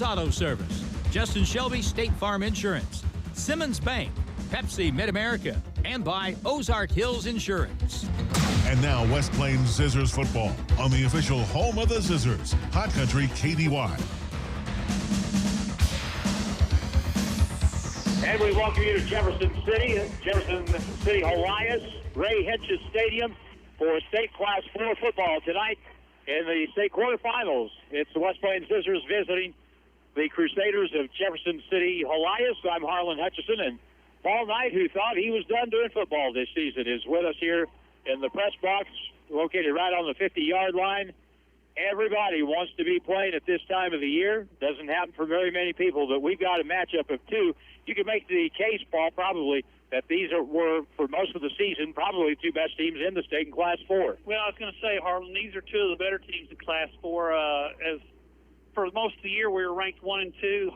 Auto Service, Justin Shelby State Farm Insurance, Simmons Bank, Pepsi Mid-America, and by Ozark Hills Insurance. And now West Plains Zizzers football on the official home of the Zizzers, Hot Country KDY. And we welcome you to Jefferson City, Helias, Ray Hedges Stadium for State Class 4 football tonight in the state quarterfinals. It's the West Plains Zizzers visiting the Crusaders of Jefferson City, Helias. I'm Harlan Hutchison, and Paul Knight, who thought he was done doing football this season, is with us here in the press box, located right on the 50-yard line. Everybody wants to be playing at this time of the year. Doesn't happen for very many people, but we've got a matchup of two. You can make the case, Paul, probably that these were, for most of the season, probably the two best teams in the state in Class 4. Well, I was going to say, Harlan, these are two of the better teams in Class 4. As for most of the year, we were ranked 1 and 2.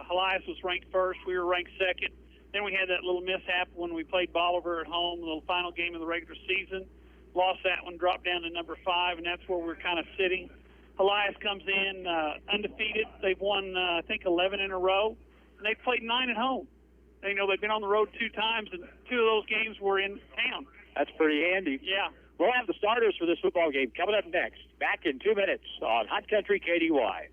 Helias was ranked first. We were ranked second. Then we had that little mishap when we played Bolivar at home, the little final game of the regular season. Lost that one, dropped down to number 5, and that's where we're kind of sitting. Helias comes in undefeated. They've won, I think, 11 in a row, and they've played 9 at home. You know, they've been on the road 2 times, and 2 of those games were in town. That's pretty handy. Yeah. We'll have the starters for this football game coming up next. Back in 2 minutes on Hot Country KDY.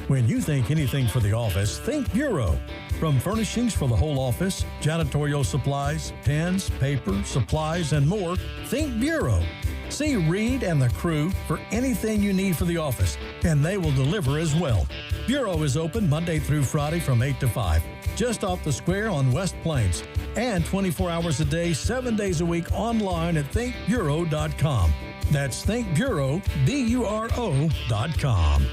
When you think anything for the office, think Bureau. From furnishings for the whole office, janitorial supplies, pens, paper, supplies, and more, think Bureau. See Reed and the crew for anything you need for the office, and they will deliver as well. Bureau is open Monday through Friday from 8 to 5, just off the square on West Plains, and 24 hours a day, 7 days a week online at thinkbureau.com. That's thinkbureau, BURO.com.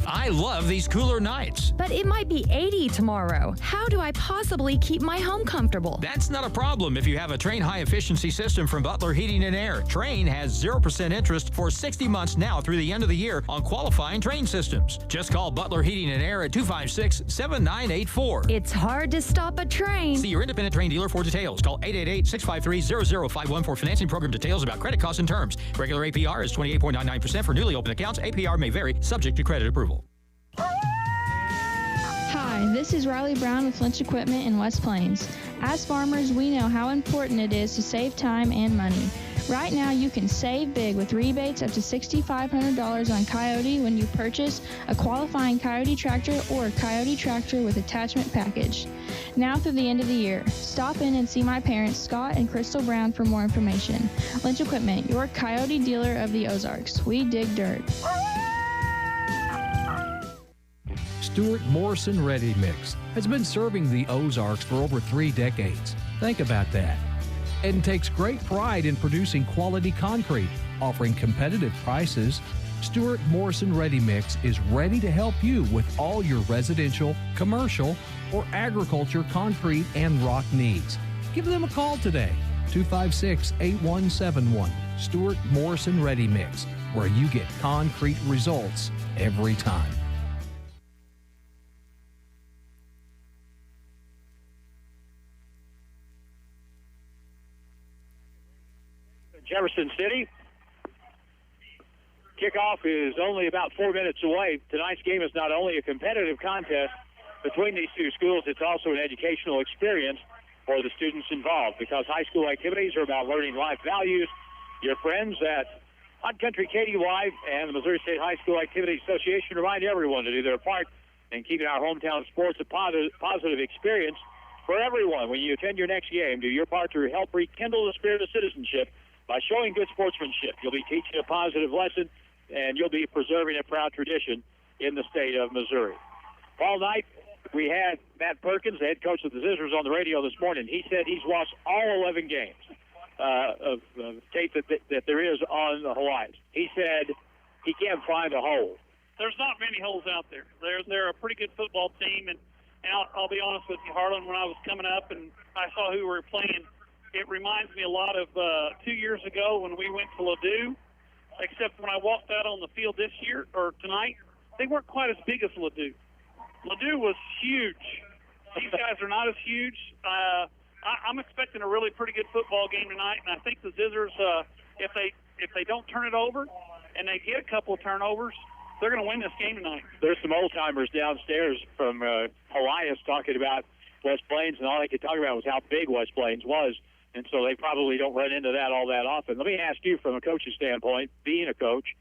I love these cooler nights. But it might be 80 tomorrow. How do I possibly keep my home comfortable? That's not a problem if you have a Train high-efficiency system from Butler Heating and Air. Train has 0% interest for 60 months now through the end of the year on qualifying Train systems. Just call Butler Heating and Air at 256-7984. It's hard to stop a train. See your independent Train dealer for details. Call 888-653-0051 for financing program details about credit costs and terms. Regular APR is 28.99% for newly opened accounts. APR may vary, subject to credit approval. Hi, this is Riley Brown with Lynch Equipment in West Plains. As farmers, we know how important it is to save time and money. Right now, you can save big with rebates up to $6,500 on Coyote when you purchase a qualifying Coyote tractor or a Coyote tractor with attachment package. Now through the end of the year, stop in and see my parents, Scott and Crystal Brown, for more information. Lynch Equipment, your Coyote dealer of the Ozarks. We dig dirt. Stuart Morrison Ready Mix has been serving the Ozarks for over 3 decades. Think about that. And takes great pride in producing quality concrete, offering competitive prices. Stuart Morrison Ready Mix is ready to help you with all your residential, commercial, or agriculture concrete and rock needs. Give them a call today, 256-8171. Stuart Morrison Ready Mix, where you get concrete results every time. Jefferson City. Kickoff is only about 4 minutes away. Tonight's game is not only a competitive contest between these two schools, it's also an educational experience for the students involved, because high school activities are about learning life values. Your friends at Hot Country KDY and the Missouri State High School Activity Association remind everyone to do their part in keeping our hometown sports a positive experience for everyone. When you attend your next game, do your part to help rekindle the spirit of citizenship by showing good sportsmanship. You'll be teaching a positive lesson, and you'll be preserving a proud tradition in the state of Missouri. Paul Knight, we had Matt Perkins, the head coach of the Zizzers, on the radio this morning. He said he's watched all 11 games of tape that there is on the Helias. He said he can't find a hole. There's not many holes out there. They're a pretty good football team, and I'll be honest with you, Harlan, when I was coming up and I saw who we were playing, it reminds me a lot of 2 years ago when we went to Ladue, except when I walked out on the field this year, or tonight, they weren't quite as big as Ladue. Ladue was huge. These guys are not as huge. I'm expecting a really pretty good football game tonight, and I think the Zizzers, if they don't turn it over and they get a couple of turnovers, they're going to win this game tonight. There's some old-timers downstairs from Helias talking about West Plains, and all they could talk about was how big West Plains was, and so they probably don't run into that all that often. Let me ask you from a coach's standpoint, being a coach,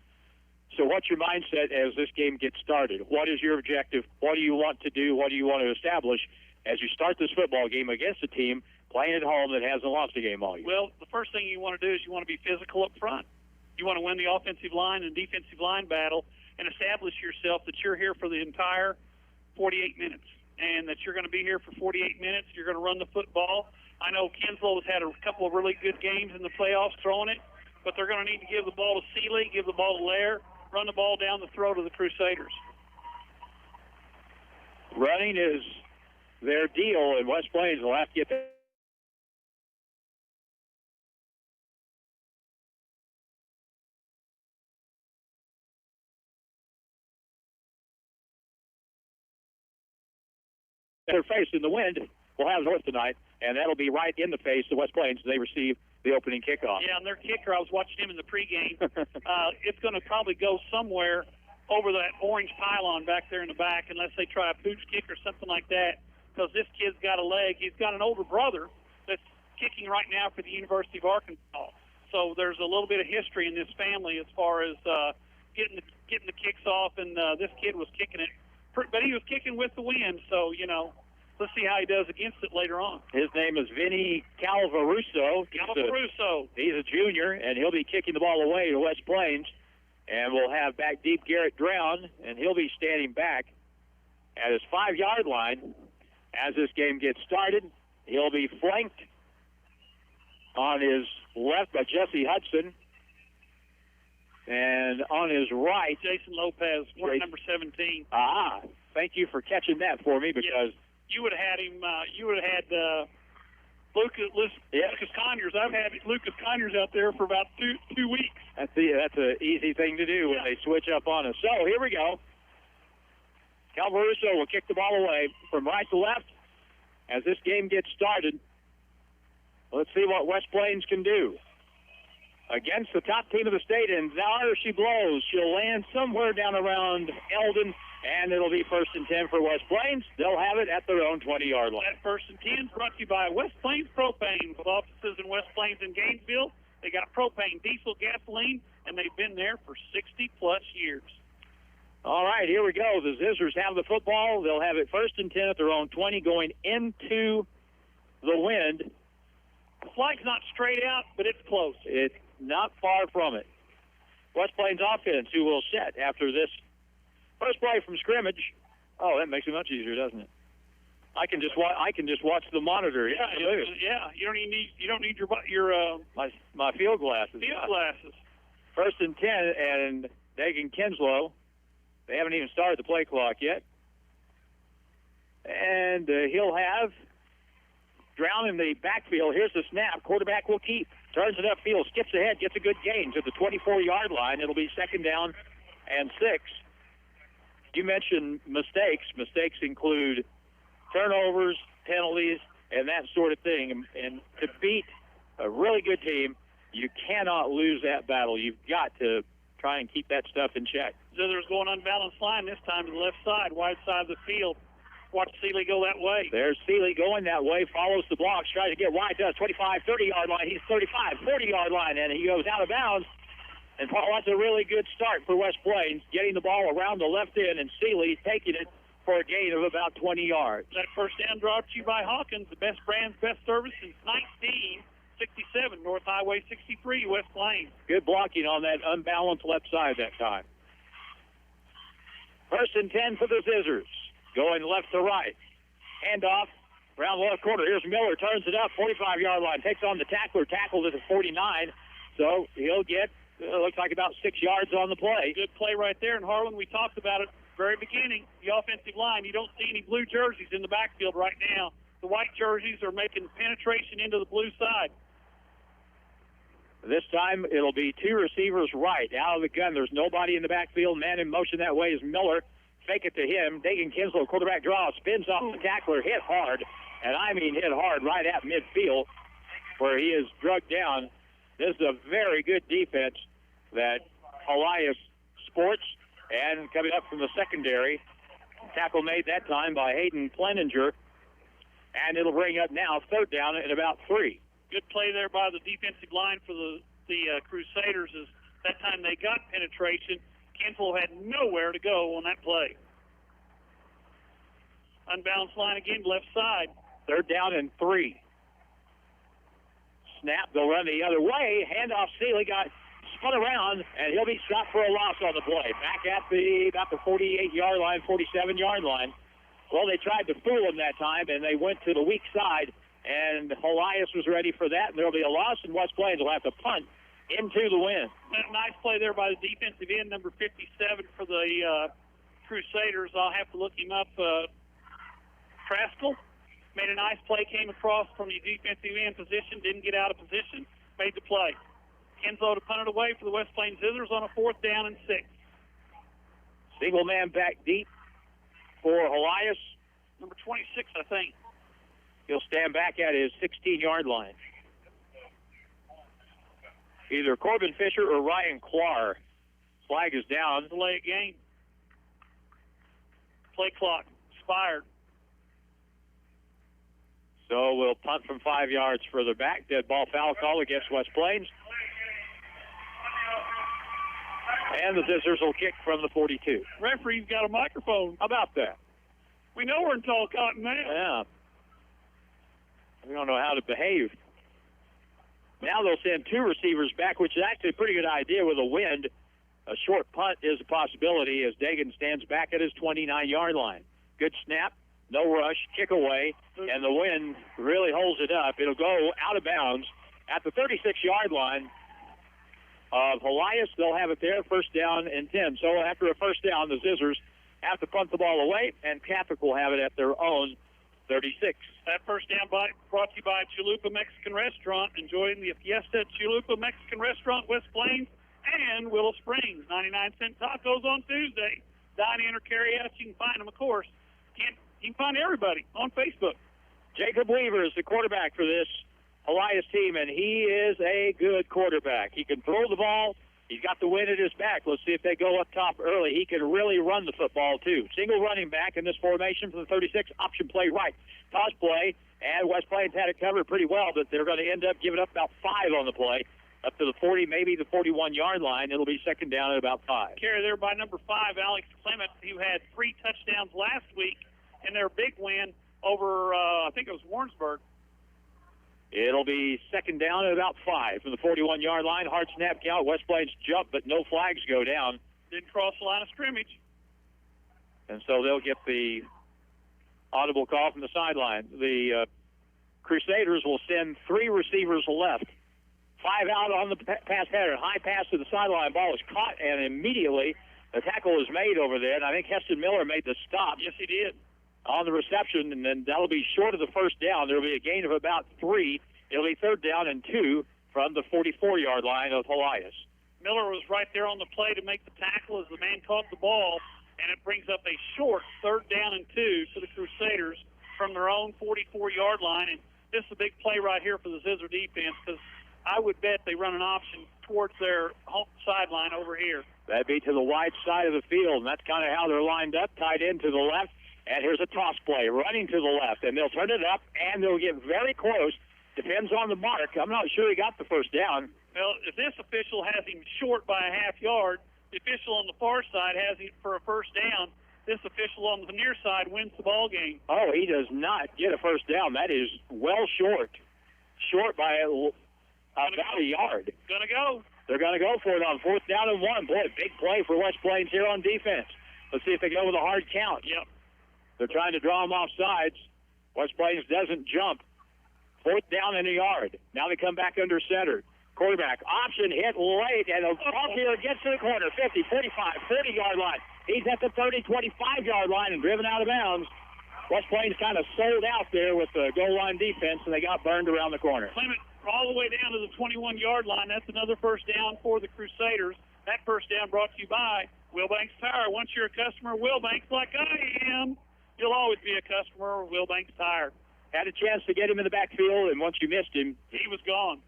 so what's your mindset as this game gets started? What is your objective? What do you want to do? What do you want to establish as you start this football game against a team playing at home that hasn't lost a game all year? Well, the first thing you want to do is you want to be physical up front. You want to win the offensive line and defensive line battle and establish yourself that you're here for the entire 48 minutes and that you're going to be here for 48 minutes. You're going to run the football. I know Kinslow has had a couple of really good games in the playoffs throwing it, but they're going to need to give the ball to Seeley, give the ball to Lair, run the ball down the throat of the Crusaders. Running is their deal, and West Plains will have to get their face in the wind. We'll have north tonight, and that'll be right in the face of West Plains as they receive the opening kickoff. Yeah, and their kicker, I was watching him in the pregame. It's going to probably go somewhere over that orange pylon back there in the back unless they try a pooch kick or something like that, because this kid's got a leg. He's got an older brother that's kicking right now for the University of Arkansas. So there's a little bit of history in this family as far as getting the kicks off, and this kid was kicking it. But he was kicking with the wind, so, you know, let's see how he does against it later on. His name is Vinny Calvaruso. He's a junior, and he'll be kicking the ball away to West Plains. And we'll have back deep Garrett Drown, and he'll be standing back at his 5-yard line as this game gets started. He'll be flanked on his left by Jesse Hudson. And on his right, Jason Lopez, number 17. Thank you for catching that for me, because you would have had him. You would have had Lucas Conyers. I've had Lucas Conyers out there for about two weeks. That's an easy thing to do when they switch up on us. So here we go. Calvaruso will kick the ball away from right to left as this game gets started. Let's see what West Plains can do against the top team of the state, and there she blows. She'll land somewhere down around Eldon, and it'll be 1st and 10 for West Plains. They'll have it at their own 20-yard line. That 1st and 10 brought to you by West Plains Propane, with offices in West Plains and Gainesville. They got propane, diesel, gasoline, and they've been there for 60-plus years. All right, here we go. The Zizzers have the football. They'll have it 1st and 10 at their own 20, going into the wind. The flag's not straight out, but it's close. It's not far from it. West Plains offense, who will set after this first play from scrimmage. Oh, that makes it much easier, doesn't it? I can just watch the monitor. Yeah. You don't need your my field glasses. Glasses. 1st and 10, and Dagan Kinslow. They haven't even started the play clock yet, and he'll have Drown in the backfield. Here's the snap. Quarterback will keep. Turns it upfield. Skips ahead. Gets a good gain to the 24-yard line. It'll be 2nd down and 6. You mentioned mistakes. Mistakes include turnovers, penalties, and that sort of thing. And to beat a really good team, you cannot lose that battle. You've got to try and keep that stuff in check. Zizzer's going unbalanced line this time to the left side, wide side of the field. Watch Seeley go that way. There's Seeley going that way, follows the blocks, tries to get wide, does 25, 30-yard line. He's 35, 40-yard line, and he goes out of bounds. And Paul, that's a really good start for West Plains, getting the ball around the left end, and Seeley taking it for a gain of about 20 yards. That first down brought to you by Hawkins, the best brands, best service since 1967, North Highway 63, West Plains. Good blocking on that unbalanced left side that time. 1st and 10 for the Zizzers. Going left to right. Handoff around the left corner. Here's Miller. Turns it up. 45-yard line. Takes on the tackler. Tackled at the 49. So he'll get, looks like about 6 yards on the play. Good play right there. And Harlan, we talked about it very beginning. The offensive line, you don't see any blue jerseys in the backfield right now. The white jerseys are making penetration into the blue side. This time it'll be 2 receivers right. Out of the gun. There's nobody in the backfield. Man in motion that way is Miller. Fake it to him. Dagan Kinslow, quarterback draw, spins off the tackler, hit hard, and I mean hit hard right at midfield where he is drugged down. This is a very good defense that Helias sports. And coming up from the secondary, tackle made that time by Hayden Pleninger. And it'll bring up now 3rd down at about 3. Good play there by the defensive line for the Crusaders. Is that time they got penetration, Kinslow had nowhere to go on that play. Unbalanced line again, left side. 3rd down and 3. Snap, they'll run the other way. Handoff, Seeley got spun around, and he'll be stopped for a loss on the play. Back at about the 48-yard line, 47-yard line. Well, they tried to fool him that time, and they went to the weak side, and Helias was ready for that, and there'll be a loss, and West Plains will have to punt into the win. Nice play there by the defensive end, number 57 for the Crusaders. I'll have to look him up. Traskell made a nice play, came across from the defensive end position, didn't get out of position, made the play. Kinslow to punt it away for the West Plains Zizzers on a 4th down and 6. Single man back deep for Helias. Number 26, I think. He'll stand back at his 16-yard line. Either Corbin Fisher or Ryan Clark. Flag is down. Delay a game. Play clock expired. So we'll punt from 5 yards further back. Dead ball foul call against West Plains. And the Zizzers will kick from the 42. Referee's got a microphone. How about that? We know we're in tall cotton now. Yeah. We don't know how to behave. Now they'll send 2 receivers back, which is actually a pretty good idea with a wind. A short punt is a possibility as Dagan stands back at his 29-yard line. Good snap, no rush, kick away, and the wind really holds it up. It'll go out of bounds at the 36-yard line of Helias. They'll have it there, 1st down and 10. So after a 1st down, the Zizzers have to punt the ball away, and Catholic will have it at their own 36. That 1st down brought to you by Chalupa Mexican Restaurant. Enjoying the fiesta at Chalupa Mexican Restaurant, West Plains, and Willow Springs. 99-cent tacos on Tuesday. Dine in or carry out. You can find them, of course. You can find everybody on Facebook. Jacob Weaver is the quarterback for this Helias team, and he is a good quarterback. He can throw the ball. He's got the wind at his back. Let's see if they go up top early. He can really run the football, too. Single running back in this formation for the 36. Option play right. Toss play, and West Plains had it covered pretty well, but they're going to end up giving up about 5 on the play. Up to the 40, maybe the 41-yard line. It'll be 2nd down at about 5. Carry there by number 5, Alex Clement, who had 3 touchdowns last week in their big win over, I think it was Warrensburg. It'll be 2nd down at about 5 from the 41-yard line. Hard snap count. West Plains jump, but no flags go down. Didn't cross the line of scrimmage. And so they'll get the audible call from the sideline. The Crusaders will send 3 receivers left. 5 out on the pass header. High pass to the sideline. Ball is caught, and immediately the tackle is made over there. And I think Heston Miller made the stop. Yes, he did. On the reception, and then that'll be short of the 1st down. There'll be a gain of about 3. It'll be 3rd down and 2 from the 44-yard line of Helias. Miller was right there on the play to make the tackle as the man caught the ball, and it brings up a short 3rd down and 2 to the Crusaders from their own 44-yard line. And this is a big play right here for the Zizzer defense, because I would bet they run an option towards their home sideline over here. That'd be to the wide side of the field, and that's kind of how they're lined up, tied in to the left. And here's a toss play, running to the left, and they'll turn it up, and they'll get very close. Depends on the mark. I'm not sure he got the 1st down. Well, if this official has him short by a half yard, the official on the far side has him for a 1st down. This official on the near side wins the ball game. Oh, he does not get a 1st down. That is well short. Short by about a yard. Gonna go. They're going to go for it on 4th down and 1. Boy, big play for West Plains here on defense. Let's see if they go with a hard count. Yep. They're trying to draw them off sides. West Plains doesn't jump. 4th down and a yard. Now they come back under center. Quarterback, option hit late, and a ball here gets to the corner. 50, 45, 30-yard line. He's at the 30, 25-yard line and driven out of bounds. West Plains kind of sold out there with the goal line defense, and they got burned around the corner. Clement all the way down to the 21-yard line. That's another 1st down for the Crusaders. That 1st down brought to you by Wilbanks Tire. Once you're a customer of Wilbanks like I am, you'll always be a customer of Wilbanks Tire. Had a chance to get him in the backfield, and once you missed him, he was gone.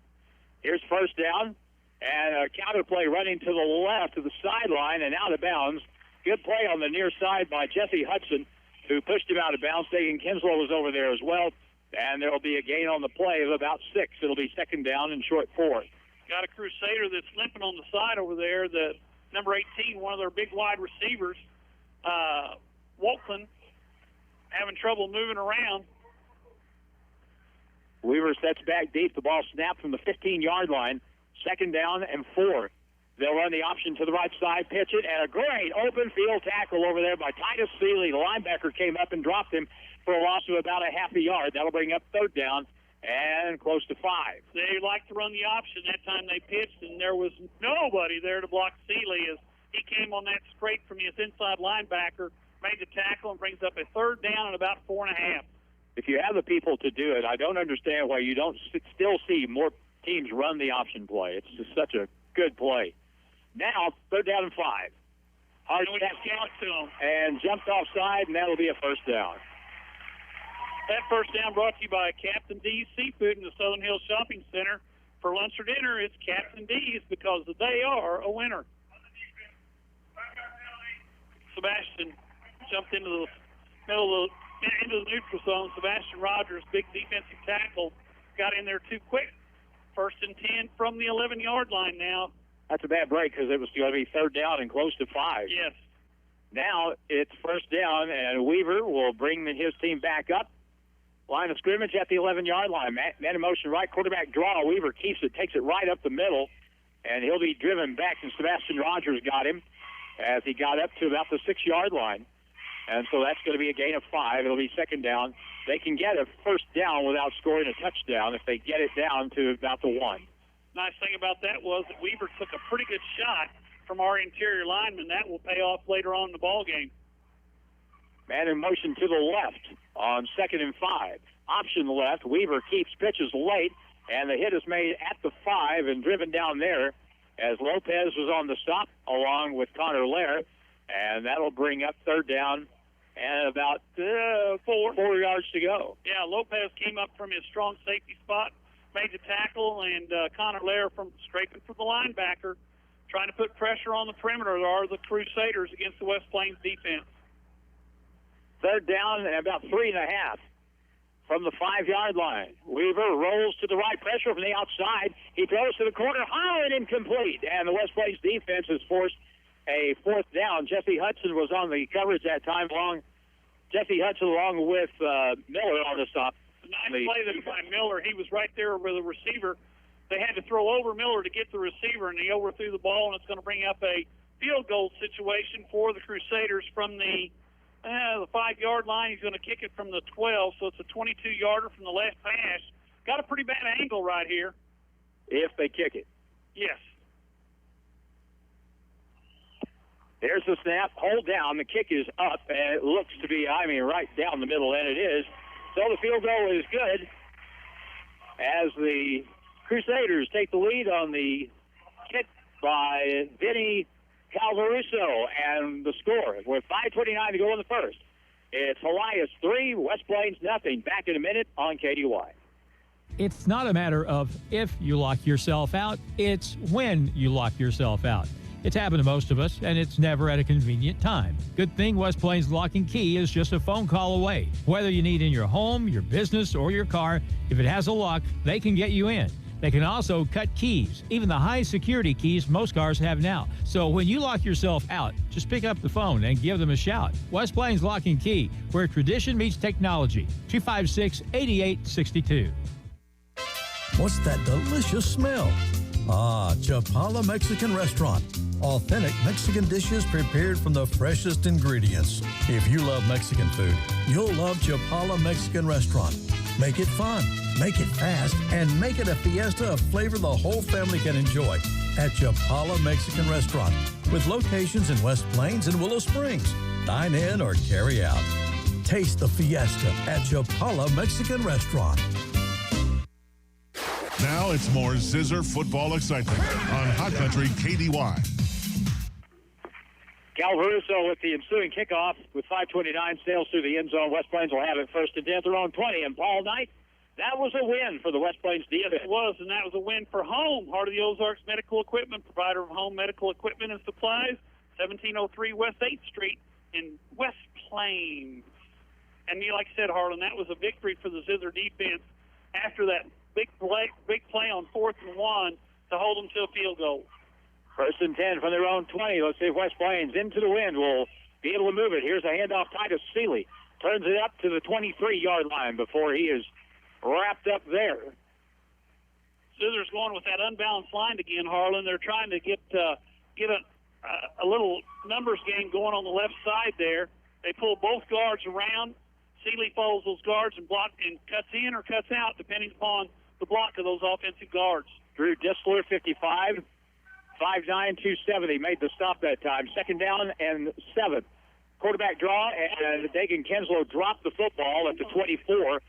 Here's 1st down, and a counter play running to the left of the sideline and out of bounds. Good play on the near side by Jesse Hudson, who pushed him out of bounds. Dagan Kinslow was over there as well, and there will be a gain on the play of about 6. It'll be second down and short 4. Got a Crusader that's limping on the side over there. The number 18, one of their big wide receivers, Waltman, having trouble moving around. Weaver sets back deep. The ball snapped from the 15-yard line. Second down and 4. They'll run the option to the right side, pitch it, and a great open field tackle over there by Titus Seeley. The linebacker came up and dropped him for a loss of about a half a yard. That'll bring up third down and close to 5. They like to run the option. That time they pitched, and there was nobody there to block Seeley as he came on that straight from his inside linebacker, made the tackle, and brings up a third down and about 4.5. If you have the people to do it, I don't understand why you don't still see more teams run the option play. It's just such a good play. Now, third down and 5. Hard snap to him. And jumped offside, and that'll be a first down. That first down brought to you by Captain D's Seafood in the Southern Hills Shopping Center. For lunch or dinner, it's Captain D's because they are a winner. Sebastian jumped into the middle of into the neutral zone. Sebastian Rogers, big defensive tackle, got in there too quick. First and 10 from the 11-yard line now. That's a bad break because it was going to be third down and close to 5. Yes. Now it's first down, and Weaver will bring his team back up. Line of scrimmage at the 11-yard line. Man in motion right, quarterback draw. Weaver keeps it, takes it right up the middle, and he'll be driven back, and Sebastian Rogers got him as he got up to about the 6-yard line. And so that's going to be a gain of 5. It'll be second down. They can get a first down without scoring a touchdown if they get it down to about the 1. Nice thing about that was that Weaver took a pretty good shot from our interior lineman. That will pay off later on in the ball game. Man in motion to the left on second and 5. Option left. Weaver keeps pitches late, and the hit is made at the 5 and driven down there as Lopez was on the stop along with Connor Lair, and that'll bring up third down and about 4 yards to go. Yeah, Lopez came up from his strong safety spot, made the tackle, and Connor Lair from scraping for the linebacker, trying to put pressure on the perimeter. There are the Crusaders against the West Plains defense. Third down and about 3.5 from the 5-yard line. Weaver rolls to the right, pressure from the outside. He throws to the corner, high and incomplete, and the West Plains defense is forced a fourth down. Jesse Hudson was on the coverage that time. Jesse Hudson along with Miller on the stop. Nice play there by Miller. He was right there with the receiver. They had to throw over Miller to get the receiver, and he overthrew the ball, and it's going to bring up a field goal situation for the Crusaders from the 5-yard line. He's going to kick it from the 12, so it's a 22-yarder from the left hash. Got a pretty bad angle right here. If they kick it. Yes. There's the snap. Hold down. The kick is up, and it looks to be, right down the middle, and it is. So the field goal is good as the Crusaders take the lead on the kick by Vinny Calvaruso, and the score with 5:29 to go in the first. It's Helias 3, West Plains nothing. Back in a minute on KDY. It's not a matter of if you lock yourself out, it's when you lock yourself out. It's happened to most of us, and it's never at a convenient time. Good thing West Plains Lock and Key is just a phone call away. Whether you need in your home, your business, or your car, if it has a lock, they can get you in. They can also cut keys, even the high-security keys most cars have now. So when you lock yourself out, just pick up the phone and give them a shout. West Plains Lock and Key, where tradition meets technology. 256-8862. What's that delicious smell? Ah, Chapala Mexican Restaurant. Authentic Mexican dishes prepared from the freshest ingredients. If you love Mexican food, you'll love Chapala Mexican Restaurant. Make it fun, make it fast, and make it a fiesta of flavor the whole family can enjoy at Chapala Mexican Restaurant, with locations in West Plains and Willow Springs. Dine in or carry out. Taste the fiesta at Chapala Mexican Restaurant. Now it's more Zizzer football excitement on Hot Country KDY. Calvaruso with the ensuing kickoff with 5:29 sails through the end zone. West Plains will have it first and 10. Their own 20. And Paul Knight, that was a win for the West Plains defense. It was, and that was a win for home. Heart of the Ozarks Medical Equipment, provider of home medical equipment and supplies. 1703 West 8th Street in West Plains. And like I said, Harlan, that was a victory for the Zizzer defense after that big play on 4th and 1 to hold them to a field goal. 1st and 10 from their own 20. Let's see if West Plains into the wind will be able to move it. Here's a handoff. Titus Seeley turns it up to the 23-yard line before he is wrapped up there. Zizzer's going with that unbalanced line again, Harlan. They're trying to get a little numbers game going on the left side there. They pull both guards around. Seeley follows those guards and cuts in or cuts out, depending upon the block of those offensive guards. Drew Disler, 55, 5'9", 270, made the stop that time. 2nd down and 7. Quarterback draw, and Dagan Kenslow dropped the football at the 24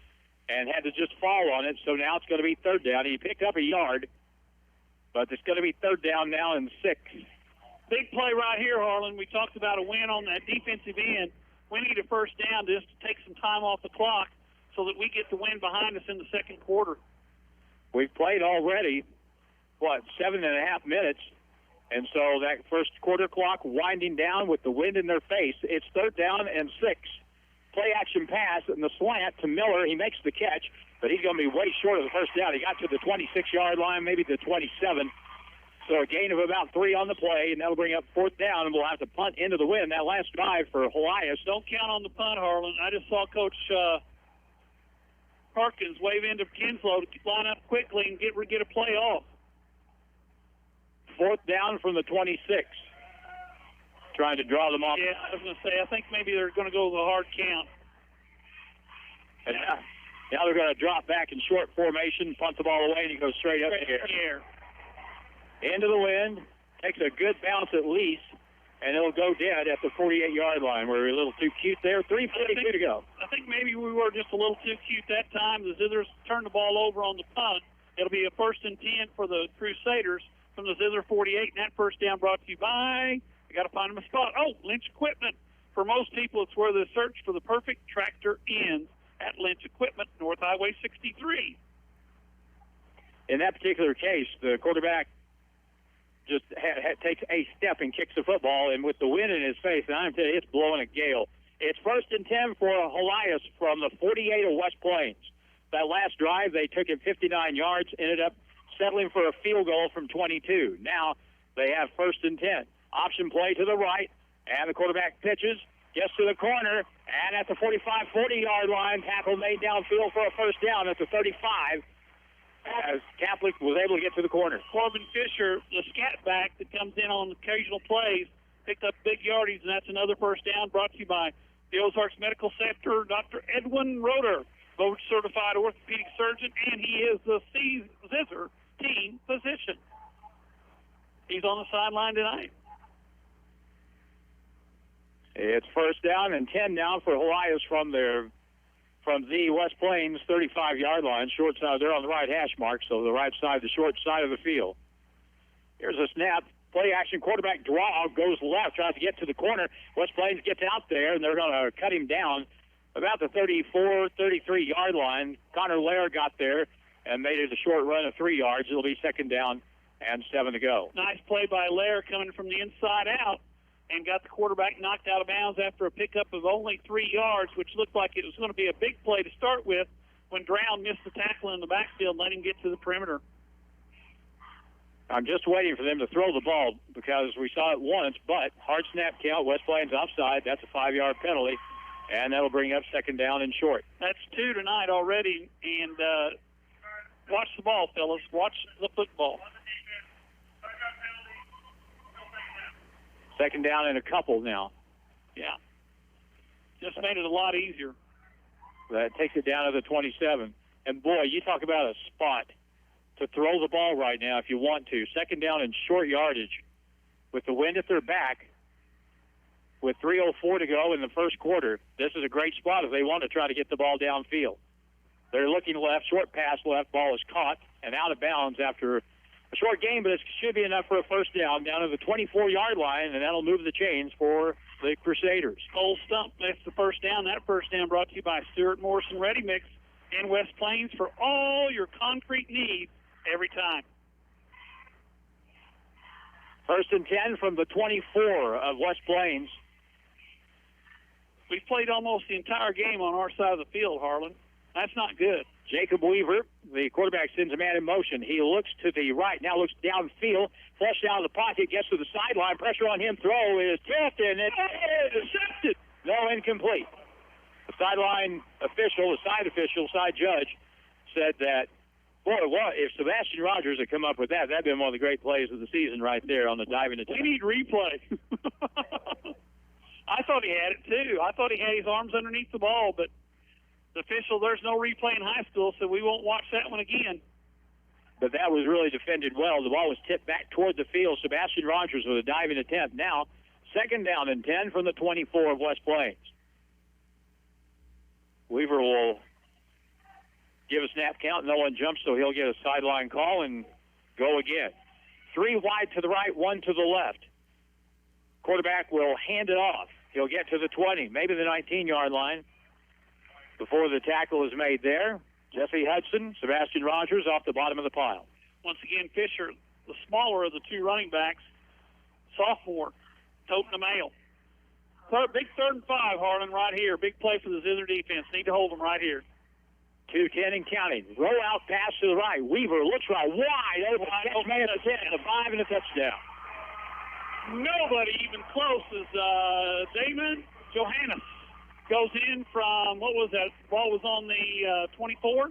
and had to just fall on it, so now it's going to be 3rd down. He picked up a yard, but it's going to be 3rd down now and 6. Big play right here, Harlan. We talked about a win on that defensive end. We need a 1st down just to take some time off the clock so that we get the win behind us in the 2nd quarter. We've played already, 7.5 minutes, and so that 1st quarter clock winding down with the wind in their face. It's 3rd down and 6. Play action pass and the slant to Miller. He makes the catch, but he's going to be way short of the 1st down. He got to the 26-yard line, maybe the 27. So a gain of about 3 on the play, and that'll bring up 4th down, and we'll have to punt into the wind. That last drive for Helias. Don't count on the punt, Harlan. I just saw Coach Harkins wave into Kinslow to line up quickly and get a play off. 4th down from the 26. Trying to draw them off. Yeah, I was going to say, I think maybe they're going to go with a hard count. And now they're going to drop back in short formation, punt the ball away, and he goes straight up in the air. Into the wind, takes a good bounce at least, and it'll go dead at the 48-yard line. We're a little too cute there. 3:42 to go. I think maybe we were just a little too cute that time. The Zizzers turned the ball over on the punt. It'll be a 1st and 10 for the Crusaders from the Zizzer 48, and that 1st down brought to you by, I got to find them a spot. Oh, Lynch Equipment. For most people, it's where the search for the perfect tractor ends, at Lynch Equipment, North Highway 63. In that particular case, the quarterback just takes a step and kicks the football, and with the wind in his face, and I'm telling you, it's blowing a gale. It's 1st and 10 for Helias from the 48 of West Plains. That last drive, they took it 59 yards, ended up settling for a field goal from 22. Now they have 1st and 10. Option play to the right, and the quarterback pitches, gets to the corner, and at the 45, 40-yard line, tackle made downfield for a 1st down at the 35. As Catholic was able to get to the corner. Corbin Fisher, the scat back that comes in on occasional plays, picked up big yardage, and that's another 1st down brought to you by the Ozarks Medical Center, Dr. Edwin Roeder, board-certified orthopedic surgeon, and he is the Zizzer team physician. He's on the sideline tonight. It's 1st down and 10 now for Helias from the West Plains 35-yard line. Short side, they're on the right hash mark, so the right side, the short side of the field. Here's a snap. Play action, quarterback draw, goes left, tries to get to the corner. West Plains gets out there, and they're going to cut him down about the 34, 33-yard line. Connor Lair got there and made it a short run of 3 yards. It'll be 2nd down and 7 to go. Nice play by Lair coming from the inside out, and got the quarterback knocked out of bounds after a pickup of only 3 yards, which looked like it was going to be a big play to start with when Drown missed the tackle in the backfield and let him get to the perimeter. I'm just waiting for them to throw the ball because we saw it once, but hard snap count, West Plains offside. That's a 5-yard penalty, and that'll bring up 2nd down and short. That's 2 tonight already, and watch the ball, fellas. Watch the football. 2nd down and a couple now. Yeah. Just made it a lot easier. That takes it down to the 27. And, boy, you talk about a spot to throw the ball right now if you want to. 2nd down and short yardage with the wind at their back with 3:04 to go in the 1st quarter. This is a great spot if they want to try to get the ball downfield. They're looking left, short pass left, ball is caught and out of bounds after a short game, but it should be enough for a 1st down to the 24-yard line, and that'll move the chains for the Crusaders. Cole Stump, that's the 1st down. That 1st down brought to you by Stuart Morrison Ready Mix in West Plains for all your concrete needs every time. First and 10 from the 24 of West Plains. We played almost the entire game on our side of the field, Harlan. That's not good. Jacob Weaver, the quarterback, sends a man in motion. He looks to the right, now looks downfield, flushed out of the pocket, gets to the sideline. Pressure on him, throw is tipped, and it is intercepted. No, incomplete. The sideline official, the side judge, said that, boy, if Sebastian Rogers had come up with that, that'd been one of the great plays of the season right there on the diving attempt. We need replay. I thought he had it, too. I thought he had his arms underneath the ball, but the official, there's no replay in high school, so we won't watch that one again. But that was really defended well. The ball was tipped back toward the field. Sebastian Rogers with a diving attempt. Now, second down and 10 from the 24 of West Plains. Weaver will give a snap count. No one jumps, so he'll get a sideline call and go again. 3 wide to the right, 1 to the left. Quarterback will hand it off. He'll get to the 20, maybe the 19-yard line. Before the tackle is made there, Jesse Hudson, Sebastian Rogers off the bottom of the pile. Once again, Fisher, the smaller of the two running backs, sophomore, toting the mail. Big 3rd and 5, Harlan, right here. Big play for the Zizzer defense. Need to hold them right here. 2-10 and counting. Roll out pass to the right. Weaver looks right. Wide open. Man, a 10, a 5, and a touchdown. Nobody even close as Damon Johannes goes in from, what was that? Ball was on the 24.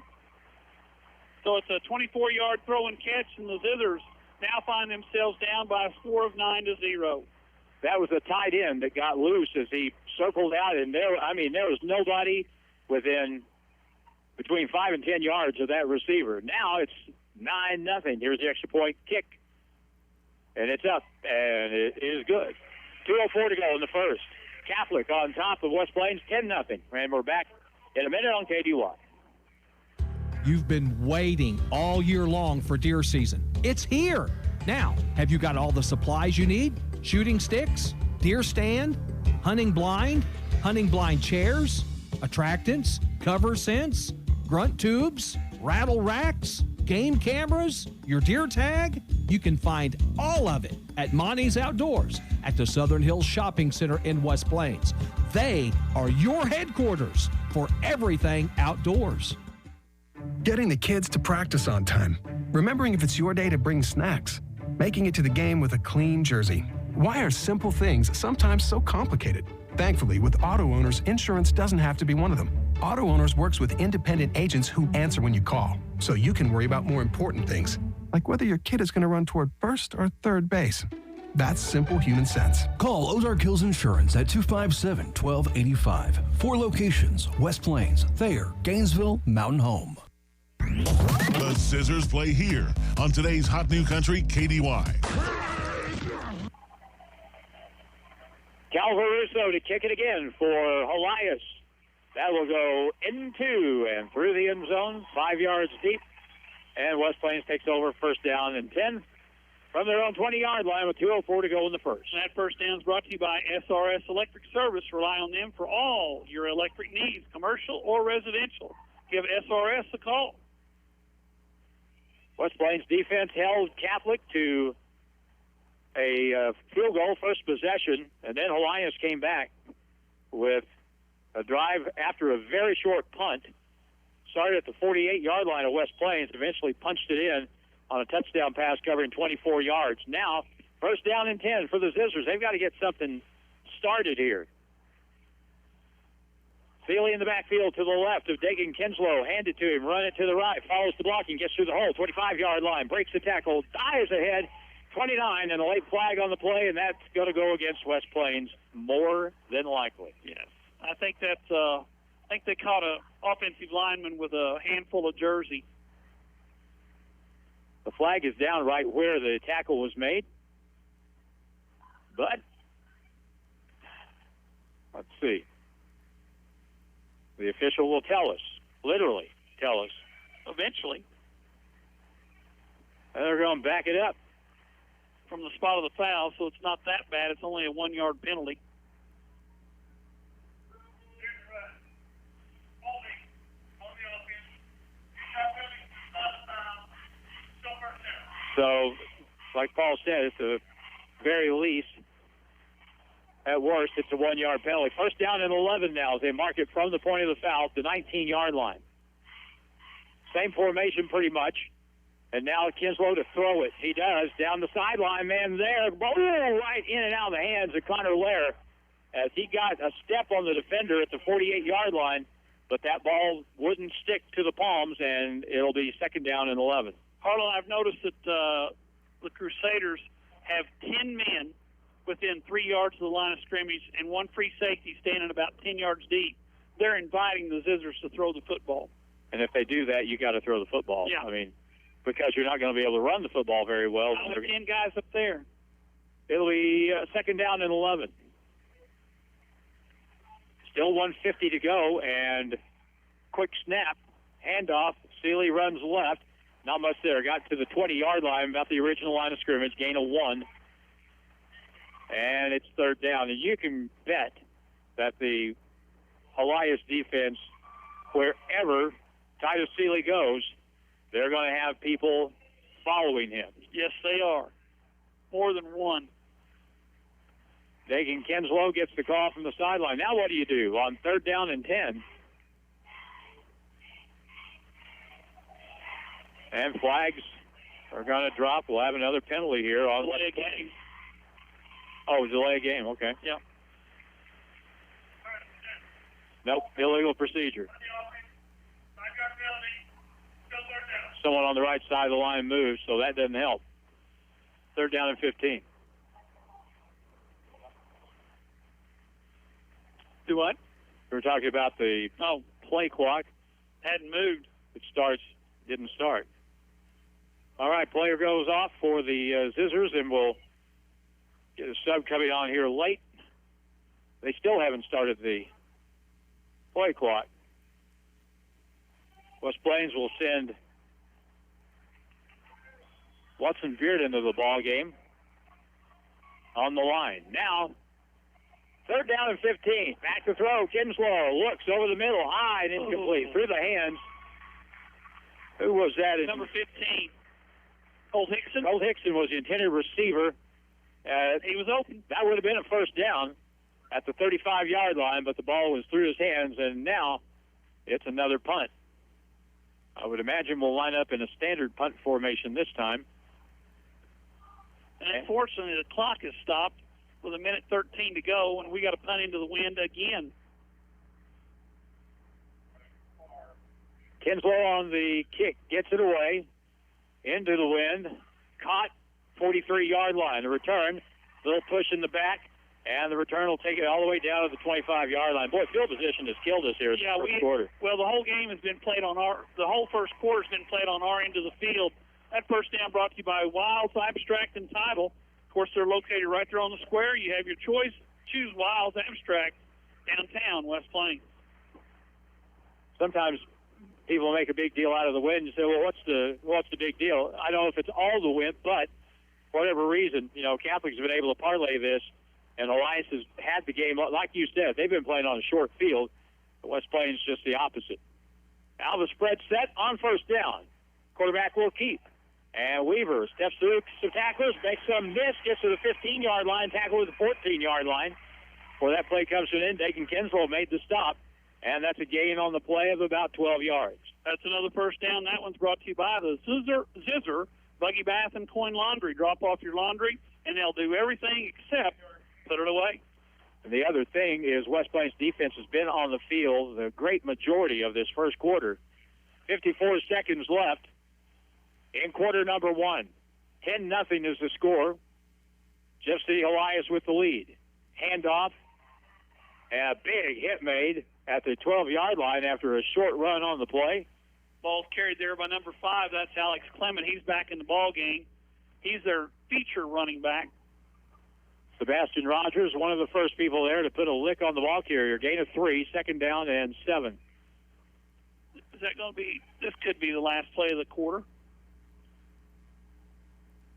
So it's a 24-yard throw and catch, and the Zizzers now find themselves down by a score of 9-0. That was a tight end that got loose as he circled out, and there was nobody within between 5 and 10 yards of that receiver. Now it's 9-0. Here's the extra point kick. And it's up, and it is good. 2:04 to go in the first. Catholic on top of West Plains, 10-0. And we're back in a minute on KDY. You've been waiting all year long for deer season. It's here. Now, have you got all the supplies you need? Shooting sticks, deer stand, hunting blind chairs, attractants, cover scents, grunt tubes, rattle racks, game cameras, your deer tag. You can find all of it at Monty's Outdoors at the Southern Hills Shopping Center in West Plains. They are your headquarters for everything outdoors. Getting the kids to practice on time. Remembering if it's your day to bring snacks. Making it to the game with a clean jersey. Why are simple things sometimes so complicated? Thankfully, with Auto Owners, insurance doesn't have to be one of them. Auto Owners works with independent agents who answer when you call, so you can worry about more important things, like whether your kid is going to run toward first or third base. That's simple human sense. Call Ozark Hills Insurance at 257-1285. 4 locations: West Plains, Thayer, Gainesville, Mountain Home. The Zizzers play here on today's Hot New Country KDY. Calvaruso to kick it again for Helias. That will go into and through the end zone, 5 yards deep. And West Plains takes over first down and 10 from their own 20-yard line with 2:04 to go in the first. And that first down is brought to you by SRS Electric Service. Rely on them for all your electric needs, commercial or residential. Give SRS a call. West Plains defense held Catholic to a field goal, first possession, and then Helias came back with a drive after a very short punt. Started at the 48-yard line of West Plains, eventually punched it in on a touchdown pass covering 24 yards. Now, first down and 10 for the Zizzers. They've got to get something started here. Feely in the backfield to the left of Dagan Kinslow. Hand it to him, run it to the right, follows the blocking, gets through the hole, 25-yard line, breaks the tackle, dives ahead, 29, and a late flag on the play, and that's going to go against West Plains more than likely. Yes, I think that's. I think they caught an offensive lineman with a handful of jersey. The flag is down right where the tackle was made, but let's see. The official will tell us, literally tell us, eventually. And they're going to back it up from the spot of the foul, so it's not that bad. It's only a 1-yard penalty. So, like Paul said, it's a very least. At worst, it's a 1-yard penalty. First down and 11 now as they mark it from the point of the foul, the 19-yard line. Same formation pretty much. And now Kinslow to throw it. He does. Down the sideline, man, there. Oh, right in and out of the hands of Connor Lair as he got a step on the defender at the 48-yard line, but that ball wouldn't stick to the palms, and it'll be second down and 11. Harlan, I've noticed that the Crusaders have 10 men within 3 yards of the line of scrimmage and one free safety standing about 10 yards deep. They're inviting the Zizzers to throw the football. And if they do that, you got to throw the football. Yeah. I mean, because you're not going to be able to run the football very well. 10 guys up there. It'll be second down and 11. Still 1:50 to go, and quick snap, handoff. Seeley runs left. Not much there. Got to the 20-yard line, about the original line of scrimmage, gain of 1. And it's third down. And you can bet that the Helias defense, wherever Titus Seeley goes, they're going to have people following him. Yes, they are. More than one. Dagan Kinslow gets the call from the sideline. Now what do you do on third down and 10? And flags are going to drop. We'll have another penalty here on delay game. Oh, delay game. Okay. Yeah. Nope. Illegal procedure. Someone on the right side of the line moves, so that doesn't help. Third down and 15. Do what? We were talking about the play clock. Hadn't moved. It didn't start. All right, player goes off for the Zizzers, and we'll get a sub coming on here late. They still haven't started the play clock. West Plains will send Watson Beard into the ball game on the line. Now, third down and 15. Back to throw. Kinslow looks over the middle, high and incomplete. Through the hands. Who was that? Number 15. Colt Hickson. Colt Hickson was the intended receiver. He was open. That would have been a first down at the 35-yard line, but the ball was through his hands, and now it's another punt. I would imagine we'll line up in a standard punt formation this time. And unfortunately, the clock has stopped with 1:13 to go, and we got to punt into the wind again. Kinslow on the kick gets it away into the wind. Caught 43-yard line. The return, little push in the back, and the return will take it all the way down to the 25-yard line. Boy, field position has killed us here in the first quarter. Well, the whole game has been played on the whole first quarter has been played on our end of the field. That first down brought to you by Wiles Abstract and Title. Of course, they're located right there on the square. You have your choice. Choose Wiles Abstract downtown, West Plains. Sometimes people make a big deal out of the wind and say, well, what's the big deal? I don't know if it's all the wind, but for whatever reason, Catholics have been able to parlay this, and Helias has had the game, like you said, they've been playing on a short field. West Plains just the opposite. Now the spread set on first down. Quarterback will keep. And Weaver steps through some tacklers, makes some miss, gets to the 15-yard line, tackle with the 14-yard line. Before that play comes to an end, Dagan Kinslow made the stop, and that's a gain on the play of about 12 yards. That's another first down. That one's brought to you by the Zizzer Buggy Bath and Coin Laundry. Drop off your laundry, and they'll do everything except put it away. And the other thing is West Plains defense has been on the field the great majority of this first quarter. 54 seconds left in quarter number one. 10-0 is the score. Jeff City Helias with the lead. Handoff, and a big hit made at the 12-yard line after a short run on the play. Ball's carried there by number 5. That's Alex Clement. He's back in the ball game. He's their feature running back. Sebastian Rogers, one of the first people there to put a lick on the ball carrier. Gain of 3, second down and 7. Is that going to be? This could be the last play of the quarter.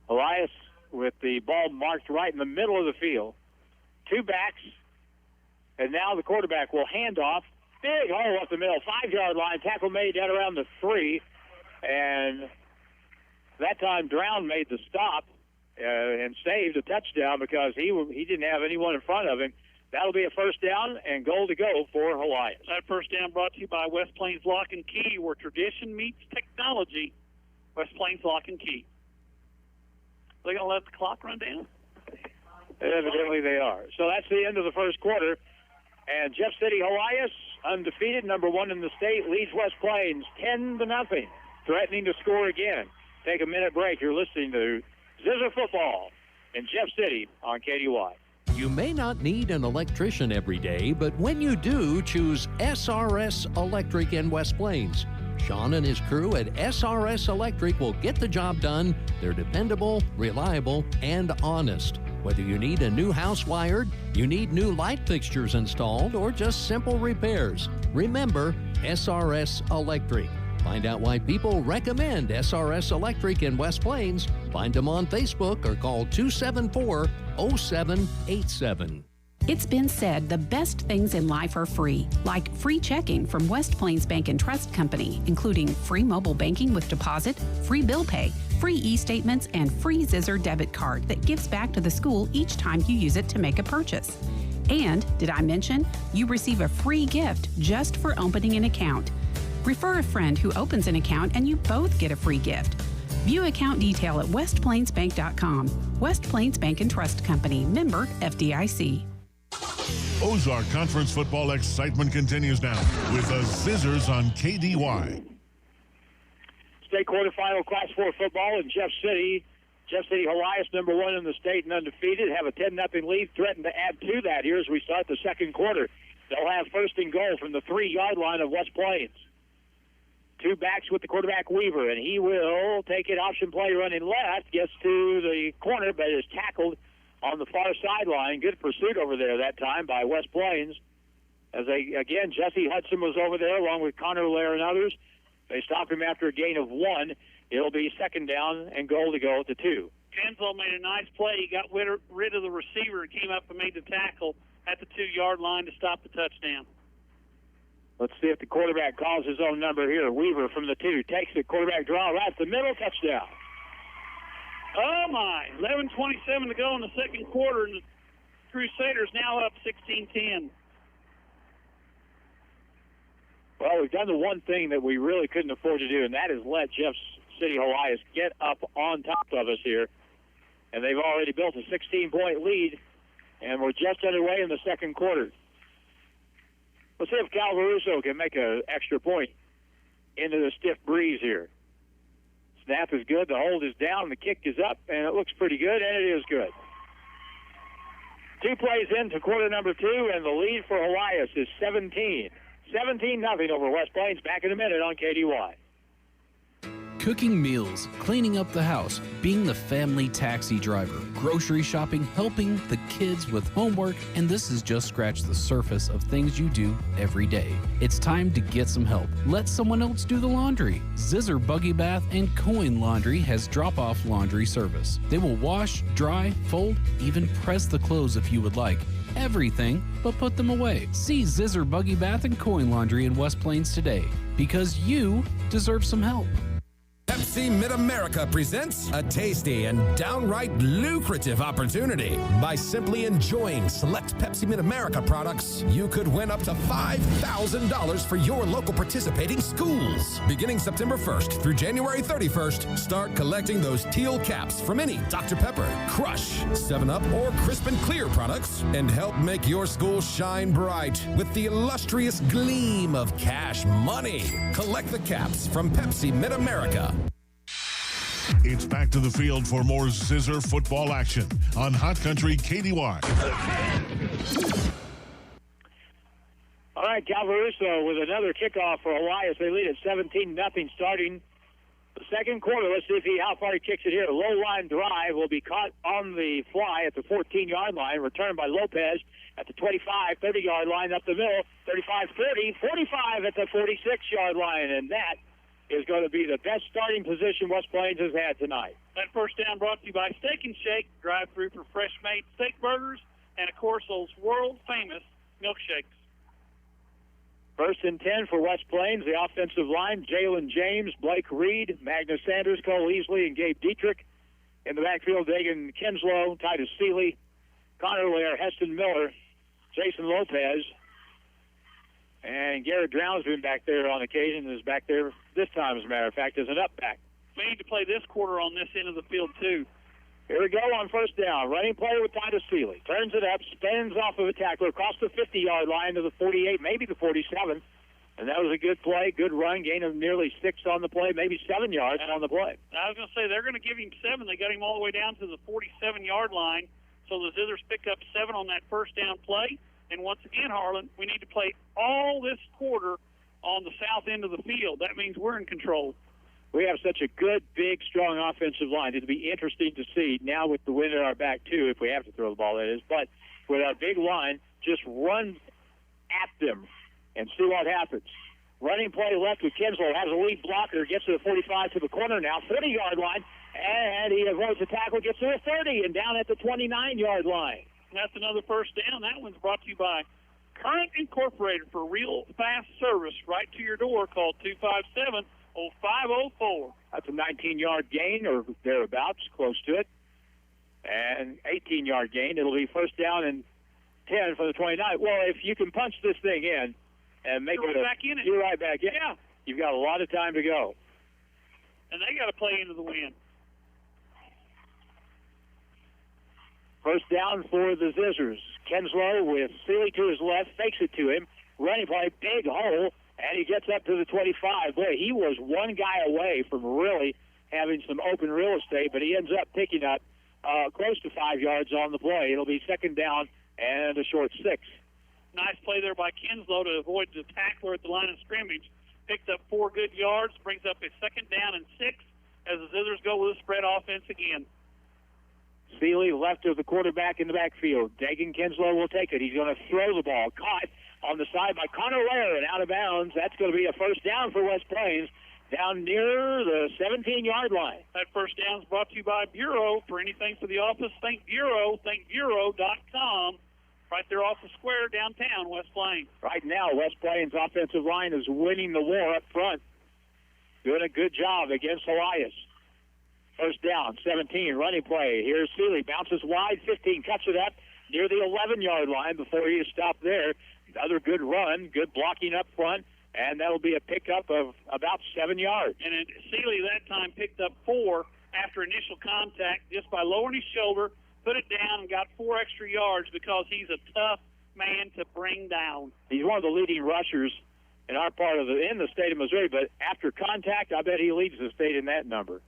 Helias with the ball marked right in the middle of the field. 2 backs, and now the quarterback will hand off. Big hole up the middle, 5-yard line. Tackle made at around the 3, and that time Drown made the stop, and saved a touchdown because he didn't have anyone in front of him. That'll be a first down and goal to go for Helias. That first down brought to you by West Plains Lock and Key, where tradition meets technology. West Plains Lock and Key. Are they going to let the clock run down? Evidently they are. So that's the end of the first quarter. And Jeff City Helias, undefeated, number one in the state, leads West Plains 10-0, threatening to score again. Take a minute break. You're listening to Zizzer Football in Jeff City on KDY. You may not need an electrician every day, but when you do, choose SRS Electric in West Plains. Sean and his crew at SRS Electric will get the job done. They're dependable, reliable, and honest. Whether you need a new house wired, you need new light fixtures installed, or just simple repairs, remember SRS Electric. Find out why people recommend SRS Electric in West Plains. Find them on Facebook or call 274-0787. It's been said the best things in life are free, like free checking from West Plains Bank and Trust Company, including free mobile banking with deposit, free bill pay, free e-statements, and free Zizzer debit card that gives back to the school each time you use it to make a purchase. And, did I mention, you receive a free gift just for opening an account. Refer a friend who opens an account and you both get a free gift. View account detail at westplainsbank.com. West Plains Bank and Trust Company, member FDIC. Ozark Conference football excitement continues now with the Zizzers on KDY. State quarterfinal Class 4 football in Jeff City. Jeff City Helias, number one in the state and undefeated, have a 10-0 lead, threaten to add to that here as we start the second quarter. They'll have first and goal from the 3-yard line of West Plains. Two backs with the quarterback Weaver, and he will take it option play running left, gets to the corner, but is tackled on the far sideline. Good pursuit over there that time by West Plains. Again, Jesse Hudson was over there along with Connor Lair and others. They stop him after a gain of 1. It'll be second down and goal to go at the 2. Kenzel made a nice play. He got rid of the receiver and came up and made the tackle at the 2-yard line to stop the touchdown. Let's see if the quarterback calls his own number here. Weaver from the 2 takes the quarterback draw right to the middle, touchdown. Oh, my. 11:27 to go in the second quarter, and the Crusaders now up 16-10. Well, we've done the one thing that we really couldn't afford to do, and that is let Jeff City Helias get up on top of us here. And they've already built a 16-point lead, and we're just underway in the second quarter. Let's see if Cal Varuso can make an extra point into the stiff breeze here. Snap is good, the hold is down, the kick is up, and it looks pretty good, and it is good. 2 plays into quarter number 2, and the lead for Helias is 17. 17-0 over West Plains. Back in a minute on KDY. Cooking meals, cleaning up the house, being the family taxi driver, grocery shopping, helping the kids with homework, and this has just scratched the surface of things you do every day. It's time to get some help. Let someone else do the laundry. Zizzer Buggy Bath and Coin Laundry has drop-off laundry service. They will wash, dry, fold, even press the clothes if you would like. Everything but put them away. See Zizzer Buggy Bath and Coin Laundry in West Plains today, because you deserve some help. Pepsi Mid-America presents a tasty and downright lucrative opportunity. By simply enjoying select Pepsi Mid-America products, you could win up to $5,000 for your local participating schools. Beginning September 1st through January 31st, start collecting those teal caps from any Dr. Pepper, Crush, 7-Up, or Crisp and Clear products and help make your school shine bright with the illustrious gleam of cash money. Collect the caps from Pepsi Mid-America. It's back to the field for more Zizzer football action on Hot Country KDY. All right, Cal Varuso with another kickoff for Helias. They lead at 17-0 starting the second quarter. Let's see how far he kicks it here. A low line drive will be caught on the fly at the 14-yard line. Returned by Lopez at the 25, 30-yard line up the middle. 35, 30, 45 at the 46-yard line. And that is going to be the best starting position West Plains has had tonight. That first down brought to you by Steak and Shake, drive-through for fresh-made steak burgers, and, of course, those world-famous milkshakes. First and 10 for West Plains. The offensive line, Jalen James, Blake Reed, Magnus Sanders, Cole Easley, and Gabe Dietrich. In the backfield, Dagan Kinslow, Titus Seeley, Connor Lair, Heston Miller, Jason Lopez, and Garrett Drown's been back there on occasion, is back there this time, as a matter of fact, as an up back. We need to play this quarter on this end of the field, too. Here we go on first down. Running play with Titus Seeley. Turns it up, spins off of a tackler across the 50-yard line to the 48, maybe the 47. And that was a good play, good run, gain of nearly 6 on the play, maybe 7 yards on the play. I was going to say, they're going to give him 7. They got him all the way down to the 47-yard line. So the Zizzers pick up 7 on that first down play. And once again, Harlan, we need to play all this quarter on the south end of the field. That means we're in control. We have such a good, big, strong offensive line. It'll be interesting to see now with the wind at our back, too, if we have to throw the ball, that is. But with our big line, just run at them and see what happens. Running play left with Kinslow, has a lead blocker, gets to the 45 to the corner now, 40-yard line, and he avoids the tackle, gets to the 30, and down at the 29-yard line. That's another first down. That one's brought to you by Current Incorporated for real fast service right to your door. Call 257-0504. That's a 19-yard gain or thereabouts, close to it. And 18-yard gain. It'll be first down and 10 for the 29. Well, if you can punch this thing in and make you're it back in it. You're right back in. Yeah. You've got a lot of time to go. And they got to play into the wind. First down for the Zizzers. Kinslow with Seeley to his left, fakes it to him. Running play, big hole, and he gets up to the 25. Boy, he was one guy away from really having some open real estate, but he ends up picking up close to 5 yards on the play. It'll be second down and a short 6. Nice play there by Kinslow to avoid the tackler at the line of scrimmage. Picked up 4 good yards, brings up a second down and 6 as the Zizzers go with a spread offense again. Seeley left of the quarterback in the backfield. Dagan Kinslow will take it. He's going to throw the ball. Caught on the side by Connor Lair and out of bounds. That's going to be a first down for West Plains down near the 17-yard line. That first down is brought to you by Bureau. For anything for the office, think Bureau. ThinkBureau.com. Right there off the square downtown, West Plains. Right now, West Plains' offensive line is winning the war up front. Doing a good job against Helias. First down, 17, running play. Here's Seeley, bounces wide, 15, cuts it up near the 11-yard line before he is stopped there. Another good run, good blocking up front, and that'll be a pickup of about 7 yards. And Seeley that time picked up 4 after initial contact just by lowering his shoulder, put it down, and got 4 extra yards because he's a tough man to bring down. He's one of the leading rushers in our part of in the state of Missouri, but after contact, I bet he leads the state in that number.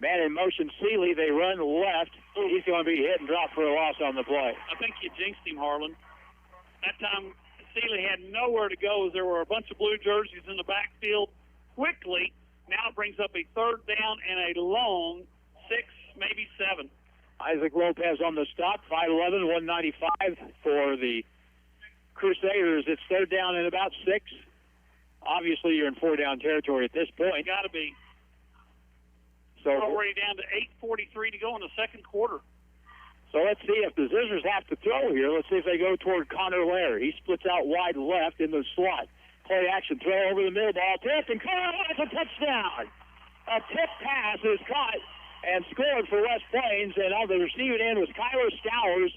Man in motion, Seeley, they run left. He's going to be hit and drop for a loss on the play. I think you jinxed him, Harlan. That time, Seeley had nowhere to go as there were a bunch of blue jerseys in the backfield. Quickly, now it brings up a third down and a long 6, maybe 7. Isaac Lopez on the stop, 5'11", 195 for the Crusaders. It's third down and about 6. Obviously, you're in 4-down territory at this point. Got to be. So already down to 8:43 to go in the second quarter. So let's see if the Zizzers have to throw here. Let's see if they go toward Connor Lair. He splits out wide left in the slot. Play action, throw over the middle, ball tipped, and Connor Lair's a touchdown. A tip pass is caught and scored for West Plains, and on the receiving end was Kyler Stowers.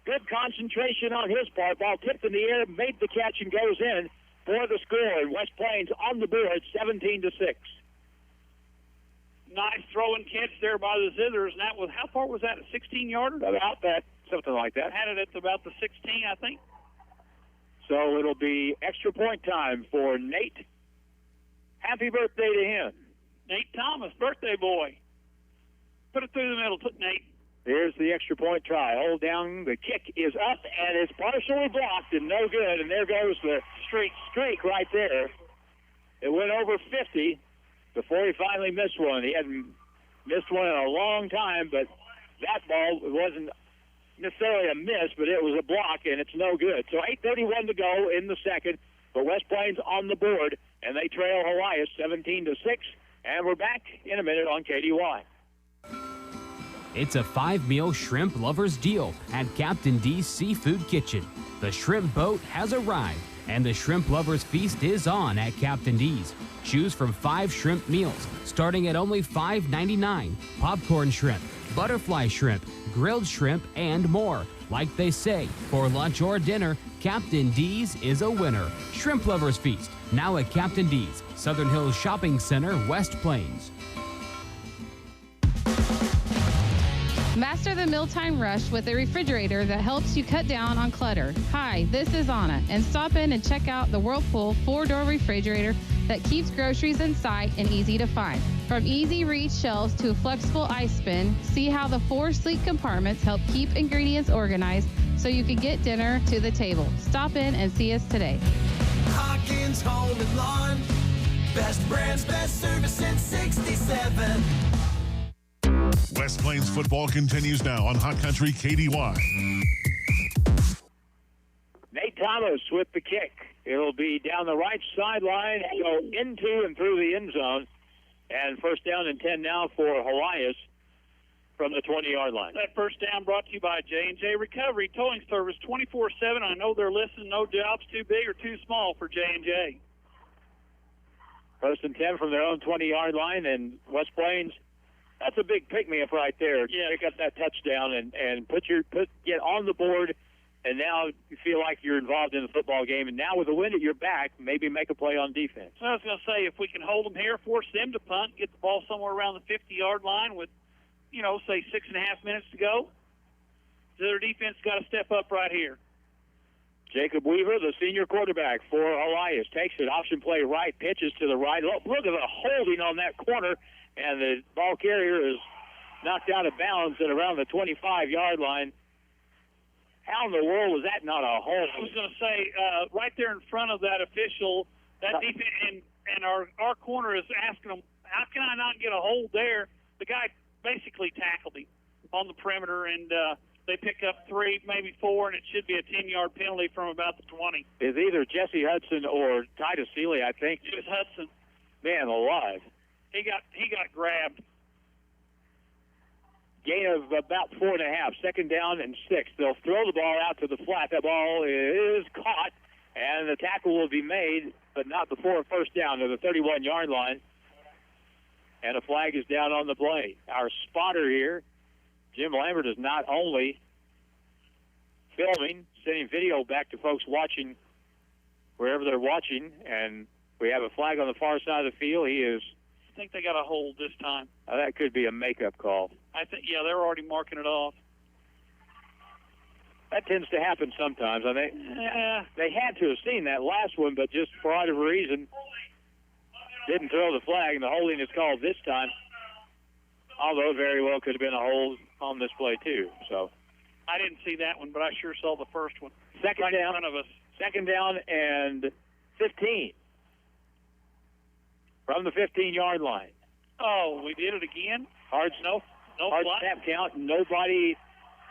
Good concentration on his part. Ball tipped in the air, made the catch, and goes in for the score. And West Plains on the board, 17-6. Nice throwing catch there by the Zizzers, and that was, how far was that, a 16-yarder? About that, something like that. Had it at about the 16, I think. So it'll be extra point time for Nate. Happy birthday to him. Nate Thomas, birthday boy. Put it through the middle, Nate. Here's the extra point try. Hold down, the kick is up, and it's partially blocked and no good, and there goes the streak right there. It went over 50. Before he finally missed one. He hadn't missed one in a long time, but that ball wasn't necessarily a miss, but it was a block, and it's no good. So 8:31 to go in the second, but West Plains on the board, and they trail Helias 17-6, and we're back in a minute on KDY. It's a 5-meal shrimp lover's deal at Captain D's Seafood Kitchen. The shrimp boat has arrived, And the Shrimp Lovers Feast is on at Captain D's. Choose from 5 shrimp meals, starting at only $5.99. Popcorn shrimp, butterfly shrimp, grilled shrimp, and more. Like they say, for lunch or dinner, Captain D's is a winner. Shrimp Lovers Feast, now at Captain D's, Southern Hills Shopping Center, West Plains. Master the mealtime rush with a refrigerator that helps you cut down on clutter. Hi, this is Anna, and stop in and check out the Whirlpool 4-door refrigerator that keeps groceries in sight and easy to find. From easy reach shelves to a flexible ice bin, see how the 4 sleek compartments help keep ingredients organized so you can get dinner to the table. Stop in and see us today. Hawkins Home and Lawn. Best brands, best service since 67. West Plains football continues now on Hot Country KDY. Nate Thomas with the kick. It'll be down the right sideline, go into and through the end zone. And first down and 10 now for Helias from the 20-yard line. That first down brought to you by J&J Recovery Towing Service 24/7. I know they're listening. No job's too big or too small for J&J. First and 10 from their own 20-yard line, and West Plains, that's a big pick-me-up right there. Yeah. Pick up that touchdown and get on the board, and now you feel like you're involved in the football game. And now with a win at your back, maybe make a play on defense. I was going to say, if we can hold them here, force them to punt, get the ball somewhere around the 50-yard line with, say 6.5 minutes to go, their defense got to step up right here. Jacob Weaver, the senior quarterback for Helias, takes it, option play right, pitches to the right. Look at the holding on that corner, and the ball carrier is knocked out of bounds at around the 25-yard line. How in the world was that not a hold? I was going to say, right there in front of that official, that defense, and our corner is asking him, how can I not get a hold there? The guy basically tackled him on the perimeter, and they pick up 3, maybe 4, and it should be a 10-yard penalty from about the 20. It's either Jesse Hudson or Titus Seeley, I think. It was Hudson. Man alive. He got grabbed. Gain of about 4.5. Second down and 6. They'll throw the ball out to the flat. That ball is caught, and the tackle will be made, but not before first down to the 31-yard line. And a flag is down on the play. Our spotter here, Jim Lambert, is not only filming, sending video back to folks watching wherever they're watching, and we have a flag on the far side of the field. I think they got a hold this time. That could be a makeup call. I think, yeah, they're already marking it off. That tends to happen sometimes. I think they had to have seen that last one, but just for whatever reason, didn't throw the flag, and the holding is called this time. Although very well could have been a hold on this play too. So I didn't see that one, but I sure saw the first one. Second right down in front of us. Second down and 15 from the 15-yard line. Oh, we did it again. Hard flag. Snap count. Nobody.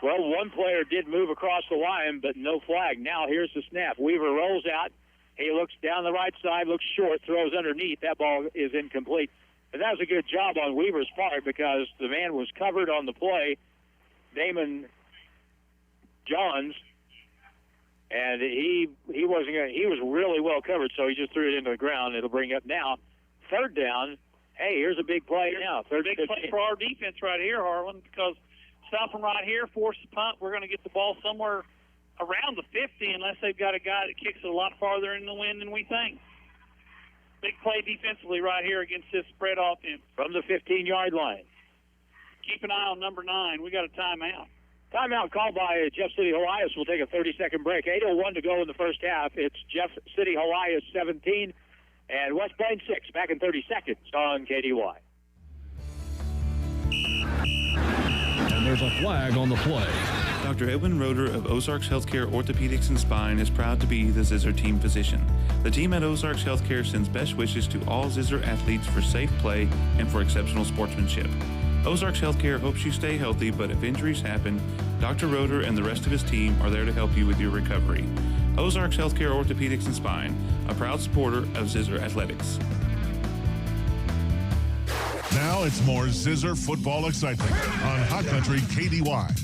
Well, one player did move across the line, but no flag. Now here's the snap. Weaver rolls out. He looks down the right side, looks short, throws underneath. That ball is incomplete. And that was a good job on Weaver's part because the man was covered on the play, Damon Johns, and he wasn't gonna, he was really well covered, so he just threw it into the ground. It'll bring up now third down. Hey, here's a big play now. Big play for our defense right here, Harlan, because stop them right here, force the punt. We're going to get the ball somewhere around the 50 unless they've got a guy that kicks it a lot farther in the wind than we think. Big play defensively right here against this spread offense. From the 15-yard line. Keep an eye on number 9. We got a timeout. Timeout called by Jeff City Helias. We'll take a 30-second break. 8:01 to go in the first half. It's Jeff City Helias 17 and West Plains 6. Back in 30 seconds on KDY. And there's a flag on the play. Dr. Edwin Roeder of Ozarks Healthcare Orthopedics and Spine is proud to be the Zizzer team physician. The team at Ozarks Healthcare sends best wishes to all Zizzer athletes for safe play and for exceptional sportsmanship. Ozarks Healthcare hopes you stay healthy, but if injuries happen, Dr. Roeder and the rest of his team are there to help you with your recovery. Ozarks Healthcare Orthopedics and Spine, a proud supporter of Zizzer Athletics. Now it's more Zizzer football excitement on Hot Country KDY.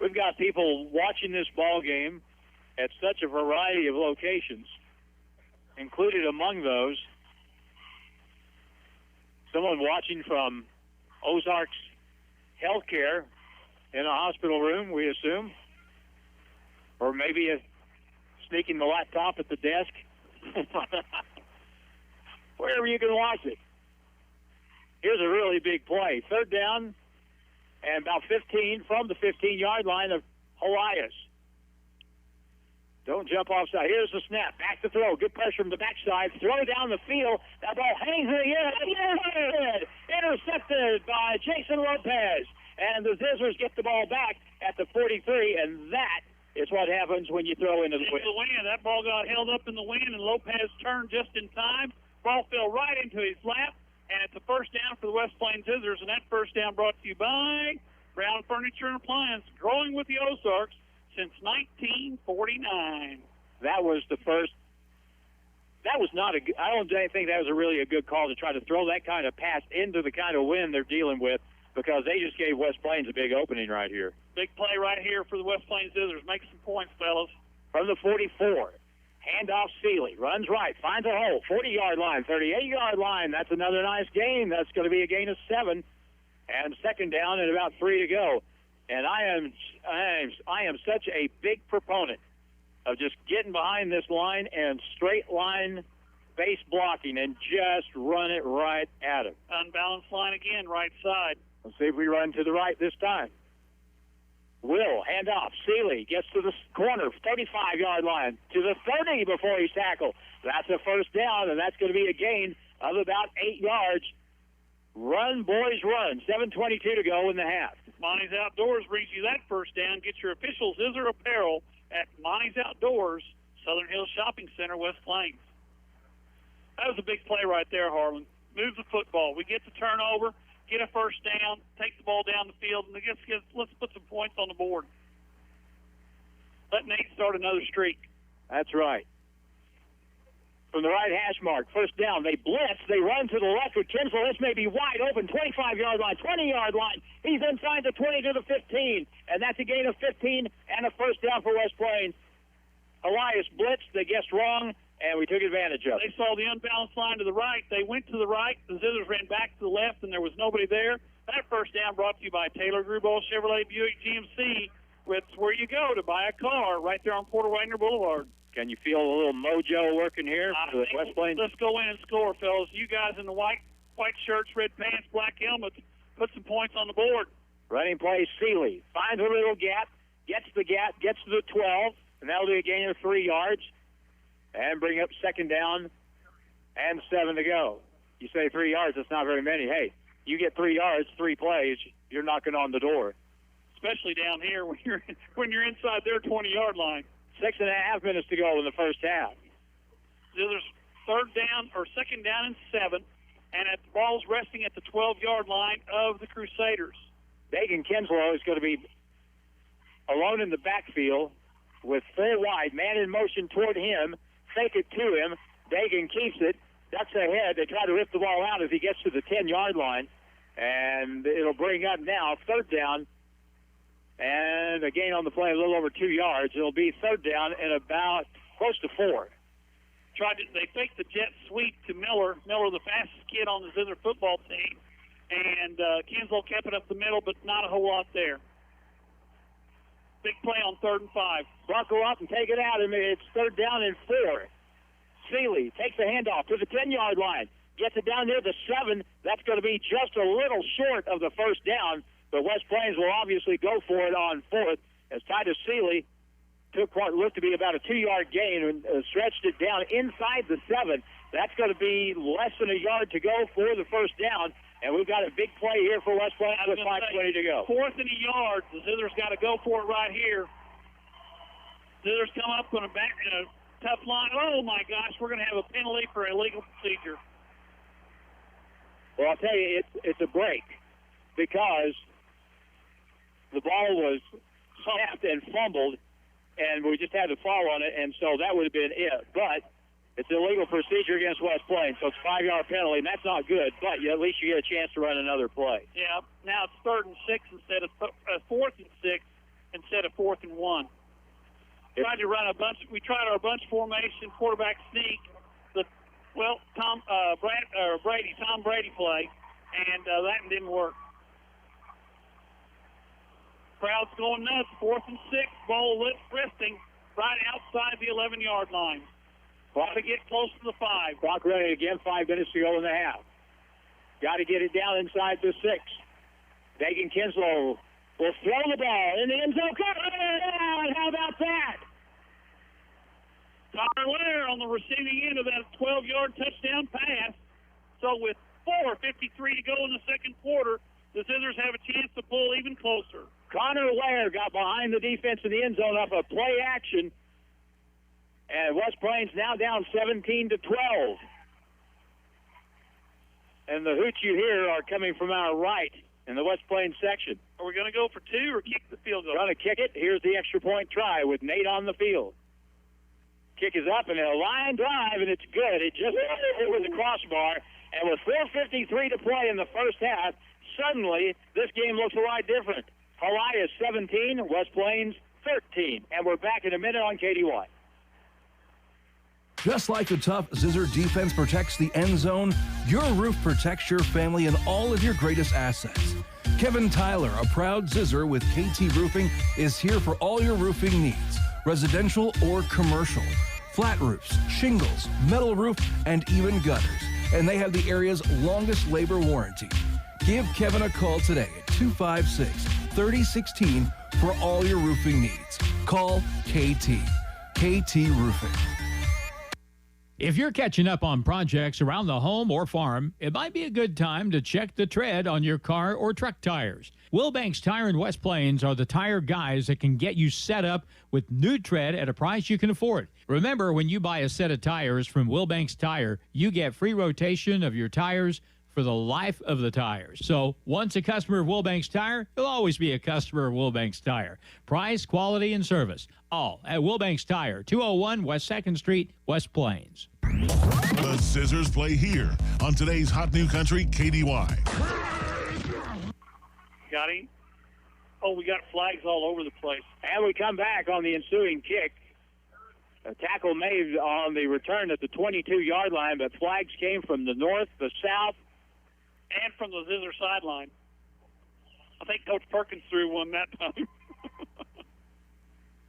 We've got people watching this ball game at such a variety of locations. Included among those, someone watching from Ozarks Healthcare in a hospital room, we assume, or maybe sneaking the laptop at the desk. Wherever you can watch it. Here's a really big play. Third down and about 15 from the 15-yard line of Helias. Don't jump offside. Here's the snap. Back to throw. Good pressure from the backside. Throw down the field. That ball hangs in the air. Intercepted by Jason Lopez. And the Zizzers get the ball back at the 43, and that is what happens when you throw into the wind. That ball got held up in the wind, and Lopez turned just in time. Ball fell right into his lap, and it's a first down for the West Plains Zizzers, and that first down brought to you by Brown Furniture and Appliance, growing with the Ozarks since 1949. That was the first. That was not a. I don't think that was really a good call to try to throw that kind of pass into the kind of wind they're dealing with, because they just gave West Plains a big opening right here. Big play right here for the West Plains Zizzers. Make some points, fellas. From the 44, handoff Seeley. Runs right, finds a hole. 40-yard line, 38-yard line. That's another nice gain. That's going to be a gain of 7. And second down and about 3 to go. And I am such a big proponent of just getting behind this line and straight line base blocking and just run it right at him. Unbalanced line again, right side. Let's see if we run to the right this time. Will, hand off. Seeley gets to the corner, 35-yard line, to the 30 before he's tackled. That's a first down, and that's going to be a gain of about 8 yards. Run, boys, run. 7:22 to go in the half. Monty's Outdoors brings you that first down. Get your official Zizzer apparel at Monty's Outdoors, Southern Hills Shopping Center, West Plains. That was a big play right there, Harlan. Move the football. We get the turnover, get a first down, take the ball down the field, and let's put some points on the board. Let Nate start another streak. That's right. From the right hash mark, first down. They blitz. They run to the left with Kinslow. This may be wide open. 25-yard line, 20-yard line. He's inside the 20 to the 15, and that's a gain of 15 and a first down for West Plains. Helias blitzed. They guessed wrong, and we took advantage of it. They saw the unbalanced line to the right. They went to the right. The Zizzers ran back to the left, and there was nobody there. That first down brought to you by Taylor Grubauer Chevrolet Buick GMC. It's where you go to buy a car, right there on Porter Wagner Boulevard. Can you feel a little mojo working here for the West Plains? Let's go in and score, fellas. You guys in the white shirts, red pants, black helmets, put some points on the board. Running play, Seeley finds a little gap, gets the gap, gets to the 12, and that'll be a gain of 3 yards, and bring up second down and 7 to go. You say 3 yards, that's not very many. Hey, you get 3 yards, 3 plays, you're knocking on the door. Especially down here when you're inside their 20-yard line. 6.5 minutes to go in the first half. There's second down and 7, and the ball's resting at the 12-yard line of the Crusaders. Dagan Kinslow is going to be alone in the backfield with 4 wide, man in motion toward him, fake it to him. Dagan keeps it, ducks ahead. They try to rip the ball out as he gets to the 10-yard line, and it'll bring up now third down. And a gain on the play, a little over 2 yards. It'll be third down and about close to 4. They faked the jet sweep to Miller. Miller, the fastest kid on the Zizzer football team. And Kinslow kept it up the middle, but not a whole lot there. Big play on 3rd and 5. Bronco up and take it out. It's third down and 4. Seeley takes the handoff to the 10-yard line. Gets it down near the 7. That's going to be just a little short of the first down. But West Plains will obviously go for it on 4th as Titus Seeley took what looked to be about a 2-yard gain and stretched it down inside the 7. That's going to be less than a yard to go for the first down. And we've got a big play here for West Plains with 5:20 to go. 4th and a yard. The Zizzers got to go for it right here. Zizzers come up on a tough line. Oh, my gosh, we're going to have a penalty for illegal procedure. Well, I'll tell you, it's a break because the ball was snapped and fumbled, and we just had to fall on it, and so that would have been it. But it's illegal procedure against West Plains, so it's a 5-yard penalty, and that's not good, but at least you get a chance to run another play. Yeah, now it's 3rd and 6 instead of 4th and 6 instead of 4th and 1. tried to run a bunch. We tried our bunch formation, quarterback sneak, Tom Brady play, and that didn't work. Crowd's going nuts. 4th and 6. Ball resting right outside the 11-yard line. Got to get close to the 5. Clock running again. 5 minutes to go in the half. Got to get it down inside the 6. Dagan Kinslow will throw the ball in the end zone. How about that? Connor Lair on the receiving end of that 12-yard touchdown pass. So with 4:53 to go in the second quarter, the Zizzers have a chance to pull even closer. Connor Lair got behind the defense in the end zone off a play action. And West Plains now down 17-12. And the hoots you hear are coming from our right in the West Plains section. Are we going to go for 2 or kick the field goal? Going to kick it. Here's the extra point try with Nate on the field. Kick is up and a line drive, and it's good. It just hit with the crossbar. And with 4:53 to play in the first half, suddenly this game looks a lot different. Helias 17, West Plains 13. And we're back in a minute on KDY. Just like the tough Zizzer defense protects the end zone, your roof protects your family and all of your greatest assets. Kevin Tyler, a proud Zizzer with KT Roofing, is here for all your roofing needs, residential or commercial. Flat roofs, shingles, metal roof, and even gutters. And they have the area's longest labor warranty. Give Kevin a call today at 256-3016 for all your roofing needs. Call KT. KT Roofing. If you're catching up on projects around the home or farm, it might be a good time to check the tread on your car or truck tires. Wilbanks Tire in West Plains are the tire guys that can get you set up with new tread at a price you can afford. Remember, when you buy a set of tires from Wilbanks Tire, you get free rotation of your tires for the life of the tires. So once a customer of Wilbanks Tire, you'll always be a customer of Wilbanks Tire. Price, quality, and service, all at Wilbanks Tire, 201 West 2nd Street, West Plains. The Zizzers play here on today's Hot New Country KDY. Got him? Oh, we got flags all over the place. And we come back on the ensuing kick. A tackle made on the return at the 22-yard line, but flags came from the north, the south, and from the Zizzer sideline. I think Coach Perkins threw one that time.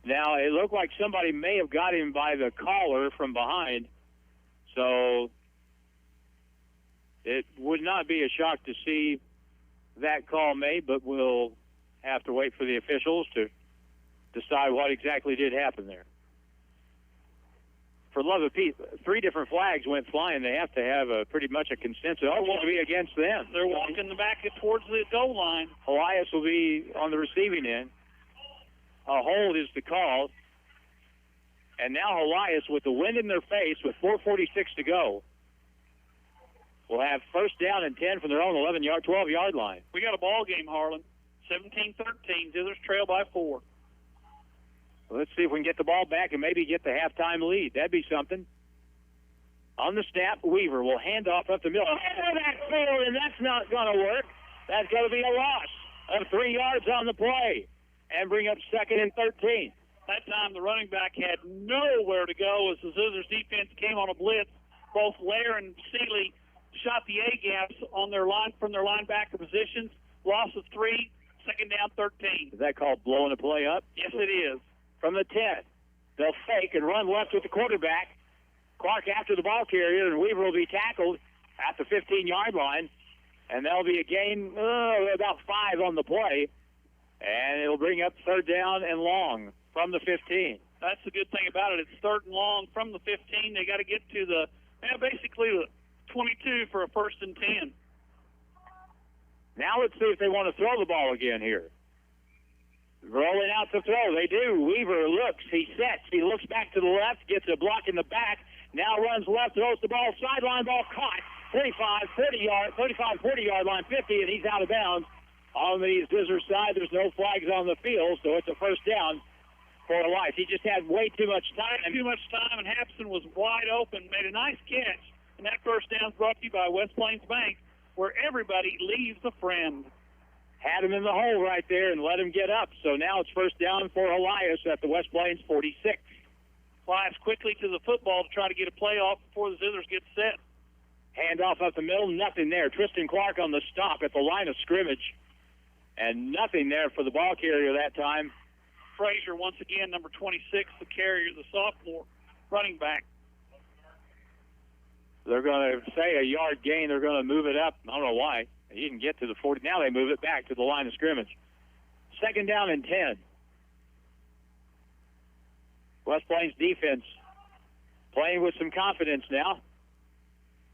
Now, it looked like somebody may have got him by the collar from behind, so it would not be a shock to see that call made, but we'll have to wait for the officials to decide what exactly did happen there. For love of Pete, 3 different flags went flying. They have to have pretty much a consensus. Oh, will be against them. They're walking back towards the goal line. Helias will be on the receiving end. A hold is the call. And now Helias, with the wind in their face, with 4:46 to go, will have first down and 10 from their own 12-yard line. We got a ball game, Harlan. 17-13. Zizzers trail by 4. Let's see if we can get the ball back and maybe get the halftime lead. That'd be something. On the snap, Weaver will hand off up the middle. Over that field, and that's not going to work. That's going to be a loss of 3 yards on the play and bring up 2nd and 13. That time the running back had nowhere to go as the Zizzers defense came on a blitz. Both Lair and Seeley shot the A-gaps on their line from their linebacker positions. Loss of 3, 2nd down 13. Is that called blowing a play up? Yes, it is. From the 10. They'll fake and run left with the quarterback. Clark after the ball carrier, and Weaver will be tackled at the 15-yard line. And there'll be a gain about 5 on the play. And it'll bring up 3rd down and long from the 15. That's the good thing about it. It's 3rd and long from the 15. They got to get to basically the 22 for a 1st and 10. Now let's see if they want to throw the ball again here. Rolling out to throw. They do. Weaver looks. He sets. He looks back to the left, gets a block in the back, now runs left, throws the ball, sideline ball caught. 40-yard line, 50, and he's out of bounds. On the Zizzer side, there's no flags on the field, so it's a 1st down for Helias. He just had way too much time. And Hapson was wide open, made a nice catch. And that 1st down is brought to you by West Plains Bank, where everybody leaves a friend. had him in the hole right there and let him get up. So now it's first down for Helias at the West Plains 46. Flies quickly to the football to try to get a play off before the Zizzers get set. Handoff up the middle, nothing there. Tristan Clark on the stop at the line of scrimmage. And nothing there for the ball carrier that time. Frazier, once again, number 26, the carrier, the sophomore running back. They're going to say a yard gain. They're going to move it up. I don't know why. He didn't get to the 40. Now they move it back to the line of scrimmage. Second down and 10. West Plains defense playing with some confidence now.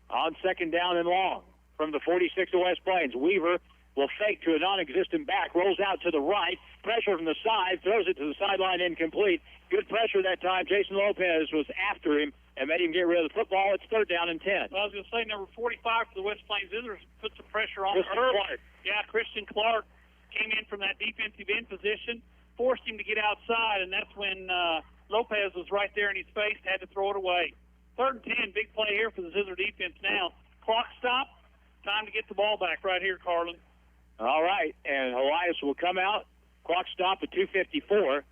On second down and long from the 46 of West Plains. Weaver will fake to a non-existent back, rolls out to the right, pressure from the side, throws it to the sideline, incomplete. Good pressure that time. Jason Lopez was after him and made him get rid of the football. It's third down and 10. Well, I was going to say number 45 for the West Plains Zizzers put some pressure on Christian Clark. Yeah, Christian Clark came in from that defensive end position, forced him to get outside, and that's when Lopez was right there in his face, had to throw it away. Third and 10, big play here for the Zizzer defense now. Clock stop, time to get the ball back right here, Carlin. All right, and Helias will come out. Clock stop at 2:54.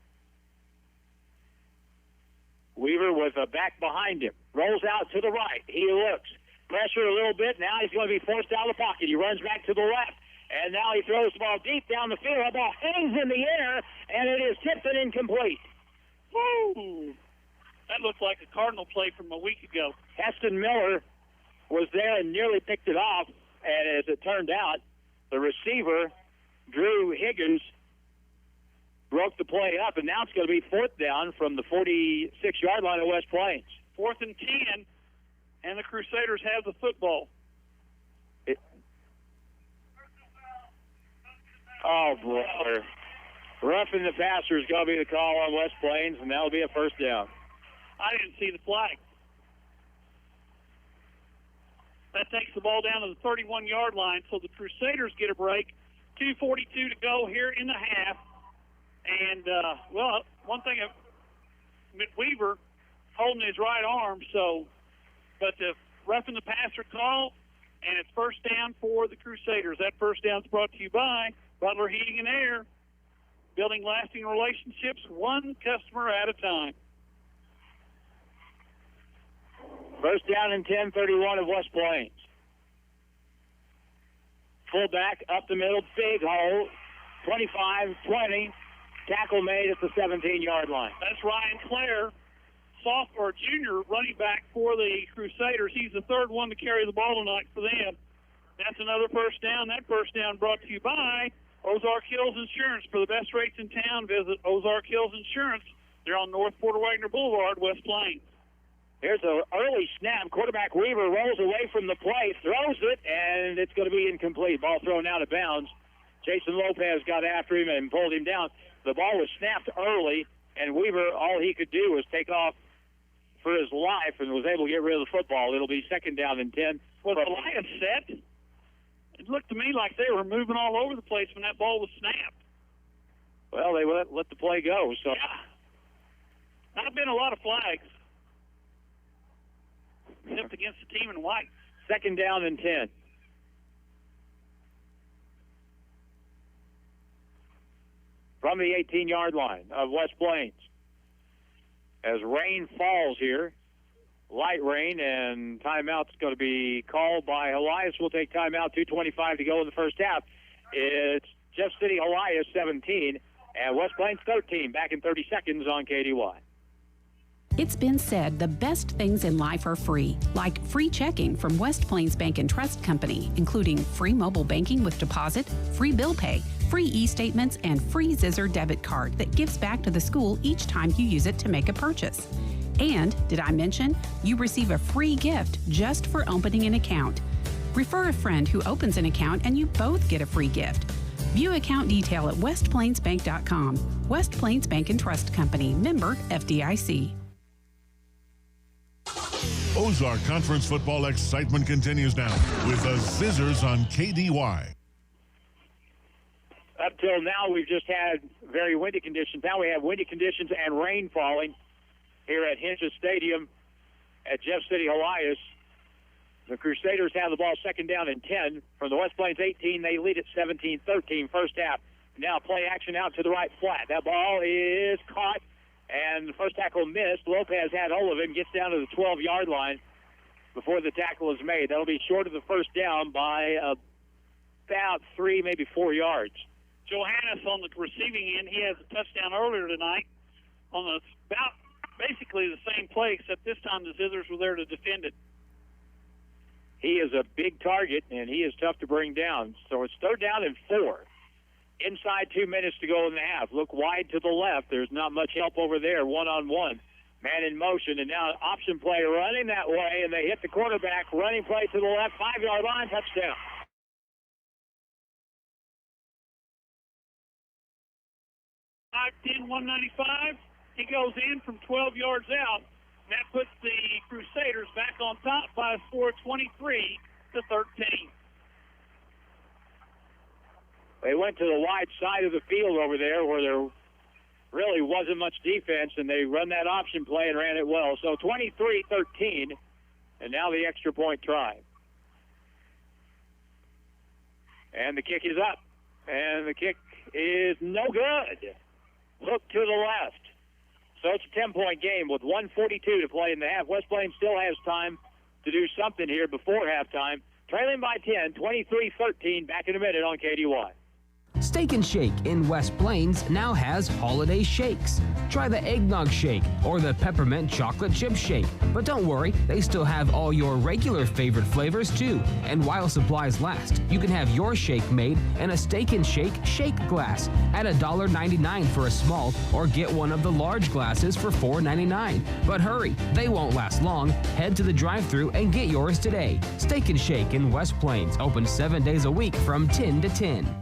Weaver with a back behind him. Rolls out to the right. He looks. Pressure a little bit. Now he's going to be forced out of the pocket. He runs back to the left. And now he throws the ball deep down the field. The ball hangs in the air, and it is tipped and incomplete. Woo! That looked like a Cardinal play from a week ago. Heston Miller was there and nearly picked it off. And as it turned out, the receiver, Drew Higgins, broke the play up. And now it's going to be fourth down from the 46-yard line of West Plains. 4th and 10, and the Crusaders have the football. Oh, brother. Roughing the passer is going to be the call on West Plains, and that'll be a first down. I didn't see the flag. That takes the ball down to the 31-yard line, so the Crusaders get a break. 2:42 to go here in the half. And, well, one thing, McWeaver holding his right arm, but the roughing the passer call, and it's first down for the Crusaders. That first down is brought to you by Butler Heating and Air, building lasting relationships one customer at a time. First down and 10, 31 of West Plains. Fullback up the middle, big hole, 25-20. Tackle made at the 17-yard line. That's Ryan Clare, sophomore, junior running back for the Crusaders. He's the third one to carry the ball tonight for them. That's another first down. That first down brought to you by Ozark Hills Insurance. For the best rates in town, visit Ozark Hills Insurance. They're on North Porter Wagner Boulevard, West Plains. Here's an early snap. Quarterback Weaver rolls away from the play, throws it, and it's going to be incomplete. Ball thrown out of bounds. Jason Lopez got after him and pulled him down. The ball was snapped early, and Weaver, all he could do was take off for his life and was able to get rid of the football. It'll be second down and 10. Well, the Lions set. It looked to me like they were moving all over the place when that ball was snapped. Well, they let the play go. So, yeah. Not been a lot of flags, except against the team in white. Second down and 10. From the 18-yard line of West Plains. As rain falls here, light rain, and timeout's going to be called by Helias. We'll take timeout, 2:25 to go in the first half. It's Jeff City Helias 17 and West Plains 13, back in 30 seconds on KDY. It's been said the best things in life are free, like free checking from West Plains Bank and Trust Company, including free mobile banking with deposit, free bill pay, free e-statements, and free Zizzer debit card that gives back to the school each time you use it to make a purchase. And, did I mention, you receive a free gift just for opening an account. Refer a friend who opens an account and you both get a free gift. View account detail at westplainsbank.com. West Plains Bank and Trust Company, member FDIC. Ozark Conference football excitement continues now with the Zizzers on KDY. Up till now, we've just had very windy conditions. Now we have windy conditions and rain falling here at Hinges Stadium at Jeff City Helias. The Crusaders have the ball second down and 10. From the West Plains 18, they lead at 17-13 first half. Now play action out to the right flat. That ball is caught, and the first tackle missed. Lopez had hold of him, gets down to the 12-yard line before the tackle is made. That'll be short of the first down by about 3, maybe 4 yards. Johannes on the receiving end, he has a touchdown earlier tonight on about basically the same play, except this time the Zizzers were there to defend it. He is a big target, and he is tough to bring down. So it's third down and 4. Inside 2 minutes to go in the half. Look wide to the left. There's not much help over there, one-on-one. Man in motion, and now option play running that way, and they hit the quarterback. Running play to the left, 5-yard line, touchdown. $5-10, 195. He goes in from 12 yards out. That puts the Crusaders back on top by a score of 23-13. They went to the wide side of the field over there where there really wasn't much defense, and they run that option play and ran it well. So 23-13, and now the extra point try. And the kick is up, and the kick is no good. Hook to the left. So it's a 10-point game with 1:42 to play in the half. West Plains still has time to do something here before halftime. Trailing by 10, 23-13, back in a minute on KDY. Steak and Shake in West Plains now has holiday shakes. Try the eggnog shake or the peppermint chocolate chip shake. But don't worry, they still have all your regular favorite flavors too. And while supplies last, you can have your shake made in a Steak and Shake shake glass at $1.99 for a small, or get one of the large glasses for $4.99. But hurry, they won't last long. Head to the drive-thru and get yours today. Steak and Shake in West Plains, open 7 days a week from 10 to 10.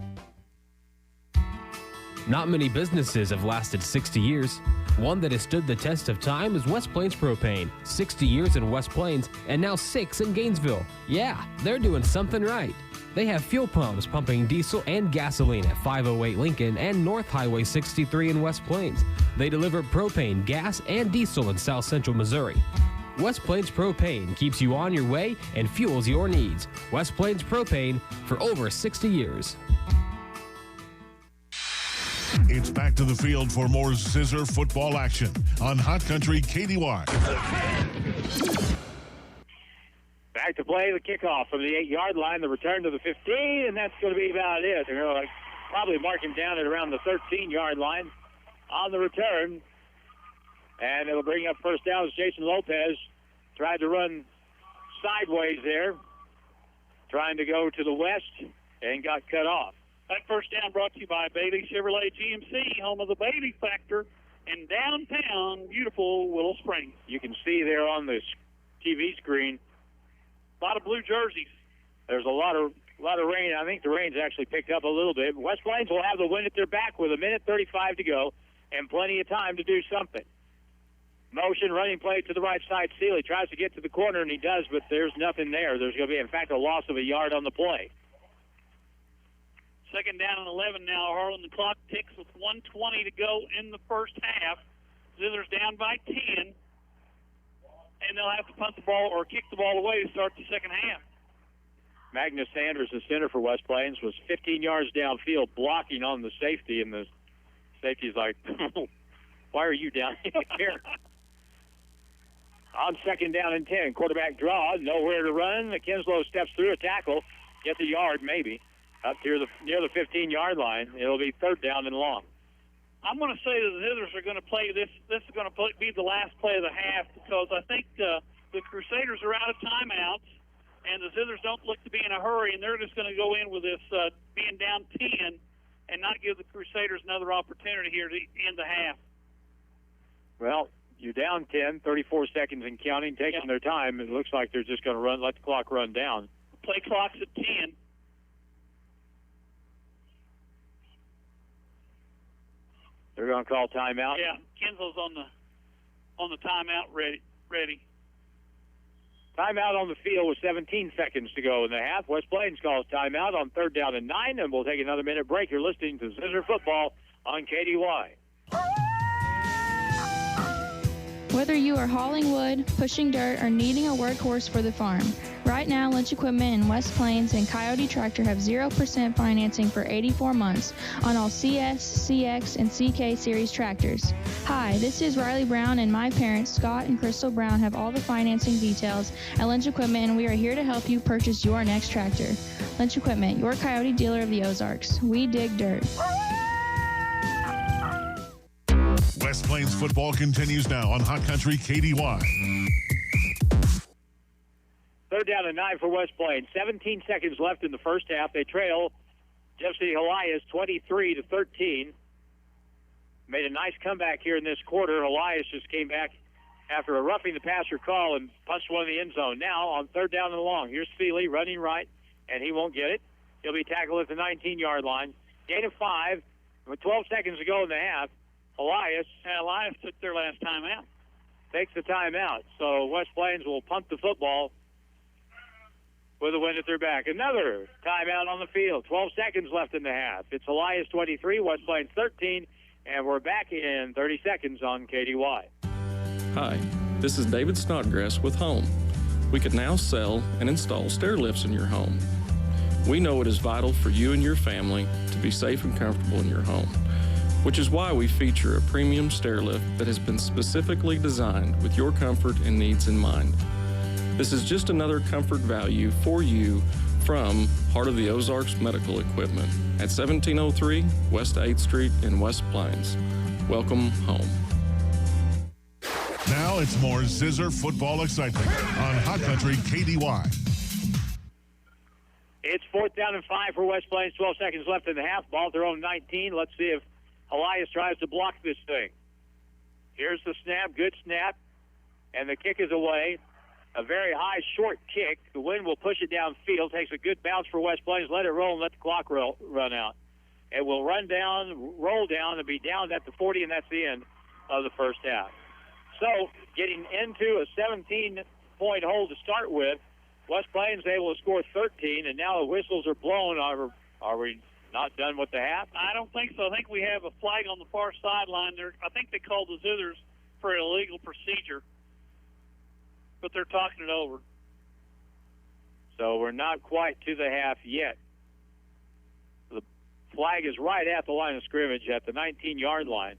Not many businesses have lasted 60 years. One that has stood the test of time is West Plains Propane. 60 years in West Plains and now 6 in Gainesville. Yeah, they're doing something right. They have fuel pumps pumping diesel and gasoline at 508 Lincoln and North Highway 63 in West Plains. They deliver propane, gas, and diesel in South Central Missouri. West Plains Propane keeps you on your way and fuels your needs. West Plains Propane for over 60 years. It's back to the field for more Zizzer football action on Hot Country KDY. Back to play the kickoff from the 8-yard line, the return to the 15, and that's going to be about it. They're going to probably mark him down at around the 13-yard line on the return. And it'll bring up first down as Jason Lopez tried to run sideways there, trying to go to the west, and got cut off. That first down brought to you by Bailey Chevrolet GMC, home of the Bailey Factor in downtown, beautiful Willow Springs. You can see there on the TV screen a lot of blue jerseys. There's a lot of rain. I think the rain's actually picked up a little bit. West Plains will have the wind at their back with 1:35 to go and plenty of time to do something. Motion, running play to the right side. Seeley tries to get to the corner, and he does, but there's nothing there. There's going to be, in fact, a loss of a yard on the play. Second down and 11 now, Harlan. The clock ticks with 1:20 to go in the first half. Zizzer's down by 10, and they'll have to punt the ball or kick the ball away to start the second half. Magnus Sanders, the center for West Plains, was 15 yards downfield blocking on the safety, and the safety's like, why are you down here? On second down and 10, quarterback draw, nowhere to run. Kinslow steps through a tackle, gets a yard maybe. Up near the 15-yard line. It'll be third down and long. I'm going to say that the Zizzers are going to play this. This is going to be the last play of the half because I think the Crusaders are out of timeouts, and the Zizzers don't look to be in a hurry, and they're just going to go in with this being down 10 and not give the Crusaders another opportunity here to end the half. Well, you're down 10, 34 seconds and counting, taking their time. It looks like they're just going to let the clock run down. Play clock's at 10. They're going to call timeout. Yeah, Kinslow's on the timeout ready. Timeout on the field with 17 seconds to go in the half. West Plains calls timeout on third down and 9, and we'll take another minute break. You're listening to Zizzer Football on KDY. Whether you are hauling wood, pushing dirt, or needing a workhorse for the farm, right now Lynch Equipment in West Plains and Coyote Tractor have 0% financing for 84 months on all CS, CX, and CK series tractors. Hi, this is Riley Brown, and my parents, Scott and Crystal Brown, have all the financing details at Lynch Equipment, and we are here to help you purchase your next tractor. Lynch Equipment, your Coyote dealer of the Ozarks. We dig dirt. West Plains football continues now on Hot Country KDY. Third down and 9 for West Plains. 17 seconds left in the first half. They trail Jeff City Helias 23-13. Made a nice comeback here in this quarter. Helias just came back after a roughing the passer call and punched one in the end zone. Now on third down and long, here's Feely running right, and he won't get it. He'll be tackled at the 19-yard line. Gain of 5 with 12 seconds to go in the half. Helias took their last timeout. Takes the timeout. So West Plains will punt the football with a wind at their back. Another timeout on the field. 12 seconds left in the half. It's Helias 23, West Plains 13, and we're back in 30 seconds on KDY. Hi, this is David Snodgrass with Home. We can now sell and install stair lifts in your home. We know it is vital for you and your family to be safe and comfortable in your home, which is why we feature a premium stair lift that has been specifically designed with your comfort and needs in mind. This is just another comfort value for you from Heart of the Ozarks Medical Equipment at 1703 West 8th Street in West Plains. Welcome home. Now it's more Zizzer football excitement on Hot Country KDY. It's fourth down and 5 for West Plains. 12 seconds left in the half. Ball at their own 19. Let's see if Helias tries to block this thing. Here's the snap. Good snap. And the kick is away. A very high, short kick. The wind will push it downfield. Takes a good bounce for West Plains. Let it roll and let the clock run out. It will run down, roll down, and be down at the 40, and that's the end of the first half. So, getting into a 17-point hole to start with, West Plains able to score 13, and now the whistles are blown. Are we not done with the half? I don't think so. I think we have a flag on the far sideline there. I think they called the Zizzers for illegal procedure, but they're talking it over. So we're not quite to the half yet. The flag is right at the line of scrimmage at the 19-yard line.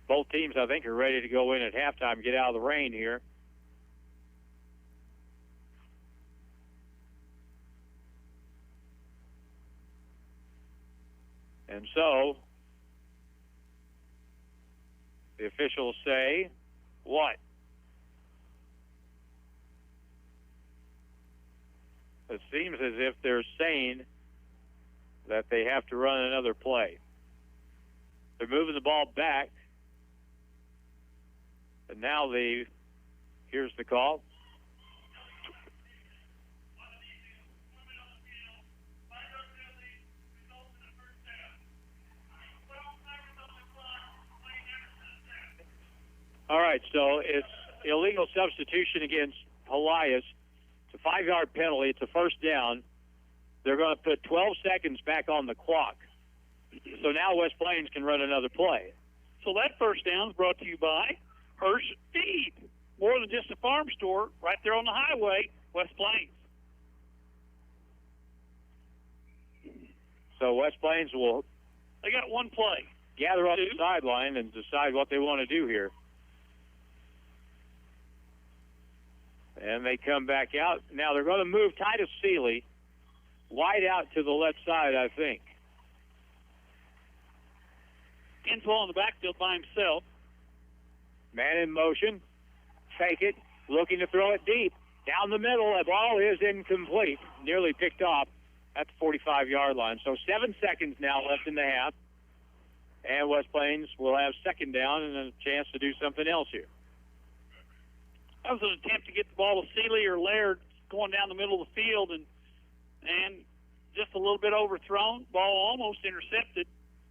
Both teams, I think, are ready to go in at halftime, get out of the rain here. And so, the officials say, what? It seems as if they're saying that they have to run another play. They're moving the ball back. And now here's the call. All right, so it's illegal substitution against Helias. It's a 5-yard penalty. It's a first down. They're going to put 12 seconds back on the clock. So now West Plains can run another play. So that first down is brought to you by Hirsch Feed. More than just a farm store, right there on the highway, West Plains. So West Plains will... They got one play. Gather on the sideline and decide what they want to do here. And they come back out. Now they're going to move Titus Seeley wide out to the left side, I think. Info on the backfield by himself. Man in motion. Fake it. Looking to throw it deep. Down the middle. The ball is incomplete. Nearly picked off at the 45-yard line. So 7 seconds now left in the half. And West Plains will have second down and a chance to do something else here. That was an attempt to get the ball to Seeley or Laird going down the middle of the field and just a little bit overthrown. Ball almost intercepted.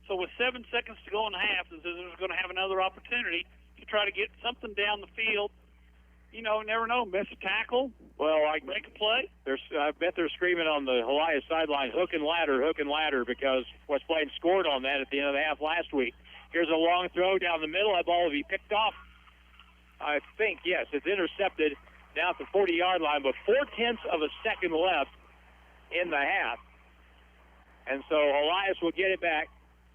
So with 7 seconds to go in the half, the Zizzers are going to have another opportunity to try to get something down the field. You know, never know, miss a tackle. Well, make a play. I bet they're screaming on the Helias sideline, hook and ladder, because West Plains scored on that at the end of the half last week. Here's a long throw down the middle. That ball will be picked off. I think, yes, it's intercepted down at the 40-yard line, but 0.4 of a second left in the half. And so Helias will get it back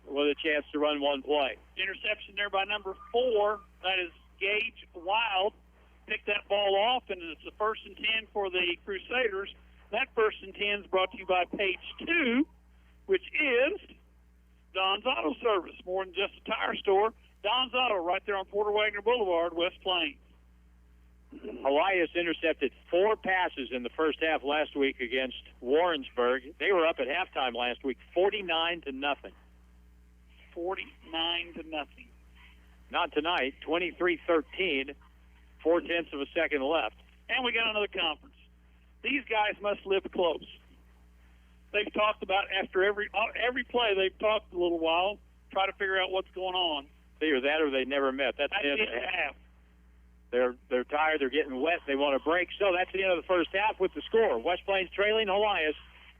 with a chance to run one play. Interception there by number 4. That is Gage Wild. Picked that ball off, and it's a 1st and 10 for the Crusaders. That 1st and 10 is brought to you by Page 2, which is Don's Auto Service. More than just a tire store. Don's Auto right there on Porter Wagner Boulevard, West Plains. Helias intercepted 4 passes in the first half last week against Warrensburg. They were up at halftime last week, 49-0. 49-0. Not tonight, 23-13, 0.4 of a second left. And we got another conference. These guys must live close. They've talked about after every play. They've talked a little while, try to figure out what's going on. Either that or they never met. That's the end of the half. They're tired. They're getting wet. They want a break. So that's the end of the first half with the score. West Plains trailing Helias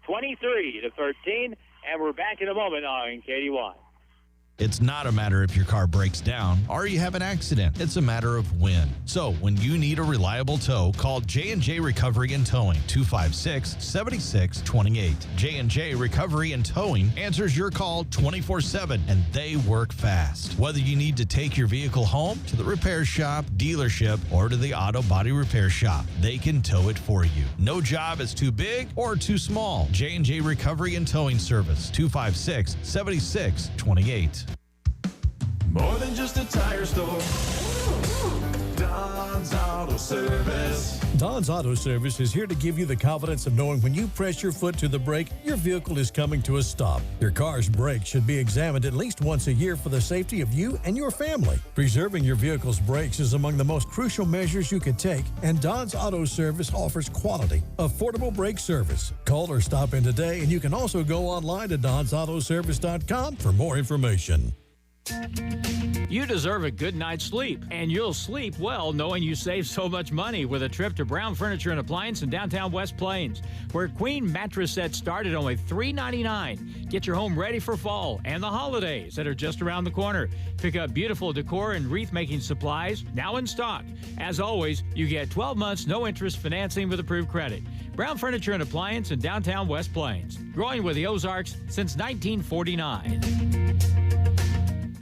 23-13, and we're back in a moment on KDY. It's not a matter if your car breaks down or you have an accident. It's a matter of when. So when you need a reliable tow, call J&J Recovery and Towing, 256-7628. J&J Recovery and Towing answers your call 24/7, and they work fast. Whether you need to take your vehicle home, to the repair shop, dealership, or to the auto body repair shop, they can tow it for you. No job is too big or too small. J&J Recovery and Towing Service, 256-7628. More than just a tire store. Don's Auto Service. Don's Auto Service is here to give you the confidence of knowing when you press your foot to the brake, your vehicle is coming to a stop. Your car's brakes should be examined at least once a year for the safety of you and your family. Preserving your vehicle's brakes is among the most crucial measures you could take, and Don's Auto Service offers quality, affordable brake service. Call or stop in today, and you can also go online to donsautoservice.com for more information. You deserve a good night's sleep, and you'll sleep well knowing you save so much money with a trip to Brown Furniture and Appliance in downtown West Plains, where queen mattress sets start at only $399. Get your home ready for fall and the holidays that are just around the corner. Pick up beautiful decor and wreath-making supplies now in stock. As always, you get 12 months no-interest financing with approved credit. Brown Furniture and Appliance in downtown West Plains, growing with the Ozarks since 1949.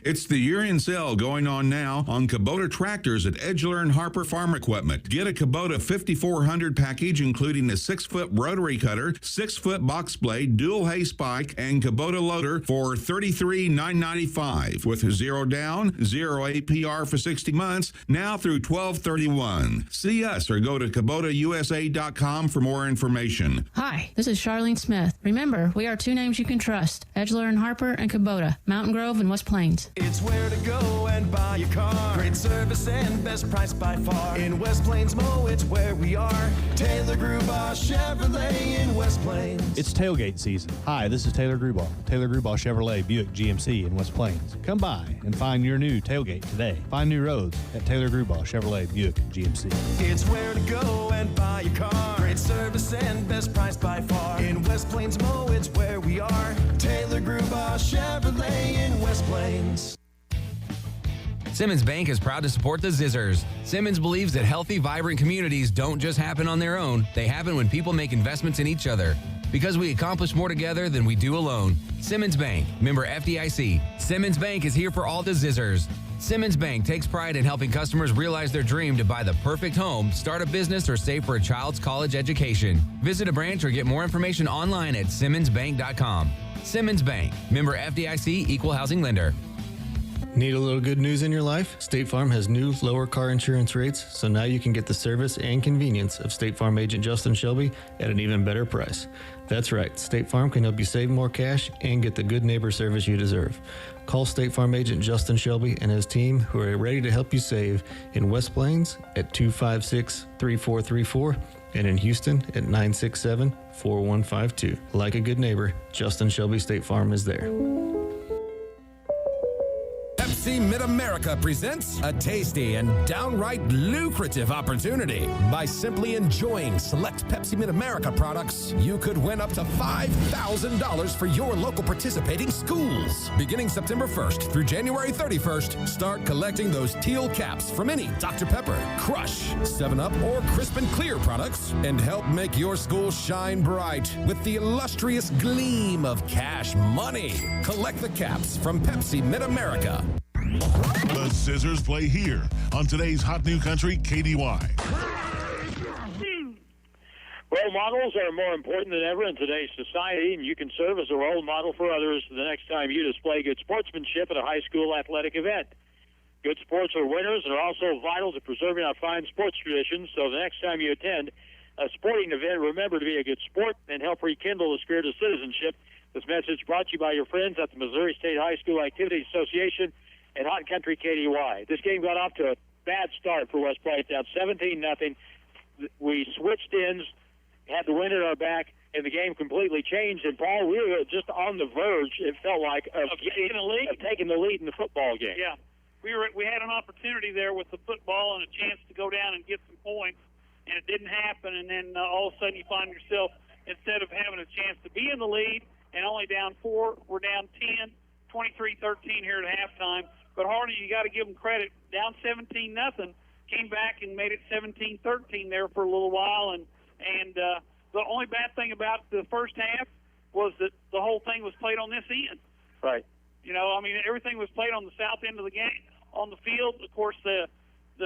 It's the year-end sale going on now on Kubota tractors at Edgeler and Harper Farm Equipment. Get a Kubota 5400 package including a 6-foot rotary cutter, 6-foot box blade, dual hay spike, and Kubota loader for $33,995 with 0 down, 0 APR for 60 months, now through 12/31. See us or go to KubotaUSA.com for more information. Hi, this is Charlene Smith. Remember, we are 2 names you can trust, Edgeler and Harper and Kubota, Mountain Grove and West Plains. It's where to go and buy your car. Great service and best price by far. In West Plains Mo, it's where we are. Taylor Grubaugh Chevrolet in West Plains. It's tailgate season. Hi, this is Taylor Grubaugh. Taylor Grubaugh Chevrolet Buick GMC in West Plains. Come by and find your new tailgate today. Find new roads at Taylor Grubaugh Chevrolet Buick GMC. It's where to go and buy your car. Great service and best price by far. In West Plains Mo, it's where we are. Taylor Grubaugh Chevrolet in West Plains. Simmons Bank is proud to support the Zizzers. Simmons believes that healthy, vibrant communities don't just happen on their own. They happen when people make investments in each other. Because we accomplish more together than we do alone. Simmons Bank, member FDIC. Simmons Bank is here for all the Zizzers. Simmons Bank takes pride in helping customers realize their dream to buy the perfect home, start a business, or save for a child's college education. Visit a branch or get more information online at simmonsbank.com. Simmons Bank, member FDIC, equal housing lender. Need a little good news in your life? State Farm has new lower car insurance rates, so now you can get the service and convenience of State Farm agent Justin Shelby at an even better price. That's right, State Farm can help you save more cash and get the good neighbor service you deserve. Call State Farm agent Justin Shelby and his team who are ready to help you save in West Plains at 256-3434 and in Houston at 967-4152. Like a good neighbor, Justin Shelby State Farm is there. Pepsi Pepsi Mid-America presents a tasty and downright lucrative opportunity. By simply enjoying select Pepsi Mid-America products, you could win up to $5,000 for your local participating schools. Beginning September 1st through January 31st, start collecting those teal caps from any Dr. Pepper, Crush, 7-Up, or Crisp and Clear products and help make your school shine bright with the illustrious gleam of cash money. Collect the caps from Pepsi Mid-America. The Zizzers play here on today's Hot New Country KDY. Role models are more important than ever in today's society, and you can serve as a role model for others the next time you display good sportsmanship at a high school athletic event. Good sports are winners and are also vital to preserving our fine sports traditions, so the next time you attend a sporting event, remember to be a good sport and help rekindle the spirit of citizenship. This message brought to you by your friends at the Missouri State High School Activities Association and Hot Country KDY. This game got off to a bad start for West Plains, down 17-0. We switched ends, had the wind at our back, and the game completely changed. And, Paul, we were just on the verge, it felt like, of taking the lead in the football game. Yeah. We had an opportunity there with the football and a chance to go down and get some points, and it didn't happen. And then all of a sudden you find yourself, instead of having a chance to be in the lead and only down 4, we're down 10, 23-13 here at halftime. But Hardy, you got to give them credit. Down 17-0, came back and made it 17-13 there for a little while. And the only bad thing about the first half was that the whole thing was played on this end. Right. You know, I mean, everything was played on the south end of the game, on the field. Of course, the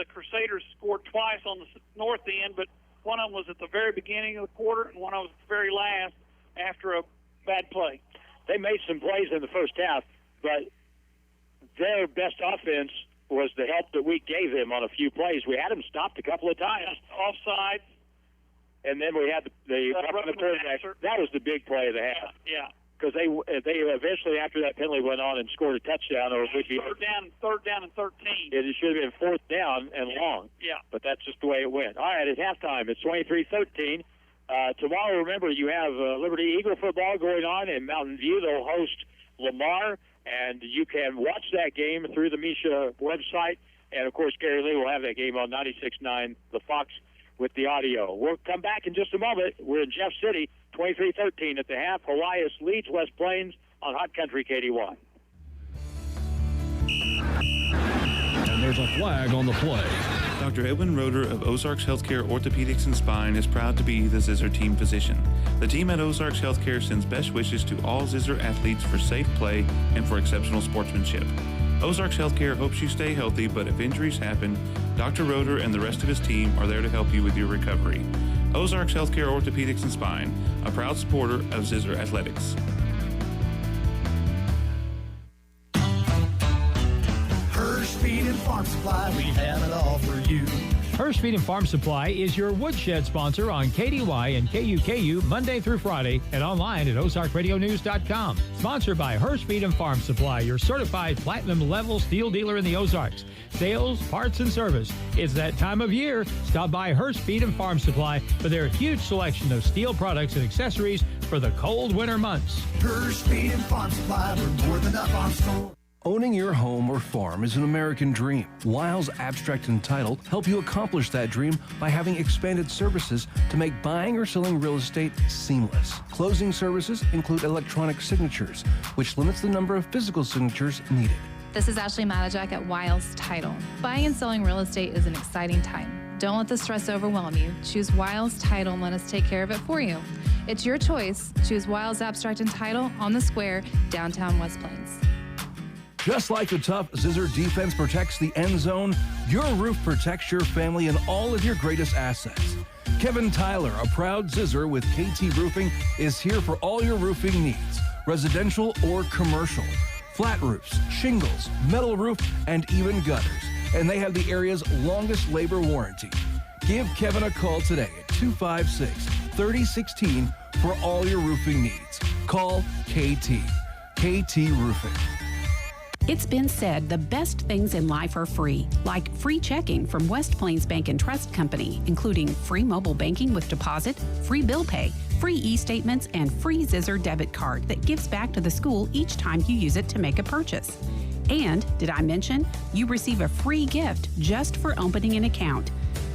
Crusaders scored twice on the north end, but one of them was at the very beginning of the quarter, and one of them was at the very last after a bad play. They made some plays in the first half, but their best offense was the help that we gave them on a few plays. We had them stopped a couple of times. Offside. And then we had the quarterback. That was the big play of the half. Yeah. Because they eventually, after that penalty, went on and scored a touchdown. Or third down and 13. It should have been fourth down and long. Yeah. But that's just the way it went. All right, at halftime, it's 23-13. Tomorrow, remember, you have Liberty Eagle football going on in Mountain View. They'll host Lamar, and you can watch that game through the Misha website. And, of course, Gary Lee will have that game on 96.9, the Fox, with the audio. We'll come back in just a moment. We're in Jeff City, 23-13 at the half. Helias leads West Plains on Hot Country KDY. And there's a flag on the play. Dr. Edwin Roeder of Ozarks Healthcare Orthopedics and Spine is proud to be the Zizzer team physician. The team at Ozarks Healthcare sends best wishes to all Zizzer athletes for safe play and for exceptional sportsmanship. Ozarks Healthcare hopes you stay healthy, but if injuries happen, Dr. Roeder and the rest of his team are there to help you with your recovery. Ozarks Healthcare Orthopedics and Spine, a proud supporter of Zizzer Athletics. Hirsch Feed and Farm Supply, we have it all for you. Hirsch Feed and Farm Supply is your woodshed sponsor on KDY and KUKU Monday through Friday and online at OzarkRadioNews.com. Sponsored by Hirsch Feed and Farm Supply, your certified platinum level steel dealer in the Ozarks. Sales, parts, and service. It's that time of year. Stop by Hirsch Feed and Farm Supply for their huge selection of steel products and accessories for the cold winter months. Hirsch Feed and Farm Supply, we're more than up on store. Owning your home or farm is an American dream. Wiles Abstract and Title help you accomplish that dream by having expanded services to make buying or selling real estate seamless. Closing services include electronic signatures, which limits the number of physical signatures needed. This is Ashley Matajak at Wiles Title. Buying and selling real estate is an exciting time. Don't let the stress overwhelm you. Choose Wiles Title and let us take care of it for you. It's your choice. Choose Wiles Abstract and Title on the Square, downtown West Plains. Just like the tough Zizzer defense protects the end zone, your roof protects your family and all of your greatest assets. Kevin Tyler, a proud Zizzer with KT Roofing, is here for all your roofing needs, residential or commercial. Flat roofs, shingles, metal roof, and even gutters. And they have the area's longest labor warranty. Give Kevin a call today at 256-3016 for all your roofing needs. Call KT. KT Roofing. It's been said the best things in life are free, like free checking from West Plains Bank and Trust Company, including free mobile banking with deposit, free bill pay, free e-statements, and free Zizzer debit card that gives back to the school each time you use it to make a purchase. And, did I mention, you receive a free gift just for opening an account.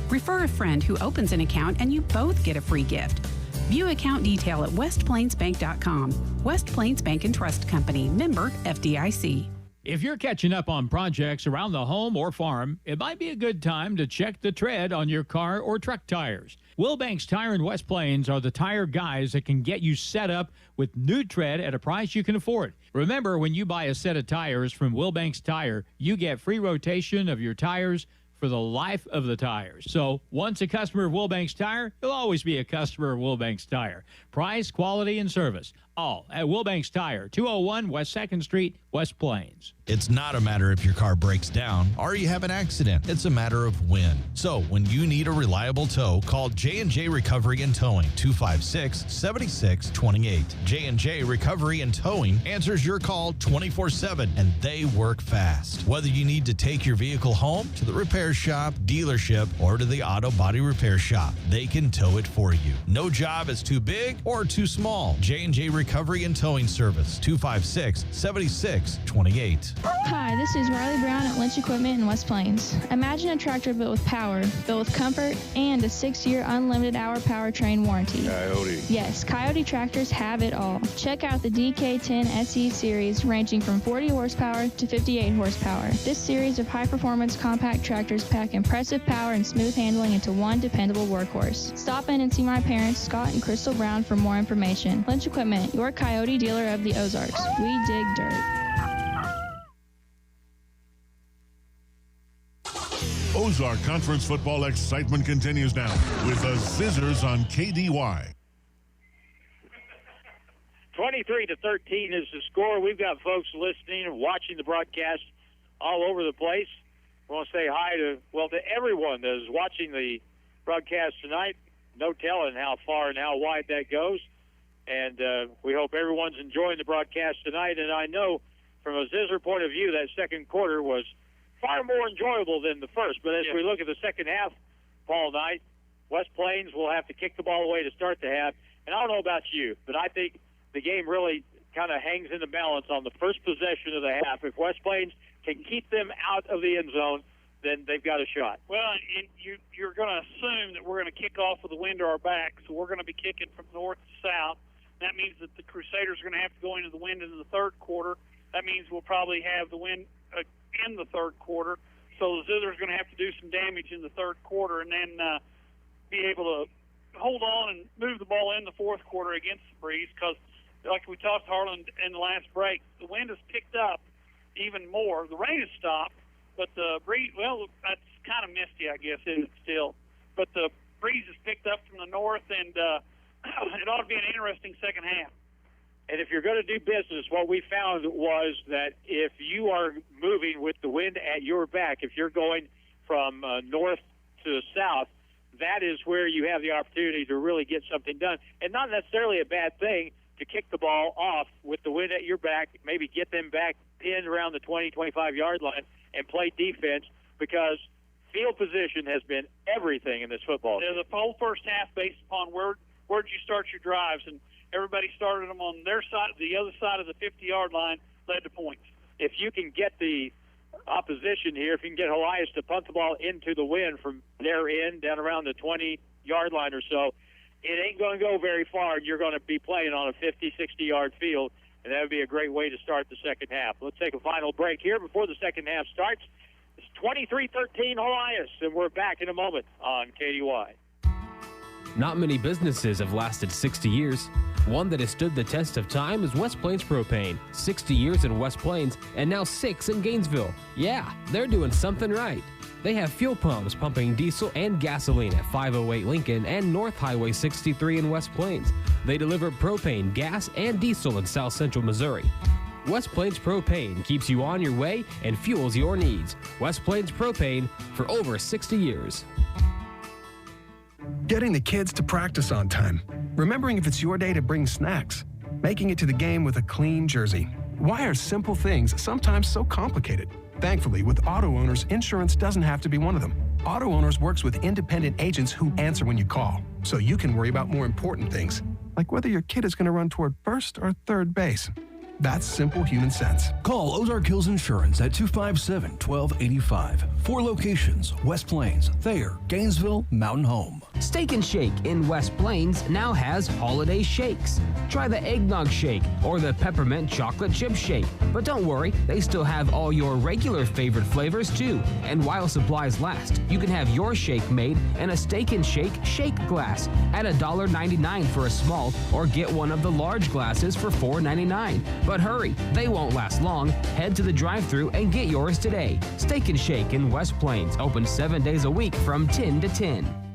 Refer a friend who opens an account and you both get a free gift. View account detail at westplainsbank.com. West Plains Bank and Trust Company, member FDIC. If you're catching up on projects around the home or farm, it might be a good time to check the tread on your car or truck tires. Wilbanks Tire in West Plains are the tire guys that can get you set up with new tread at a price you can afford. Remember, when you buy a set of tires from Wilbanks Tire, you get free rotation of your tires for the life of the tires. So once a customer of Wilbanks Tire, you'll always be a customer of Wilbanks Tire. Price, quality, and service, all at Wilbanks Tire, 201 West 2nd Street, West Plains. It's not a matter if your car breaks down or you have an accident. It's a matter of when. So when you need a reliable tow, call J&J Recovery and Towing, 256-7628. J&J Recovery and Towing answers your call 24/7, and they work fast. Whether you need to take your vehicle home, to the repair shop, dealership, or to the auto body repair shop, they can tow it for you. No job is too big or too small. J&J Recovery and Towing Service, 256-7628. Hi, this is Riley Brown at Lynch Equipment in West Plains. Imagine a tractor built with power, built with comfort, and a 6-year unlimited hour powertrain warranty. Coyote. Yes, Coyote tractors have it all. Check out the DK10 SE series ranging from 40 horsepower to 58 horsepower. This series of high-performance compact tractors pack impressive power and smooth handling into one dependable workhorse. Stop in and see my parents, Scott and Crystal Brown, for more information. Lynch Equipment, your Coyote dealer of the Ozarks. We dig dirt. Ozark Conference football excitement continues now with the Zizzers on KDY. 23-13 is the score. We've got folks listening and watching the broadcast all over the place. I want to say hi to everyone that is watching the broadcast tonight. No telling how far and how wide that goes. And we hope everyone's enjoying the broadcast tonight. And I know from a Zizzer point of view, that second quarter was far more enjoyable than the first. But as we look at the second half, Paul Knight, West Plains will have to kick the ball away to start the half. And I don't know about you, but I think the game really kind of hangs in the balance on the first possession of the half. If West Plains can keep them out of the end zone, then they've got a shot. Well, you're going to assume that we're going to kick off with the wind to our back, so we're going to be kicking from north to south. That means that the Crusaders are going to have to go into the wind in the third quarter. That means we'll probably have the wind in the third quarter. So the Zizzer's going to have to do some damage in the third quarter and then be able to hold on and move the ball in the fourth quarter against the breeze because, like we talked, Harlan, in the last break, the wind has picked up even more. The rain has stopped, but the breeze, well, that's kind of misty, I guess, isn't it still? But the breeze has picked up from the north, and it ought to be an interesting second half. And if you're going to do business, what we found was that if you are moving with the wind at your back, if you're going from north to south, that is where you have the opportunity to really get something done. And not necessarily a bad thing to kick the ball off with the wind at your back, maybe get them back pinned around the 20, 25-yard line and play defense, because field position has been everything in this football game. The whole first half based upon where'd you start your drives, and everybody started them on their side, the other side of the 50-yard line, led to points. If you can get the opposition here, if you can get Helias to punt the ball into the wind from their end down around the 20-yard line or so, it ain't going to go very far, and you're going to be playing on a 50, 60-yard field, and that would be a great way to start the second half. Let's take a final break here before the second half starts. It's 23-13 Helias, and we're back in a moment on KDY. Not many businesses have lasted 60 years. One that has stood the test of time is West Plains Propane. 60 years in West Plains, and now 6 in Gainesville. Yeah, they're doing something right. They have fuel pumps pumping diesel and gasoline at 508 Lincoln and North Highway 63 in West Plains. They deliver propane, gas, and diesel in South Central Missouri. West Plains Propane keeps you on your way and fuels your needs. West Plains Propane for over 60 years. Getting the kids to practice on time. Remembering if it's your day to bring snacks. Making it to the game with a clean jersey. Why are simple things sometimes so complicated? Thankfully, with Auto Owners, insurance doesn't have to be one of them. Auto Owners works with independent agents who answer when you call, so you can worry about more important things, like whether your kid is going to run toward first or third base. That's simple human sense. Call Ozark Hills Insurance at 257-1285. 4 locations: West Plains, Thayer, Gainesville, Mountain Home. Steak and Shake in West Plains now has holiday shakes. Try the eggnog shake or the peppermint chocolate chip shake. But don't worry, they still have all your regular favorite flavors too. And while supplies last, you can have your shake made in a Steak and Shake shake glass at $1.99 for a small, or get one of the large glasses for $4.99. But hurry, they won't last long. Head to the drive-thru and get yours today. Steak and Shake in West Plains, open 7 days a week from 10 to 10.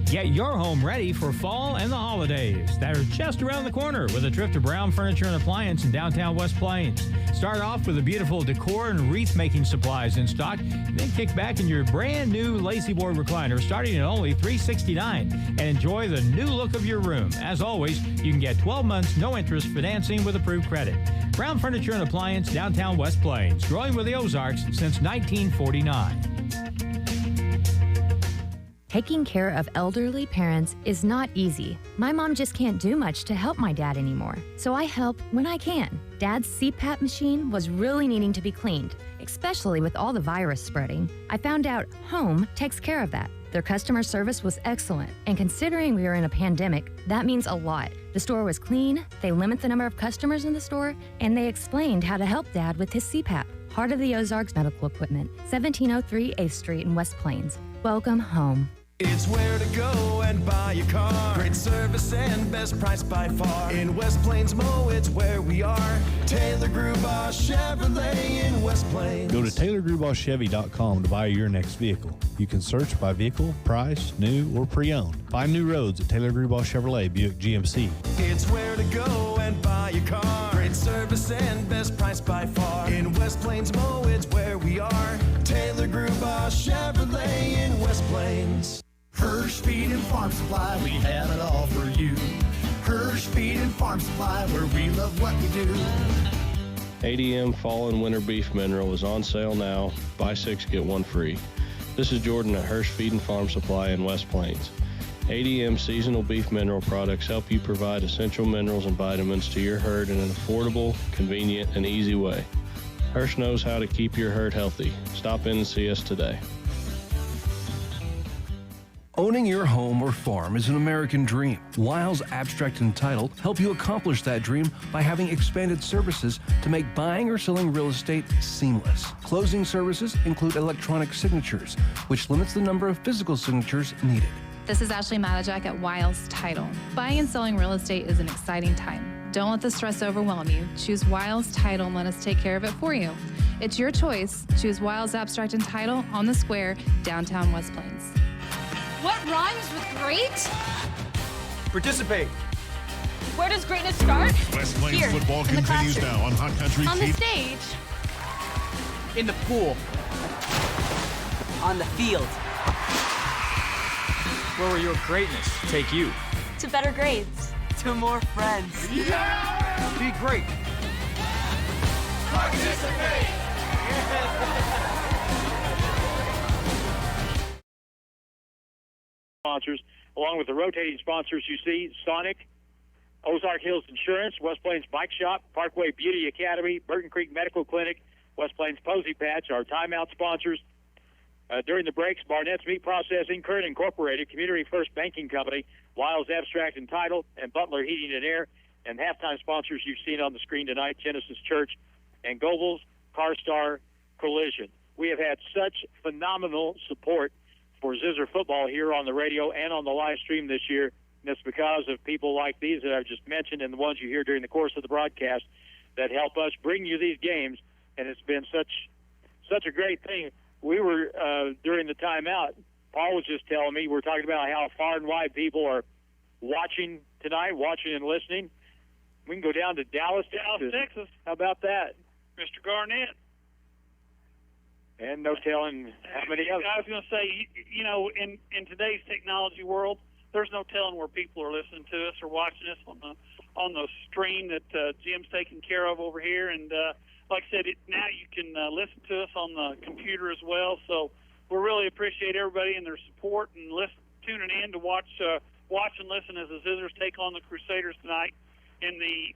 Get your home ready for fall and the holidays that are just around the corner with a trip to Brown Furniture and Appliance in downtown West Plains. Start off with the beautiful decor and wreath-making supplies in stock, then kick back in your brand new Lazy Boy recliner starting at only $369 and enjoy the new look of your room. As always, you can get 12 months no-interest financing with approved credit. Brown Furniture and Appliance, downtown West Plains, growing with the Ozarks since 1949. Taking care of elderly parents is not easy. My mom just can't do much to help my dad anymore, so I help when I can. Dad's CPAP machine was really needing to be cleaned, especially with all the virus spreading. I found out Home takes care of that. Their customer service was excellent, and considering we are in a pandemic, that means a lot. The store was clean, they limit the number of customers in the store, and they explained how to help Dad with his CPAP. Heart of the Ozarks Medical Equipment, 1703 8th Street in West Plains. Welcome home. It's where to go and buy a car. Great service and best price by far. In West Plains Mo, it's where we are. Taylor Grubaugh Chevrolet in West Plains. Go to TaylorGrubaughChevy.com to buy your next vehicle. You can search by vehicle, price, new, or pre-owned. Find new roads at Taylor Grubaugh Chevrolet Buick GMC. It's where to go and buy a car. Great service and best price by far. In West Plains Mo, it's where we are. Taylor Grubaugh Chevrolet in West Plains. Hirsch Feed and Farm Supply, we have it all for you. Hirsch Feed and Farm Supply, where we love what we do. ADM Fall and Winter Beef Mineral is on sale now. Buy 6, get 1 free. This is Jordan at Hirsch Feed and Farm Supply in West Plains. ADM seasonal beef mineral products help you provide essential minerals and vitamins to your herd in an affordable, convenient, and easy way. Hirsch knows how to keep your herd healthy. Stop in and see us today. Owning your home or farm is an American dream. Wiles Abstract and Title help you accomplish that dream by having expanded services to make buying or selling real estate seamless. Closing services include electronic signatures, which limits the number of physical signatures needed. This is Ashley Matajak at Wiles Title. Buying and selling real estate is an exciting time. Don't let the stress overwhelm you. Choose Wiles Title and let us take care of it for you. It's your choice. Choose Wiles Abstract and Title on the Square, downtown West Plains. What rhymes with great? Participate. Where does greatness start? West Plains Here, football in the continues classroom. now on Hot Country On the TV. stage. In the pool. On the field. Where will your greatness take you? To better grades. To more friends. Yeah! Be great. Participate! Sponsors, along with the rotating sponsors you see, Sonic, Ozark Hills Insurance, West Plains Bike Shop, Parkway Beauty Academy, Burton Creek Medical Clinic, West Plains Posy Patch, our timeout sponsors. During the breaks, Barnett's Meat Processing, Kern Incorporated, Community First Banking Company, Wiles Abstract and Title, and Butler Heating and Air, and halftime sponsors you've seen on the screen tonight, Genesis Church and Goebels, CarStar, Collision. We have had such phenomenal support for Zizzer football here on the radio and on the live stream this year. And it's because of people like these that I've just mentioned and the ones you hear during the course of the broadcast that help us bring you these games. And it's been such a great thing. We were, during the timeout, Paul was just telling me, we're talking about how far and wide people are watching tonight, watching and listening. We can go down to Dallas, Texas. How about that? Mr. Garnett. And no telling how many others. I was going to say, you know, in today's technology world, there's no telling where people are listening to us or watching us on the stream that Jim's taking care of over here. And like I said, now you can listen to us on the computer as well. So we really appreciate everybody and their support and tuning in to watch and listen as the Zizzers take on the Crusaders tonight in the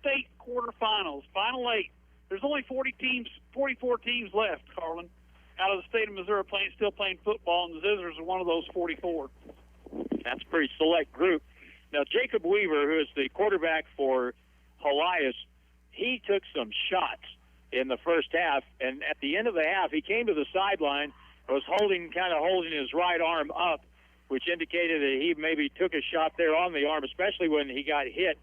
state quarterfinals, Final 8. There's only 44 teams left, Carlin, out of the state of Missouri still playing football, and the Zizzers are one of those 44. That's a pretty select group. Now, Jacob Weaver, who is the quarterback for Helias, he took some shots in the first half, and at the end of the half, he came to the sideline, was holding his right arm up, which indicated that he maybe took a shot there on the arm, especially when he got hit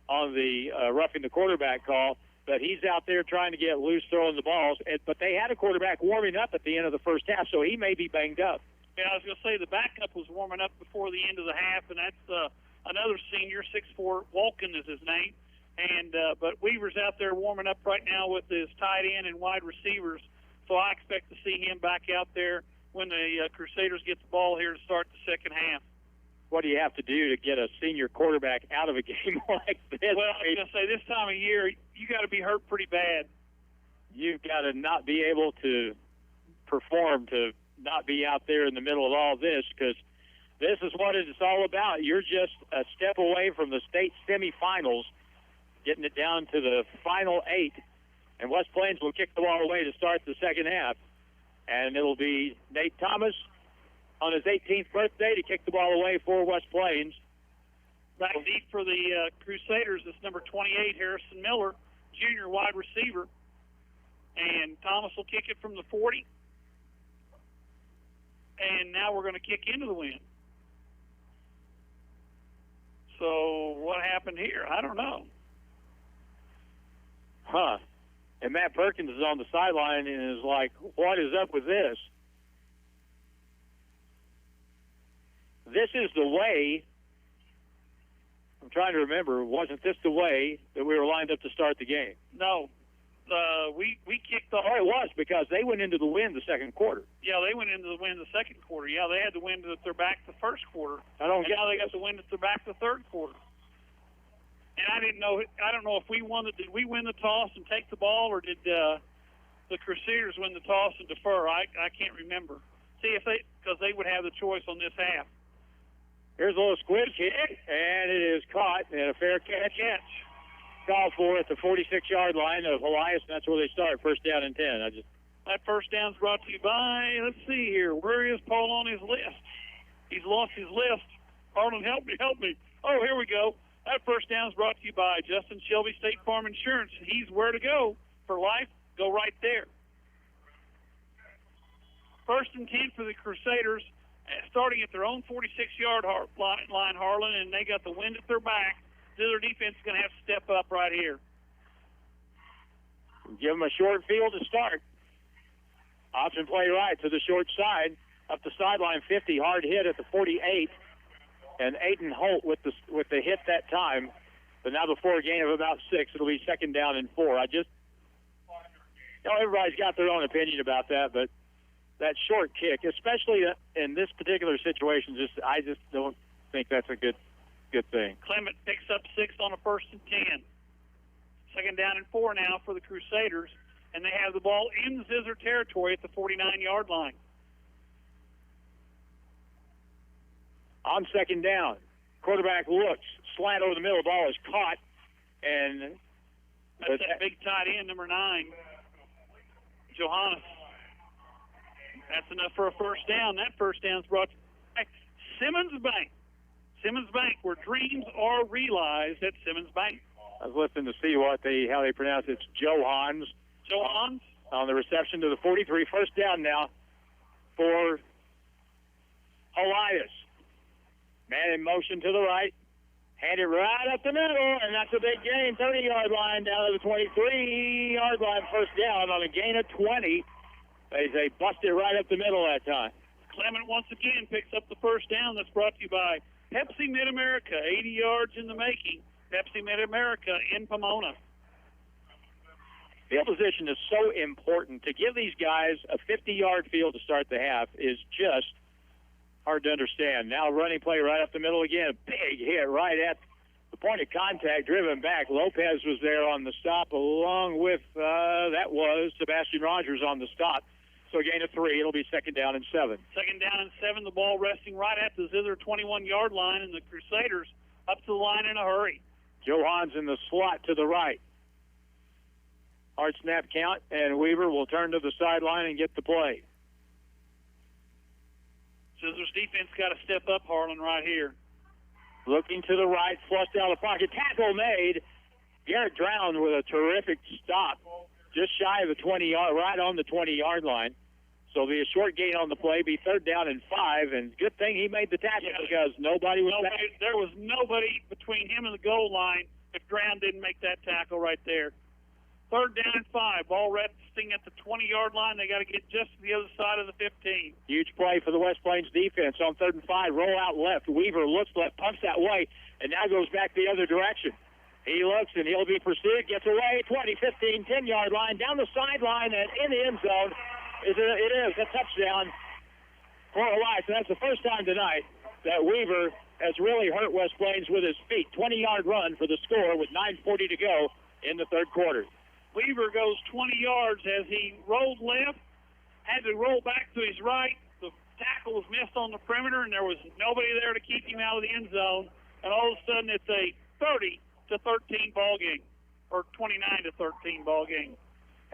on the roughing the quarterback call. But he's out there trying to get loose throwing the balls. But they had a quarterback warming up at the end of the first half, so he may be banged up. Yeah, I was going to say the backup was warming up before the end of the half, and that's another senior, 6'4", Walken is his name. And but Weaver's out there warming up right now with his tight end and wide receivers, so I expect to see him back out there when the Crusaders get the ball here to start the second half. What do you have to do to get a senior quarterback out of a game like this? Well, I was going to say, this time of year, you got to be hurt pretty bad. You've got to not be able to perform, to not be out there in the middle of all this, because this is what it's all about. You're just a step away from the state semifinals, getting it down to the final 8, and West Plains will kick the ball away to start the second half. And it'll be Nate Thomas on his 18th birthday to kick the ball away for West Plains. Back deep for the Crusaders is number 28, Harrison Miller, junior wide receiver. And Thomas will kick it from the 40. And now we're going to kick into the wind. So what happened here? I don't know. Huh. And Matt Perkins is on the sideline and is like, what is up with this? This is the way, I'm trying to remember, wasn't this the way that we were lined up to start the game? No. We kicked off. Oh, it was, because they went into the wind the second quarter. Yeah, they went into the wind the second quarter. Yeah, they had the wind at their back the first quarter. Now they got the wind at their back the third quarter. And I don't know if did we win the toss and take the ball, or did the Crusaders win the toss and defer? I can't remember. See, because they would have the choice on this half. Here's a little squib kick, and it is caught, and a fair catch. Called for at the 46-yard line of Helias, and that's where they start, first down and 10. That first down's brought to you by, let's see here, where is Paul on his list? He's lost his list. Harlan, help me. Oh, here we go. That first down's brought to you by Justin Shelby State Farm Insurance. He's where to go for life. Go right there. First and 10 for the Crusaders, starting at their own 46-yard line, Harlan, and they got the wind at their back. Zizzer defense is going to have to step up right here. Give them a short field to start. Option play right to the short side. Up the sideline, 50, hard hit at the 48. And Aiden Holt with the hit that time. But now before a gain of about 6, it'll be second down and 4. Everybody's got their own opinion about that, but that short kick, especially in this particular situation, I just don't think that's a good thing. Clement picks up 6 on a first and 10. Second down and 4 now for the Crusaders, and they have the ball in Zizzer territory at the 49-yard line. On second down, quarterback looks, slant over the middle, the ball is caught, and that's that big tight end, number 9, Johannes. That's enough for a first down. That first down's brought to Simmons Bank. Simmons Bank, where dreams are realized at Simmons Bank. I was listening to see how they pronounce it. It's Johans. Johans on the reception to the 43. First down now for Helias. Man in motion to the right. Hand it right up the middle, and that's a big gain. 30-yard line down to the 23-yard line. First down on a gain of 20. They busted right up the middle that time. Clement once again picks up the first down. That's brought to you by Pepsi Mid-America, 80 yards in the making. Pepsi Mid-America in Pomona. Field position is so important. To give these guys a 50-yard field to start the half is just hard to understand. Now running play right up the middle again. Big hit right at the point of contact, driven back. Lopez was there on the stop, along with, that was Sebastian Rogers on the stop. So a gain of 3. It'll be second down and 7. Second down and 7. The ball resting right at the Zizzer 21-yard line, and the Crusaders up to the line in a hurry. Johans in the slot to the right. Hard snap count, and Weaver will turn to the sideline and get the play. Zizzer's defense got to step up, Harlan, right here. Looking to the right, flushed out of the pocket. Tackle made. Garrett Drown with a terrific stop. Just shy of the 20-yard, right on the 20-yard line. So it'll be a short gain on the play, be 3rd down and 5. And good thing he made the tackle because nobody was back. There was nobody between him and the goal line if Drown didn't make that tackle right there. 3rd down and 5. Ball resting at the 20-yard line. They got to get just to the other side of the 15. Huge play for the West Plains defense on 3rd and 5. Roll out left. Weaver looks left, pumps that way, and now goes back the other direction. He looks, and he'll be pursued. Gets away, 20, 15, 10-yard line, down the sideline, and in the end zone. It is a touchdown for Helias. And that's the first time tonight that Weaver has really hurt West Plains with his feet. 20-yard run for the score with 9:40 to go in the 3rd quarter. Weaver goes 20 yards as he rolled left, had to roll back to his right. The tackle was missed on the perimeter, and there was nobody there to keep him out of the end zone. And all of a sudden, it's a 30-13 ball game, or 29-13 ball game.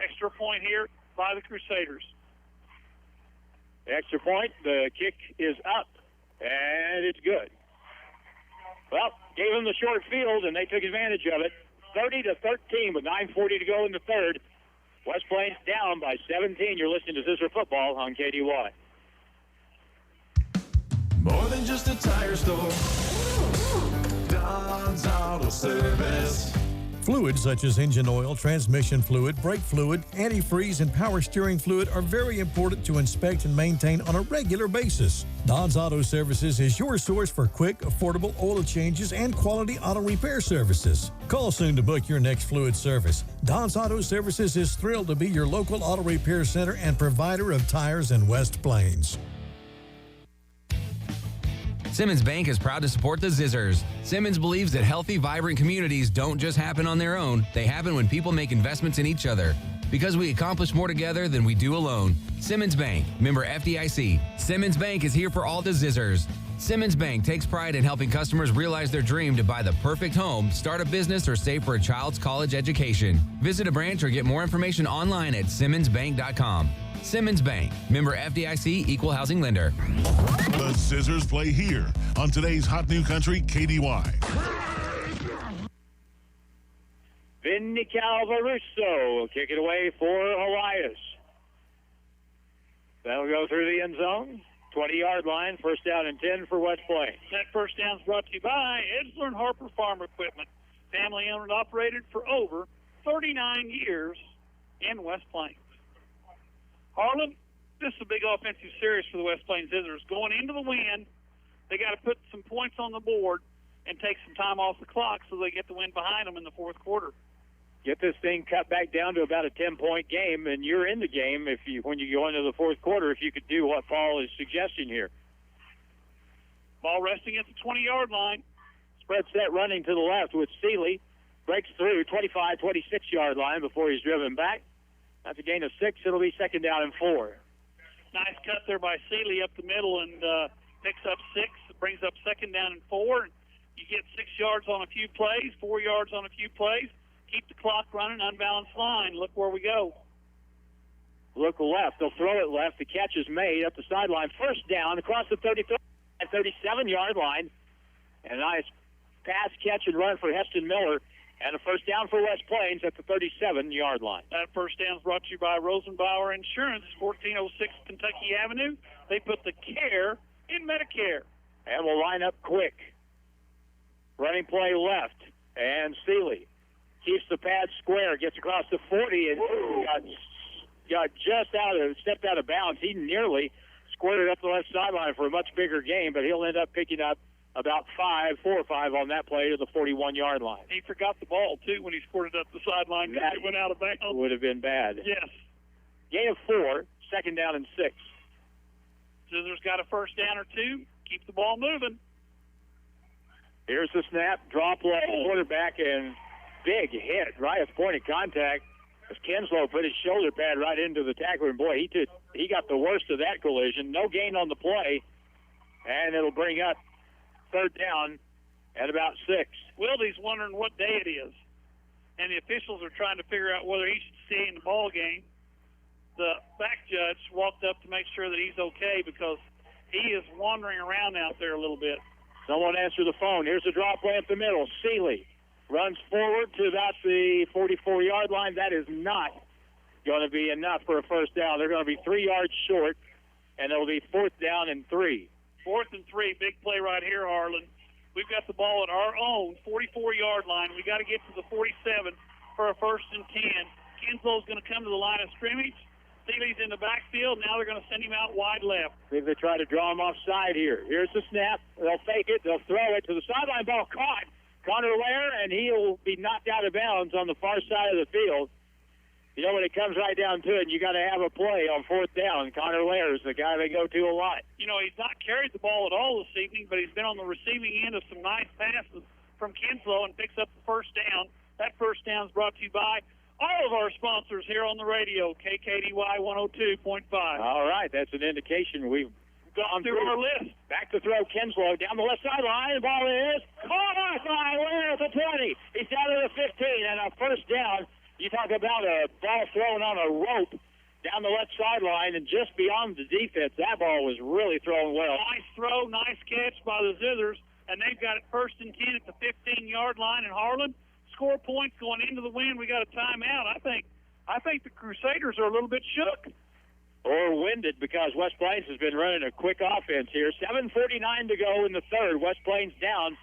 Extra point here by the Crusaders. Extra point. The kick is up, and it's good. Well, gave them the short field, and they took advantage of it. 30-13 with 9:40 to go in the 3rd. West Plains down by 17. You're listening to Zizzer Football on KDY. More than just a tire store. Don's Auto Service. Fluids such as engine oil, transmission fluid, brake fluid, antifreeze, and power steering fluid are very important to inspect and maintain on a regular basis. Don's Auto Services is your source for quick, affordable oil changes and quality auto repair services. Call soon to book your next fluid service. Don's Auto Services is thrilled to be your local auto repair center and provider of tires in West Plains. Simmons Bank is proud to support the Zizzers. Simmons believes that healthy, vibrant communities don't just happen on their own. They happen when people make investments in each other. Because we accomplish more together than we do alone. Simmons Bank, member FDIC. Simmons Bank is here for all the Zizzers. Simmons Bank takes pride in helping customers realize their dream to buy the perfect home, start a business, or save for a child's college education. Visit a branch or get more information online at simmonsbank.com. Simmons Bank, member FDIC, equal housing lender. The Zizzers play here on today's Hot New Country KDY. Vinny Calvaruso will kick it away for Helias. That'll go through the end zone. 20-yard line, 1st down and 10 for West Plains. That first down is brought to you by Edsler and Harper Farm Equipment. Family owned and operated for over 39 years in West Plains. Harlan, this is a big offensive series for the West Plains Zizzers. Going into the win, they got to put some points on the board and take some time off the clock so they get the win behind them in the 4th quarter. Get this thing cut back down to about a 10-point game, and you're in the game when you go into the 4th quarter if you could do what Paul is suggesting here. Ball resting at the 20-yard line. Spread set running to the left with Seeley. Breaks through 25, 26-yard line before he's driven back. That's a gain of 6. It'll be 2nd down and 4. Nice cut there by Seeley up the middle and picks up 6. It brings up 2nd down and 4. You get 6 yards on a few plays, 4 yards on a few plays. Keep the clock running, unbalanced line. Look where we go. Look left. They'll throw it left. The catch is made up the sideline. 1st down across the 37-yard line. And a nice pass, catch, and run for Heston Miller. And a 1st down for West Plains at the 37-yard line. That 1st down is brought to you by Rosenbauer Insurance, 1406 Kentucky Avenue. They put the care in Medicare. And we'll line up quick. Running play left. And Seeley keeps the pad square, gets across the 40, and got just stepped out of bounds. He nearly squared it up the left sideline for a much bigger gain, but he'll end up picking up about 4 or 5 on that play to the 41-yard line. He forgot the ball, too, when he squirted up the sideline. It went out of bounds. Would have been bad. Yes. Gain of 4, 2nd down and 6. Zizzer's got a 1st down or 2. Keep the ball moving. Here's the snap, draw play, quarterback, and big hit right at the point of contact as Kinslow put his shoulder pad right into the tackler. And, boy, he got the worst of that collision. No gain on the play, and it'll bring up 3rd down at about 6. Wildy's wondering what day it is, and the officials are trying to figure out whether he should stay in the ball game. The back judge walked up to make sure that he's okay because he is wandering around out there a little bit. Someone answer the phone. Here's a draw play up the middle. Seeley runs forward to about the 44-yard line. That is not going to be enough for a first down. They're going to be 3 yards short, and it'll be 4th down and 3. 4th and 3, big play right here, Harlan. We've got the ball at our own 44-yard line. We got to get to the 47 for a 1st and 10. Kinslow's going to come to the line of scrimmage. Seeley's in the backfield. Now they're going to send him out wide left. See if they try to draw him offside here. Here's the snap. They'll fake it. They'll throw it to the sideline. Ball caught. Connor Lair, and he'll be knocked out of bounds on the far side of the field. You know, when it comes right down to it, you got to have a play on 4th down. Connor Lair is the guy they go to a lot. You know, he's not carried the ball at all this evening, but he's been on the receiving end of some nice passes from Kinslow and picks up the 1st down. That 1st down is brought to you by all of our sponsors here on the radio, KKDY 102.5. All right, that's an indication we've gone through our list. Back to throw Kinslow down the left sideline. The ball is caught off by Lair at the 20. He's down to the 15, and a 1st down. You talk about a ball thrown on a rope down the left sideline and just beyond the defense. That ball was really thrown well. Nice throw, nice catch by the Zizzers, and they've got it 1st and 10 at the 15-yard line in Harlan. Score points going into the win. We got a timeout. I think the Crusaders are a little bit shook. Or winded because West Plains has been running a quick offense here. 7:49 to go in the 3rd. West Plains down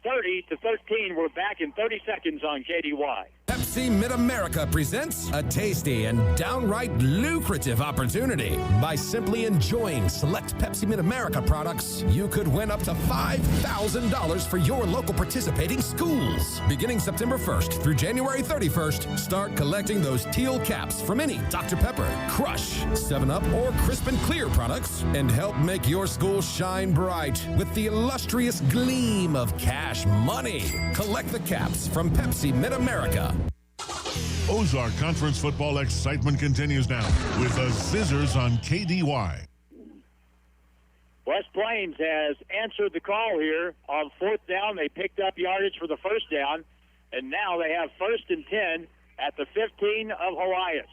30-13. We're back in 30 seconds on KDY. Pepsi Mid-America presents a tasty and downright lucrative opportunity. By simply enjoying select Pepsi Mid-America products, you could win up to $5,000 for your local participating schools. Beginning September 1st through January 31st, start collecting those teal caps from any Dr. Pepper, Crush, 7-Up, or Crisp and Clear products and help make your school shine bright with the illustrious gleam of cash money. Collect the caps from Pepsi Mid-America. Ozark Conference football excitement continues now with the Zizzers on KDY. West Plains has answered the call here on 4th down. They picked up yardage for the 1st down, and now they have 1st and 10 at the 15 of Helias.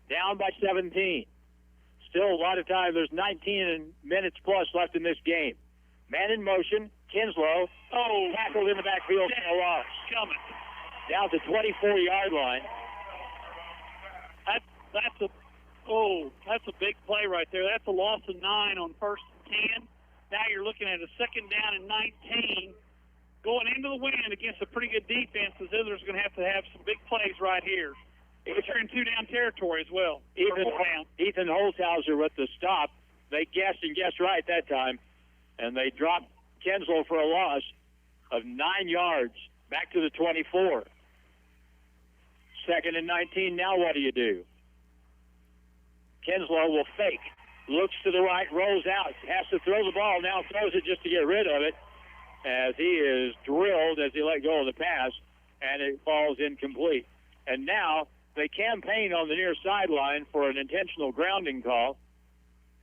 Down by 17. Still a lot of time. There's 19 minutes plus left in this game. Man in motion, Kinslow. Oh, tackled in the backfield for a loss. Coming. Down to 24-yard line. That's a big play right there. That's a loss of 9 on 1st and 10. Now you're looking at a 2nd down and 19. Going into the win against a pretty good defense, the Zizzers are going to have some big plays right here. But you're in 2-down territory as well. Ethan Holzhauser with the stop. They guessed and guessed right that time, and they dropped Kinslow for a loss of 9 yards back to the 24. 2nd and 19. Now what do you do? Kinslow will fake. Looks to the right, rolls out, has to throw the ball. Now throws it just to get rid of it as he is drilled as he let go of the pass, and it falls incomplete. And now they campaign on the near sideline for an intentional grounding call,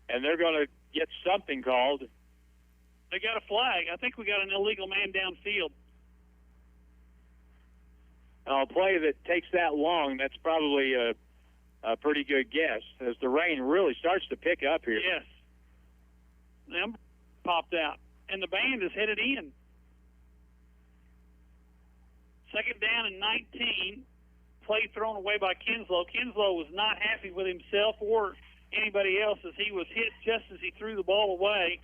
and they're going to get something called. They got a flag. I think we got an illegal man downfield. A play that takes that long, that's probably a pretty good guess as the rain really starts to pick up here. Yes. Them popped out, and the band is headed in. 2nd down and 19. Play thrown away by Kinslow. Kinslow was not happy with himself or anybody else as he was hit just as he threw the ball away.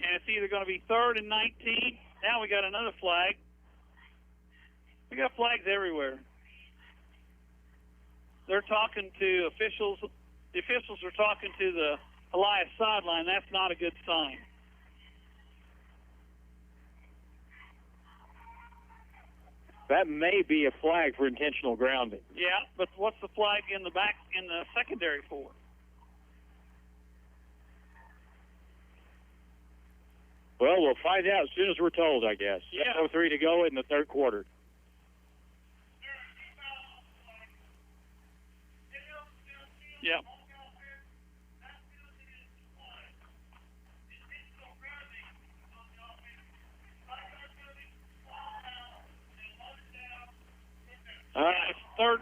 And it's either going to be 3rd and 19. Now we got another flag. We got flags everywhere. They're talking to officials. The officials are talking to the Helias sideline. That's not a good sign. That may be a flag for intentional grounding. Yeah, but what's the flag in the back in the secondary for? Well, we'll find out as soon as we're told, I guess. Yeah. 7:03 to go in the 3rd quarter. Yeah.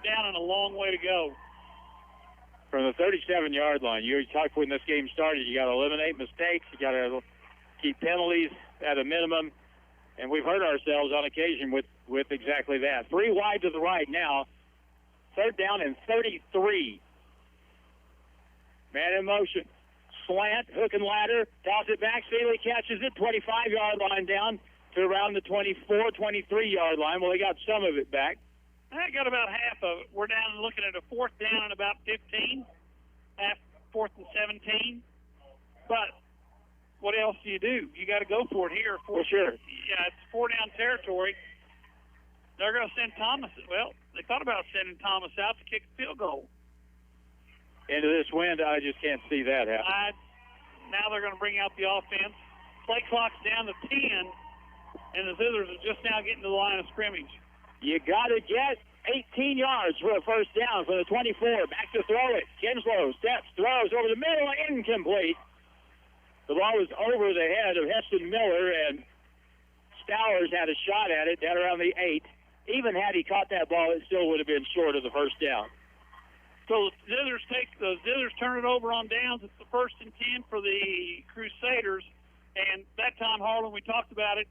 down and a long way to go. From the 37-yard line, you talked when this game started, you got to eliminate mistakes, you got to keep penalties at a minimum, and we've hurt ourselves on occasion with exactly that. 3 wide to the right now. Third down and 33. Man in motion. Slant, hook and ladder, toss it back. Seeley catches it, 25-yard line down to around the 24, 23-yard line. Well, they got some of it back. I got about half of it. We're down looking at a 4th down and about 15, 4th and 17. But what else do? You got to go for it here. For sure. Yeah, it's 4-down territory. They're going to send Thomas. Well, they thought about sending Thomas out to kick a field goal. Into this wind, I just can't see that happen. Now they're going to bring out the offense. Play clock's down to 10, and the Zizzers are just now getting to the line of scrimmage. You got to get 18 yards for a first down for the 24. Back to throw it. Kinslow steps, throws over the middle, incomplete. The ball was over the head of Heston Miller, and Stowers had a shot at it down around the 8. Even had he caught that ball, it still would have been short of the first down. So the Zizzers turn it over on downs. It's the 1st and 10 for the Crusaders. And that time, Harlan, we talked about it.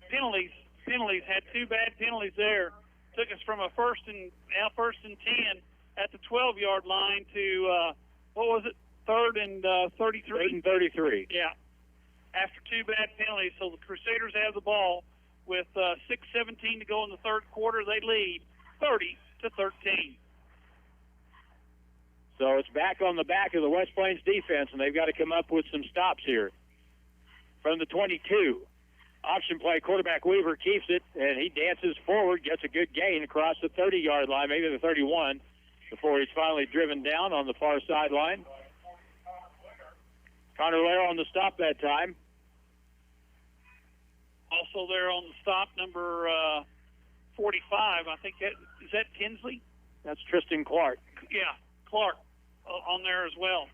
Penalties had 2 bad penalties there. Took us from a 1st and 10 at the 12-yard line to what was it? 3rd and 33. 3rd and 33. Yeah. After 2 bad penalties, so the Crusaders have the ball with 6:17 to go in the third quarter. They lead 30-13. So it's back on the back of the West Plains defense, and they've got to come up with some stops here. From the 22, option play, quarterback Weaver keeps it, and he dances forward, gets a good gain across the 30-yard line, maybe the 31, before he's finally driven down on the far sideline. Connor Lair on the stop that time. Also there on the stop, number 45, I think is that Tinsley? That's Tristan Clark. Yeah, Clark on there as well.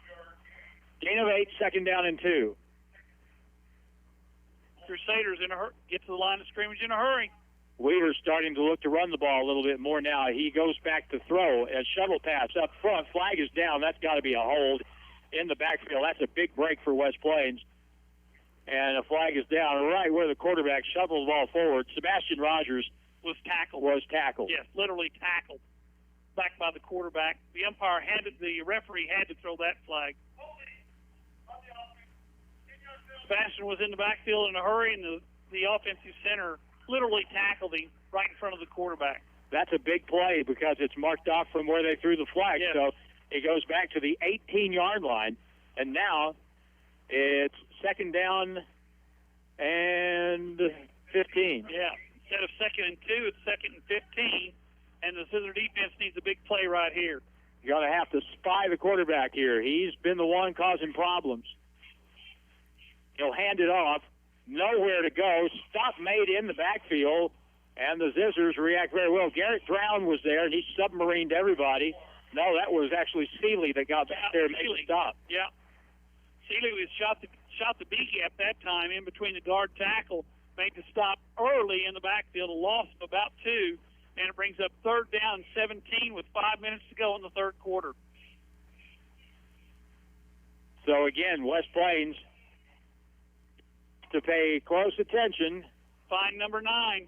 Gain of 8, 2nd down and 2. Crusaders get to the line of scrimmage in a hurry. Weaver's starting to look to run the ball a little bit more now. He goes back to throw, and shuttle pass up front. Flag is down. That's got to be a hold in the backfield. That's a big break for West Plains. And a flag is down right where the quarterback shoveled the ball forward. Sebastian Rogers was tackled. Yes, literally tackled. Back by the quarterback. The referee had to throw that flag. Sebastian was in the backfield in a hurry, and the offensive center literally tackled him right in front of the quarterback. That's a big play because it's marked off from where they threw the flag. Yes. So it goes back to the 18-yard line, and now it's 2nd down and 15. Yeah, instead of 2nd and 2, it's 2nd and 15, and the Zizzer defense needs a big play right here. You're going to have to spy the quarterback here. He's been the one causing problems. He'll hand it off. Nowhere to go. Stop made in the backfield, and the Zizzers react very well. Garrett Brown was there, and he submarined everybody. No, that was actually Seeley that got back there and made the stop. Yeah. Seeley was shot the B-gap that time in between the guard tackle, made the stop early in the backfield, a loss of about 2, and it brings up 3rd down and 17 with 5 minutes to go in the third quarter. So, again, West Plains to pay close attention. Find number 9.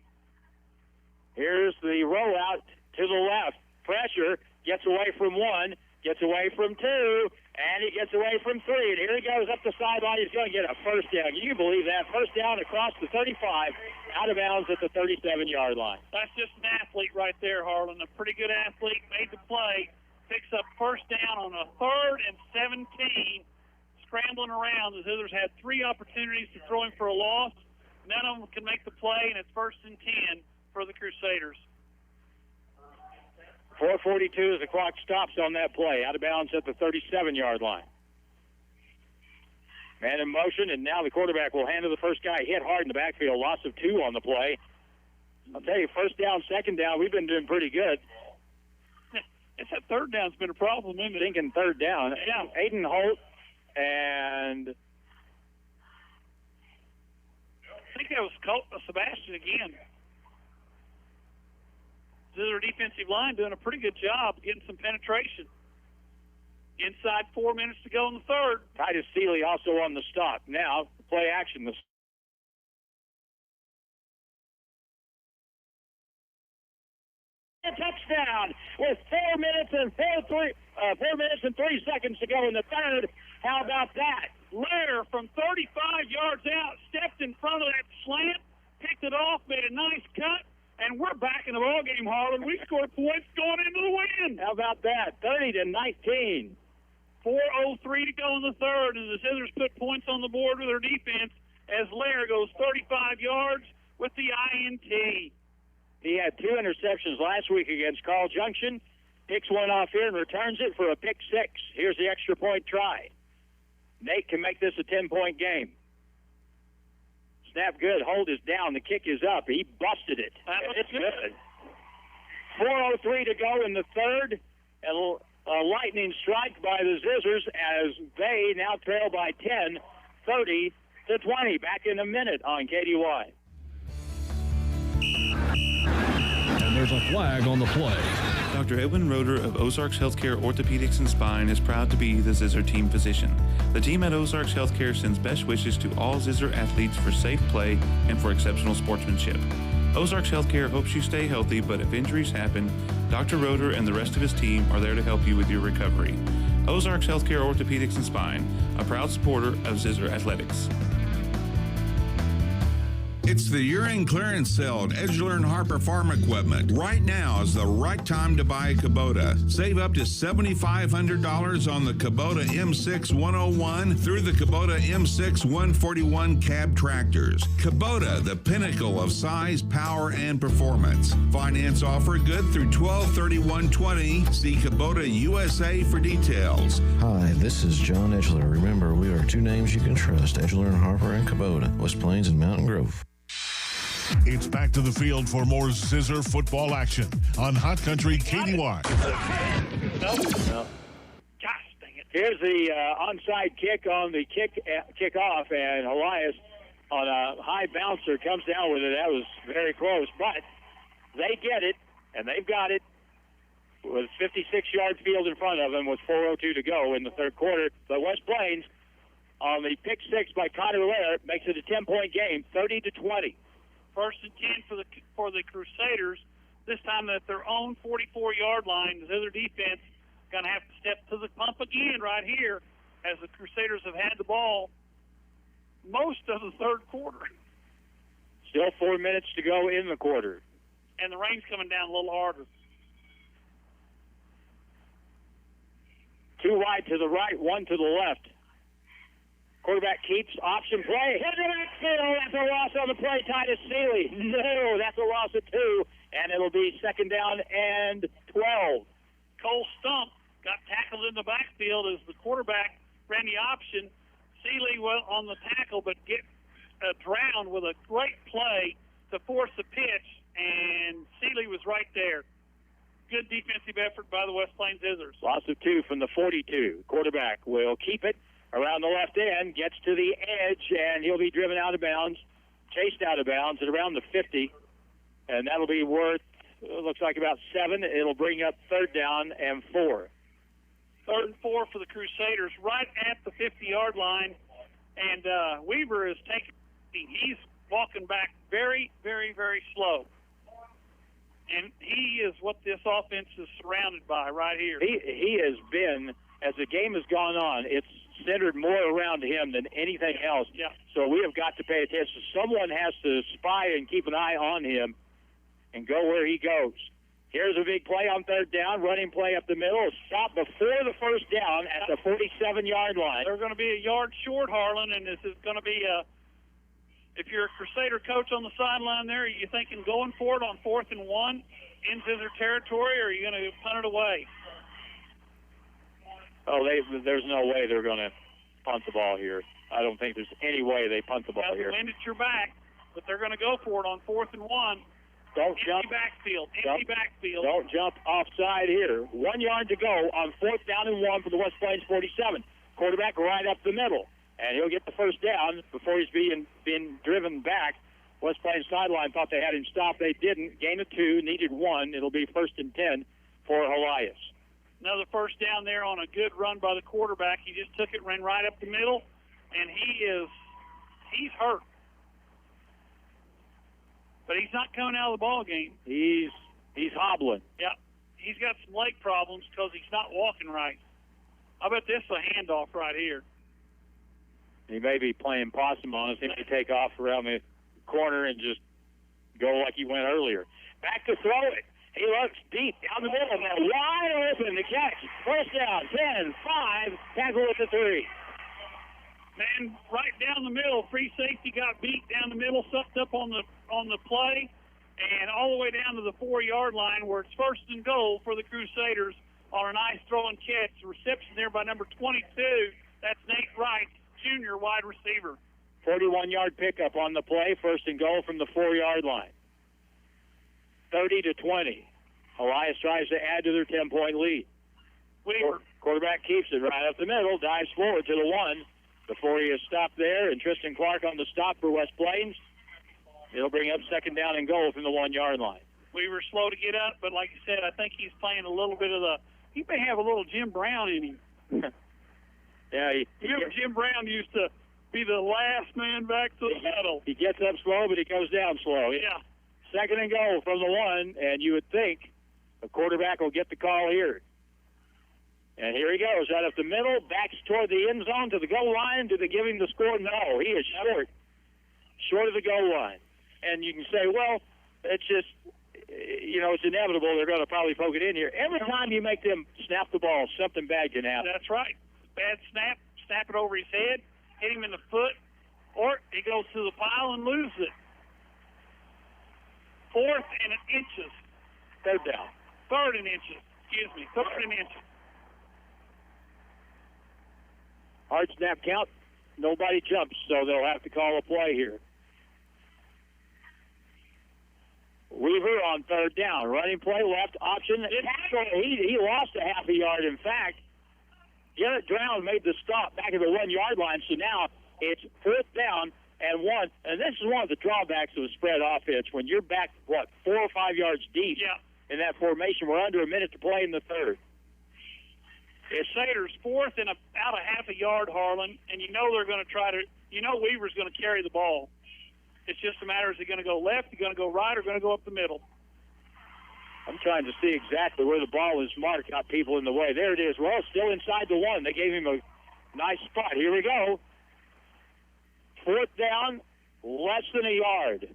Here's the rollout to the left. Pressure, gets away from 1, gets away from 2, and he gets away from 3. And here he goes up the sideline. He's going to get a first down. You can believe that. First down across the 35, out of bounds at the 37-yard line. That's just an athlete right there, Harlan. A pretty good athlete, made the play, picks up first down on a 3rd and 17. Scrambling around, the Zizzers had 3 opportunities to throw him for a loss. None of them can make the play, and it's 1st and 10 for the Crusaders. 4:42 as the clock stops on that play, out of bounds at the 37-yard line. Man in motion, and now the quarterback will hand to the first guy. Hit hard in the backfield, loss of 2 on the play. I'll tell you, first down, second down, we've been doing pretty good. It's that 3rd down's been a problem, isn't it? Thinking 3rd down. Yeah. Aiden Holt and I think that was Sebastian again. Zizzer defensive line doing a pretty good job getting some penetration. Inside 4 minutes to go in the third. Titus Seeley also on the stop. Now, play action. A touchdown with 4 minutes and 3 seconds to go in the third. How about that? Lair from 35 yards out stepped in front of that slant, picked it off, made a nice cut, and we're back in the ball game, Harlan. We scored points going into the win. How about that? 30-19. 4:03 to go in the third, and the Zizzers put points on the board with their defense as Lair goes 35 yards with the INT. He had 2 interceptions last week against Carl Junction. Picks one off here and returns it for a pick 6. Here's the extra point try. Nate can make this a 10-point game. Snap good. Hold is down. The kick is up. He busted it. It's good. 4:03 to go in the third. And a lightning strike by the Zizzers as they now trail by 10, 30-20. Back in a minute on KDY. And there's a flag on the play. Dr. Edwin Roeder of Ozarks Healthcare Orthopedics and Spine is proud to be the Zizzer team physician. The team at Ozarks Healthcare sends best wishes to all Zizzer athletes for safe play and for exceptional sportsmanship. Ozarks Healthcare hopes you stay healthy, but if injuries happen, Dr. Roeder and the rest of his team are there to help you with your recovery. Ozarks Healthcare Orthopedics and Spine, a proud supporter of Zizzer Athletics. It's the year-end clearance sale at Edgeler and Harper Farm Equipment. Right now is the right time to buy a Kubota. Save up to $7,500 on the Kubota M6 101 through the Kubota M6 141 cab tractors. Kubota, the pinnacle of size, power, and performance. Finance offer good through 12/31/20. See Kubota USA for details. Hi, this is John Edgeler. Remember, we are 2 names you can trust, Edgeler and Harper and Kubota, West Plains and Mountain Grove. It's back to the field for more Zizzer football action on Hot Country KDY. No. Gosh dang it. Here's the onside kick on the kickoff, and Helias on a high bouncer comes down with it. That was very close, but they get it, and they've got it with 56-yard field in front of them with 4:02 to go in the third quarter. But West Plains on the pick 6 by Connor Lair makes it a 10-point game, 30-20. 1st and 10 for the Crusaders. This time at their own 44-yard line. The other defense going to have to step to the pump again right here as the Crusaders have had the ball most of the third quarter. Still 4 minutes to go in the quarter. And the rain's coming down a little harder. 2 wide to the right, 1 to the left. Quarterback keeps option play. Hit the backfield. That's a loss on the play. Titus Seeley. No, that's a loss of 2. And it'll be 2nd down and 12. Cole Stump got tackled in the backfield as the quarterback ran the option. Seeley was on the tackle, but get drowned with a great play to force the pitch. And Seeley was right there. Good defensive effort by the West Plains Zizzers. Loss of 2 from the 42. Quarterback will keep it around the left end, gets to the edge, and he'll be driven out of bounds, chased out of bounds at around the 50, and that'll be worth, looks like about 7. It'll bring up 3rd down and 4. 3rd and 4 for the Crusaders, right at the 50-yard line, and Weaver is taking, he's walking back very, very, very slow. And he is what this offense is surrounded by right here. He has been, as the game has gone on, it's centered more around him than anything else. Yeah. So we have got to pay attention. Someone has to spy and keep an eye on him and go where he goes. Here's a big play on 3rd down, running play up the middle. Stop before the 1st down at the 47-yard line. They're going to be a yard short, Harlan, and this is going to be if you're a Crusader coach on the sideline there, are you thinking going for it on 4th and 1 in Zizzer territory, or are you going to punt it away? Oh, there's no way they're going to punt the ball here. I don't think there's any way they punt the ball here. Wind at your back, but they're going to go for it on 4th and 1. Don't jump. Empty backfield. Don't jump offside here. 1 yard to go on 4th down and 1 for the West Plains 47. Quarterback right up the middle, and he'll get the 1st down before he's being driven back West Plains sideline thought they had him stopped. They didn't. Gain of 2, needed 1. It'll be 1st and 10 for Helias. Another first down there on a good run by the quarterback. He just took it, ran right up the middle, and he's hurt. But he's not coming out of the ball game. He's hobbling. Yeah. He's got some leg problems because he's not walking right. I bet this is a handoff right here. He may be playing possum on us. He may take off around the corner and just go like he went earlier. Back to throw it. He looks deep down the middle. Now wide open to catch. First down, 10, 5, tackle at the 3. Man, right down the middle, free safety got beat down the middle, sucked up on the play, and all the way down to the 4-yard line where it's 1st and goal for the Crusaders on a nice throw and catch. Reception there by number 22. That's Nate Wright, junior wide receiver. 41-yard pickup on the play, 1st and goal from the 4-yard line. 30-20. Helias tries to add to their 10-point lead. Weaver. Quarterback keeps it right up the middle, dives forward to the 1. Before he is stopped there, and Tristan Clark on the stop for West Plains. It'll bring up 2nd down and goal from the 1-yard line. We were slow to get up, but like I said, I think he's playing a little bit of he may have a little Jim Brown in him. Yeah, Jim Brown used to be the last man back to the huddle. He gets up slow, but he goes down slow. Yeah. 2nd and goal from the 1, and you would think the quarterback will get the call here. And here he goes, right up the middle, backs toward the end zone to the goal line. Do they give him the score? No, he is short of the goal line. And you can say, well, it's just, it's inevitable. They're going to probably poke it in here. Every time you make them snap the ball, something bad can happen. That's right. Bad snap it over his head, hit him in the foot, or he goes to the pile and loses it. 4th and inches. 3rd down. 3rd and inches. 3rd and inches. Hard snap count. Nobody jumps, so they'll have to call a play here. Weaver on 3rd down. Running play, left option. He lost a half a yard. In fact, Garrett Drown made the stop back at the 1-yard line, so now it's 4th down and 1. And this is one of the drawbacks of a spread offense. When you're back, 4 or 5 yards deep in that formation, we're under a minute to play in the 3rd. Crusaders 4th and about a half a yard, Harlan, and they're going to Weaver's going to carry the ball. It's just a matter, is he going to go left, is he going to go right, or going to go up the middle? I'm trying to see exactly where the ball is marked, got people in the way. There it is. Well, still inside the 1. They gave him a nice spot. Here we go. 4th down, less than a yard.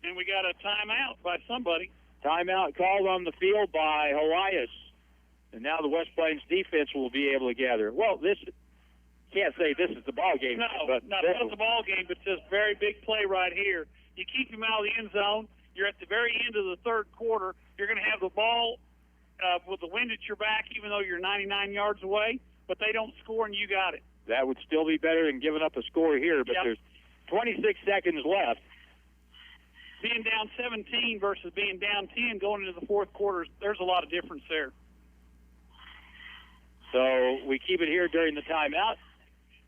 And we got a timeout by somebody. Timeout called on the field by Helias. And now the West Plains defense will be able to gather. Well, can't say this is the ball game. No, it's not the ball game, but it's this very big play right here. You keep him out of the end zone. You're at the very end of the 3rd quarter. You're going to have the ball with the wind at your back, even though you're 99 yards away, but they don't score and you got it. That would still be better than giving up a score here, but there's 26 seconds left. Being down 17 versus being down 10 going into the 4th quarter, there's a lot of difference there. So we keep it here during the timeout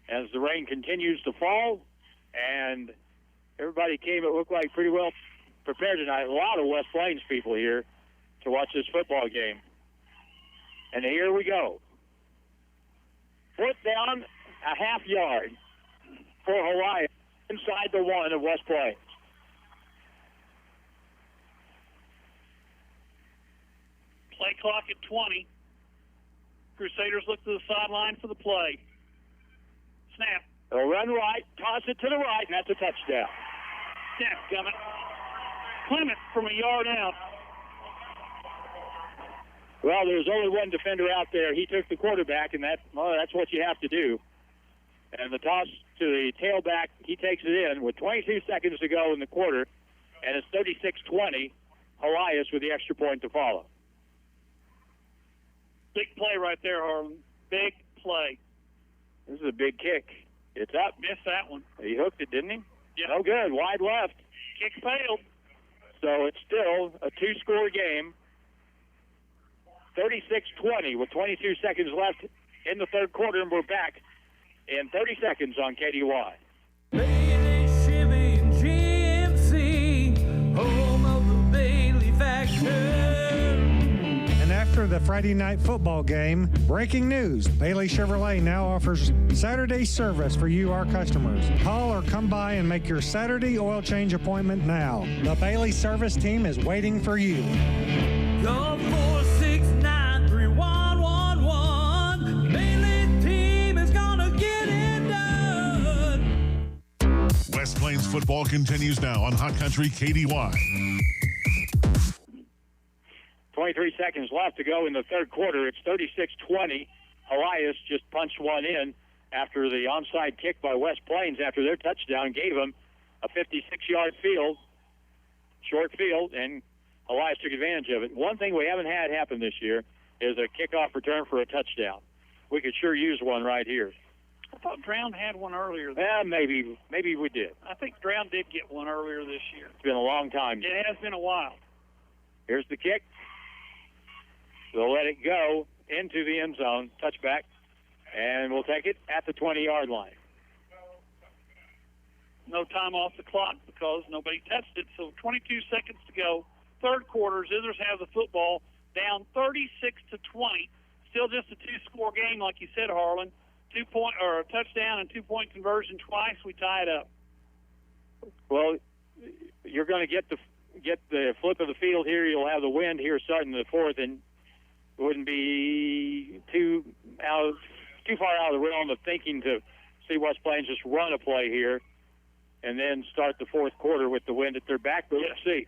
as the rain continues to fall, and everybody came, it looked like, pretty well prepared tonight. A lot of West Plains people here to watch this football game. And here we go. 4th down, a half yard for Hawaii inside the 1 of West Plains. Play clock at 20. Crusaders look to the sideline for the play. Snap. They'll run right, toss it to the right, and that's a touchdown. Snap coming. Clement from a yard out. Well, there's only one defender out there. He took the quarterback, and that's what you have to do. And the toss to the tailback, he takes it in with 22 seconds to go in the quarter, and it's 36-20. Helias with the extra point to follow. Big play right there, Harlan. Big play. This is a big kick. It's up. Missed that one. He hooked it, didn't he? Yeah. No good. Wide left. Kick failed. So it's still a 2-score game. 36-20 with 22 seconds left in the 3rd quarter, and we're back in 30 seconds on KDY. after the Friday night football game, breaking news, Bailey Chevrolet now offers Saturday service for you, our customers. Call or come by and make your Saturday oil change appointment now. The Bailey service team is waiting for you. Call 469-3111. Bailey team is gonna get it done. West Plains football continues now on Hot Country KDY. 23 seconds left to go in the third quarter. It's 36-20. Helias just punched one in after the onside kick by West Plains after their touchdown gave them a 56-yard field, short field, and Helias took advantage of it. One thing we haven't had happen this year is a kickoff return for a touchdown. We could sure use one right here. I thought Drown had one earlier. Maybe we did. I think Drown did get one earlier this year. It's been a long time. It has been a while. Here's the kick. They'll let it go into the end zone, touchback, and we'll take it at the 20-yard line. No time off the clock because nobody touched it, so 22 seconds to go. Third quarter, Zizzers have the football down 36-20. Still just a two-score game, like you said, Harlan. A touchdown and 2-point conversion twice. We tie it up. Well, you're going to get the flip of the field here. You'll have the wind here starting the fourth, and it wouldn't be too far out of the realm of thinking to see West Plains just run a play here and then start the fourth quarter with the wind at their back. But let's see.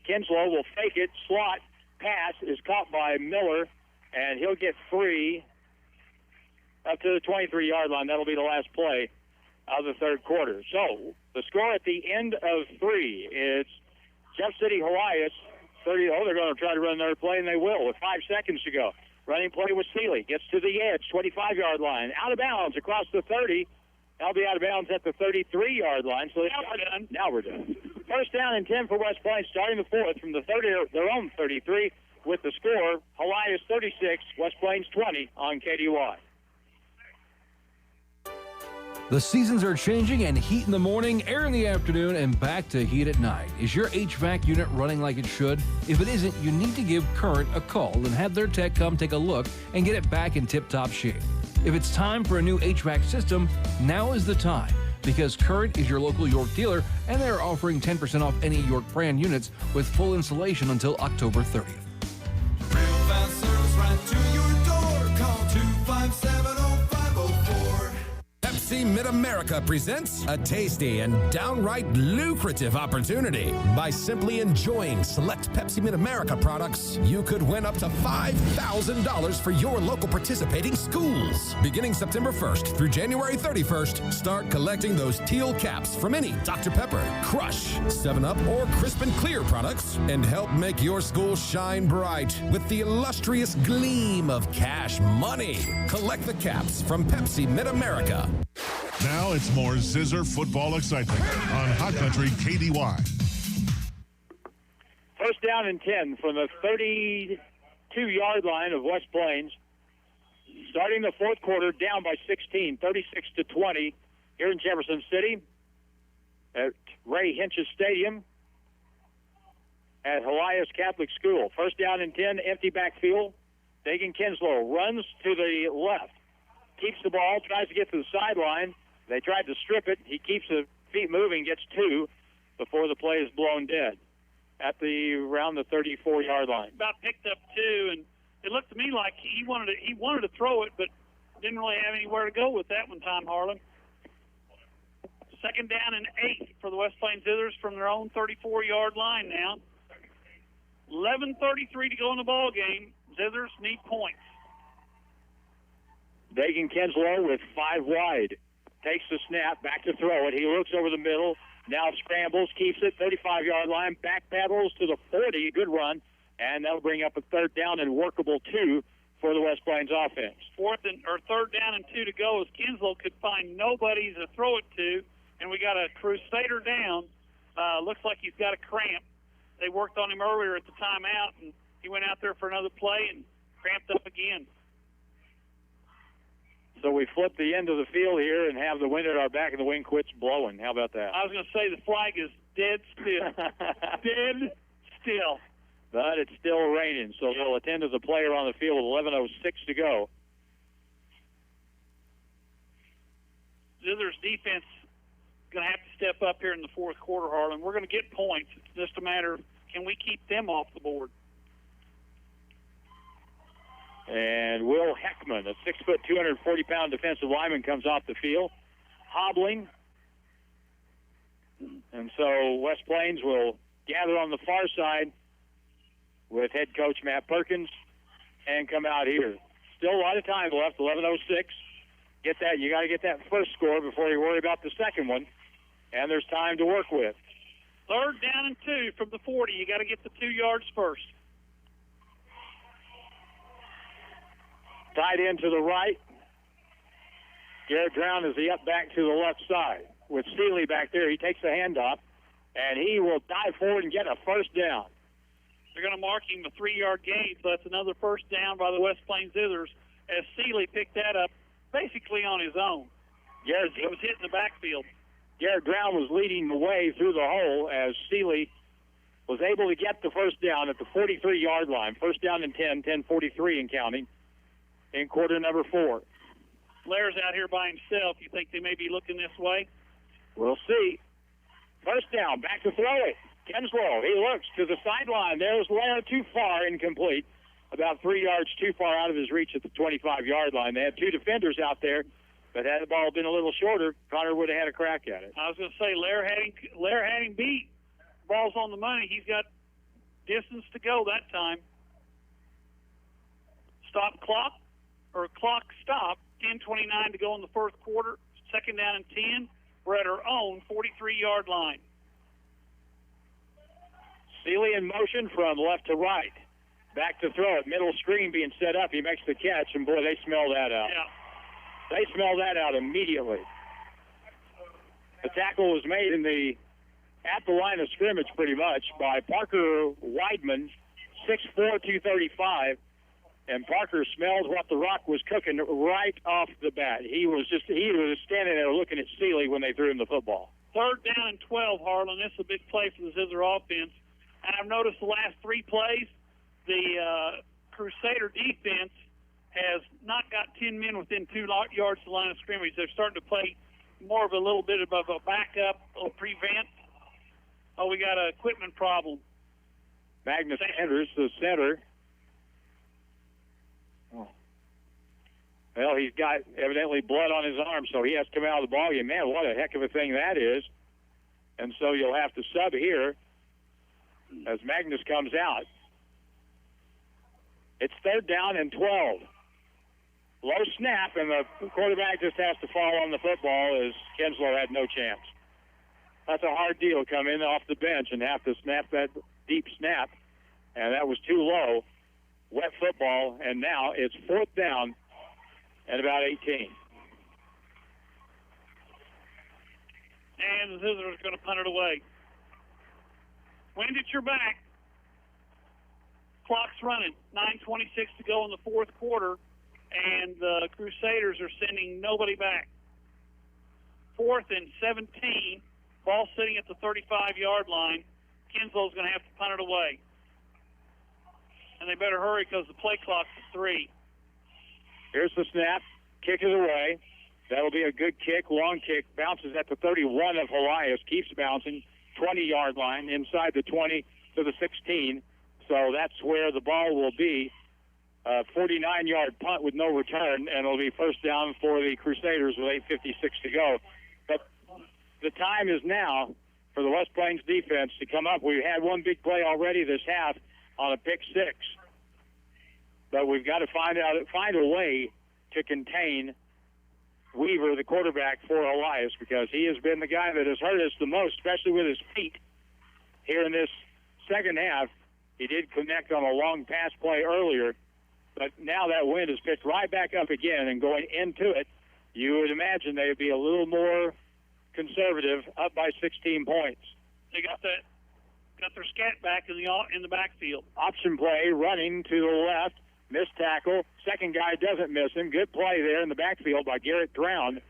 Kinslow will fake it. Slot pass is caught by Miller, and he'll get free up to the 23-yard line. That'll be the last play of the third quarter. So the score at the end of three is Jeff City Helias 30. They're going to try to run another play, and they will with 5 seconds to go. Running play with Seeley. Gets to the edge, 25-yard line. Out of bounds across the 30. That'll be out of bounds at the 33-yard line. So now we're done. First down and 10 for West Plains, starting the fourth from the 30, their own 33, with the score, Helias 36, West Plains 20 on KDY. The seasons are changing, and heat in the morning, air in the afternoon, and back to heat at night. Is your HVAC unit running like it should? If it isn't, you need to give Current a call and have their tech come take a look and get it back in tip-top shape. If it's time for a new HVAC system, now is the time, because Current is your local York dealer, and they're offering 10% off any York brand units with full installation until October 30th. Real fast service right to your door. Call 257-0504. Pepsi Mid-America presents a tasty and downright lucrative opportunity. By simply enjoying select Pepsi Mid-America products, you could win up to $5,000 for your local participating schools. Beginning September 1st through January 31st, start collecting those teal caps from any Dr. Pepper, Crush, 7-Up, or Crisp and Clear products and help make your school shine bright with the illustrious gleam of cash money. Collect the caps from Pepsi Mid-America. Now it's more Zizzer football excitement on Hot Country KDY. First down and 10 from the 32-yard line of West Plains. Starting the fourth quarter, down by 16, 36-20 here in Jefferson City at Ray Hinch's Stadium at Helias Catholic School. First down and 10, empty backfield. Dagan Kinslow runs to the left. Keeps the ball, tries to get to the sideline. They tried to strip it. He keeps the feet moving, gets 2 before the play is blown dead at around the 34-yard line. About picked up 2, and it looked to me like he wanted to throw it, but didn't really have anywhere to go with that one time, Harlan. Second down and 8 for the West Plains Zizzers from their own 34-yard line now. 11:33 to go in the ball game. Zizzers need points. Dagan Kinslow with 5 wide. Takes the snap, back to throw it. He looks over the middle, now scrambles, keeps it, 35-yard line, back pedals to the 40, good run, and that'll bring up a third down and workable 2 for the West Plains offense. Third down and 2 to go as Kinslow could find nobody to throw it to, and we got a Crusader down. Looks like he's got a cramp. They worked on him earlier at the timeout, and he went out there for another play and cramped up again. So we flip the end of the field here and have the wind at our back, and the wind quits blowing. How about that? I was going to say the flag is dead still. Dead still. but it's still raining, so they'll attend to the player on the field with 11:06 to go. Zizzer's defense going to have to step up here in the fourth quarter, Harlan. We're going to get points. It's just a matter of, can we keep them off the board? And Will Heckman, a 6-foot, 240-pound defensive lineman, comes off the field, hobbling. And so West Plains will gather on the far side with head coach Matt Perkins and come out here. Still a lot of time left, 11:06. Get that. You got to get that first score before you worry about the second one. And there's time to work with. 3rd down and 2 from the 40. You got to get the 2 yards first. Tied in to the right. Garrett Brown is the up back to the left side. With Seeley back there, he takes the handoff, and he will dive forward and get a first down. They're going to mark him a 3-yard gain, so that's another first down by the West Plains Zizzers as Seeley picked that up basically on his own. He was hitting the backfield. Garrett Brown was leading the way through the hole as Seeley was able to get the first down at the 43-yard line. First down and 10, 10:43 and counting in quarter number 4. Blair's out here by himself. You think they may be looking this way? We'll see. First down, back to throw it. Kenslow, he looks to the sideline. There's Lair, too far, incomplete. About 3 yards too far out of his reach at the 25-yard line. They had 2 defenders out there, but had the ball been a little shorter, Connor would have had a crack at it. I was going to say, Lair had him beat. Ball's on the money. He's got distance to go that time. Clock stop. 10:29 to go in the first quarter. 2nd down and 10. We're at our own 43-yard line. Seeley in motion from left to right. Back to throw it. Middle screen being set up. He makes the catch, and boy, they smell that out. Yeah. They smell that out immediately. The tackle was made at the line of scrimmage pretty much by Parker Weidman, 6'4", 235. And Parker smelled what the Rock was cooking right off the bat. He was standing there looking at Seeley when they threw him the football. 3rd down and 12, Harlan. This is a big play for the Zizzer offense. And I've noticed the last 3 plays, the Crusader defense has not got 10 men within 2 yards of the line of scrimmage. They're starting to play more of a little bit of a backup or prevent. Oh, we got an equipment problem. Magnus Sanders, the center. Well, he's got evidently blood on his arm, so he has to come out of the ballgame. Man, what a heck of a thing that is. And so you'll have to sub here as Magnus comes out. It's 3rd down and 12. Low snap, and the quarterback just has to fall on the football as Kenslow had no chance. That's a hard deal, come in off the bench and have to snap that deep snap, and that was too low. Wet football, and now it's 4th down at about 18. And the Zizzers are going to punt it away. Wind at your back. Clock's running. 9:26 to go in the fourth quarter, and the Crusaders are sending nobody back. 4th and 17. Ball sitting at the 35-yard line. Kinslow's going to have to punt it away. And they better hurry because the play clock's at 3. Here's the snap. Kick is away. That'll be a good kick, long kick. Bounces at the 31 of Helias. Keeps bouncing. 20-yard line, inside the 20 to the 16. So that's where the ball will be. 49-yard punt with no return, and it'll be first down for the Crusaders with 8:56 to go. But the time is now for the West Plains defense to come up. We've had one big play already this half on a pick 6. But we've got to find a way to contain Weaver, the quarterback for Helias, because he has been the guy that has hurt us the most, especially with his feet. Here in this second half, he did connect on a long pass play earlier, but now that wind is picked right back up again, and going into it, you would imagine they would be a little more conservative, up by 16 points. They got their scat back in the backfield. Option play, running to the left. Missed tackle. Second guy doesn't miss him. Good play there in the backfield by Garrett Brown,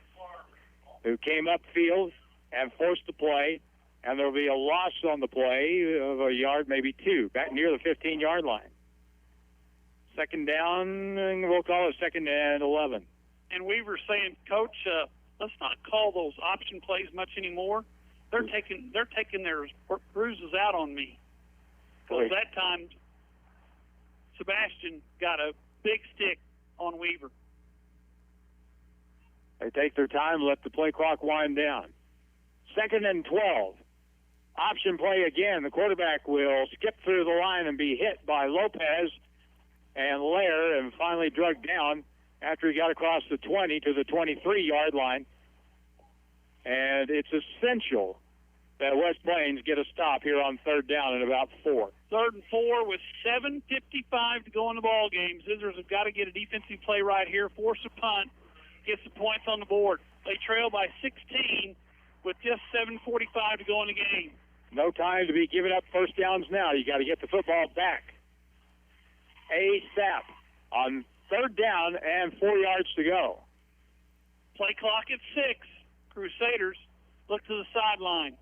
who came upfield and forced the play. And there will be a loss on the play of a yard, maybe two, back near the 15-yard line. Second down, we'll call it 2nd and 11. And Weaver's saying, Coach, let's not call those option plays much anymore. They're taking their bruises out on me. Because that time, Sebastian got a big stick on Weaver. They take their time, let the play clock wind down. 2nd and 12. Option play again. The quarterback will skip through the line and be hit by Lopez and Lair and finally drugged down after he got across the 20 to the 23-yard line. And it's essential that West Plains get a stop here on 3rd down at about 4. 3rd and 4 with 7:55 to go in the ball game. Zizzers have got to get a defensive play right here, force a punt, get some points on the board. They trail by 16 with just 7:45 to go in the game. No time to be giving up first downs now. You got to get the football back ASAP on 3rd down and 4 yards to go. Play clock at 6. Crusaders look to the sideline.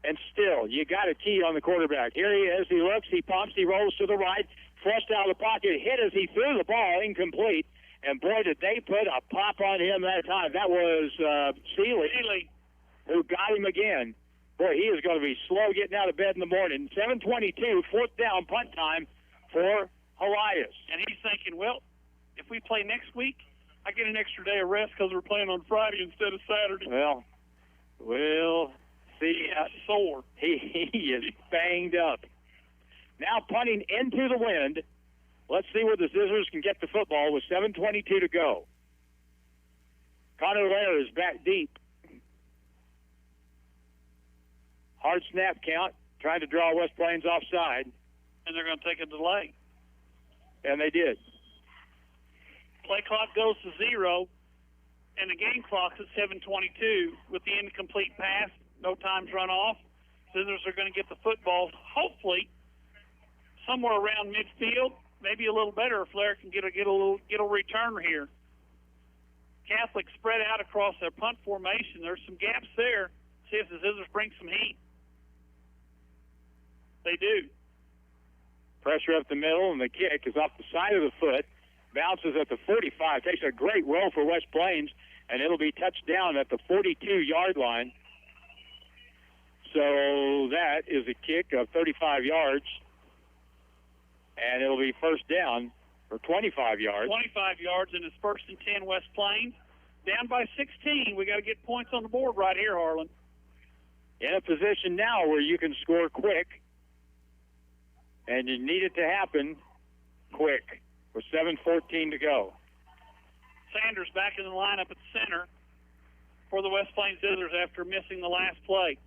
And still, you got a key on the quarterback. Here he is. He looks, he pumps, he rolls to the right, flushed out of the pocket, hit as he threw the ball, incomplete. And boy, did they put a pop on him that time. That was Seeley, who got him again. Boy, he is going to be slow getting out of bed in the morning. 7:22, 4th down, punt time for Helias. And he's thinking, well, if we play next week, I get an extra day of rest because we're playing on Friday instead of Saturday. Well, we'll see. Sore. He is banged up. Now punting into the wind. Let's see where the Zizzers can get the football with 7:22 to go. Connor Lair is back deep. Hard snap count, trying to draw West Plains offside. And they're going to take a delay. And they did. Play clock goes to 0, and the game clock's at 7:22 with the incomplete pass. No time's run off. Zizzers are going to get the football, hopefully, somewhere around midfield. Maybe a little better if Lair can get a return here. Catholic spread out across their punt formation. There's some gaps there. See if the Zizzers bring some heat. They do. Pressure up the middle, and the kick is off the side of the foot. Bounces at the 45. Takes a great roll for West Plains, and it'll be touched down at the 42-yard line. So that is a kick of 35 yards. And it'll be first down for 25 yards. 25 yards, and it's 1st and 10 West Plains. Down by 16. We got to get points on the board right here, Harlan. In a position now where you can score quick, and you need it to happen quick with 7:14 to go. Sanders back in the lineup at center for the West Plains Zizzers after missing the last play.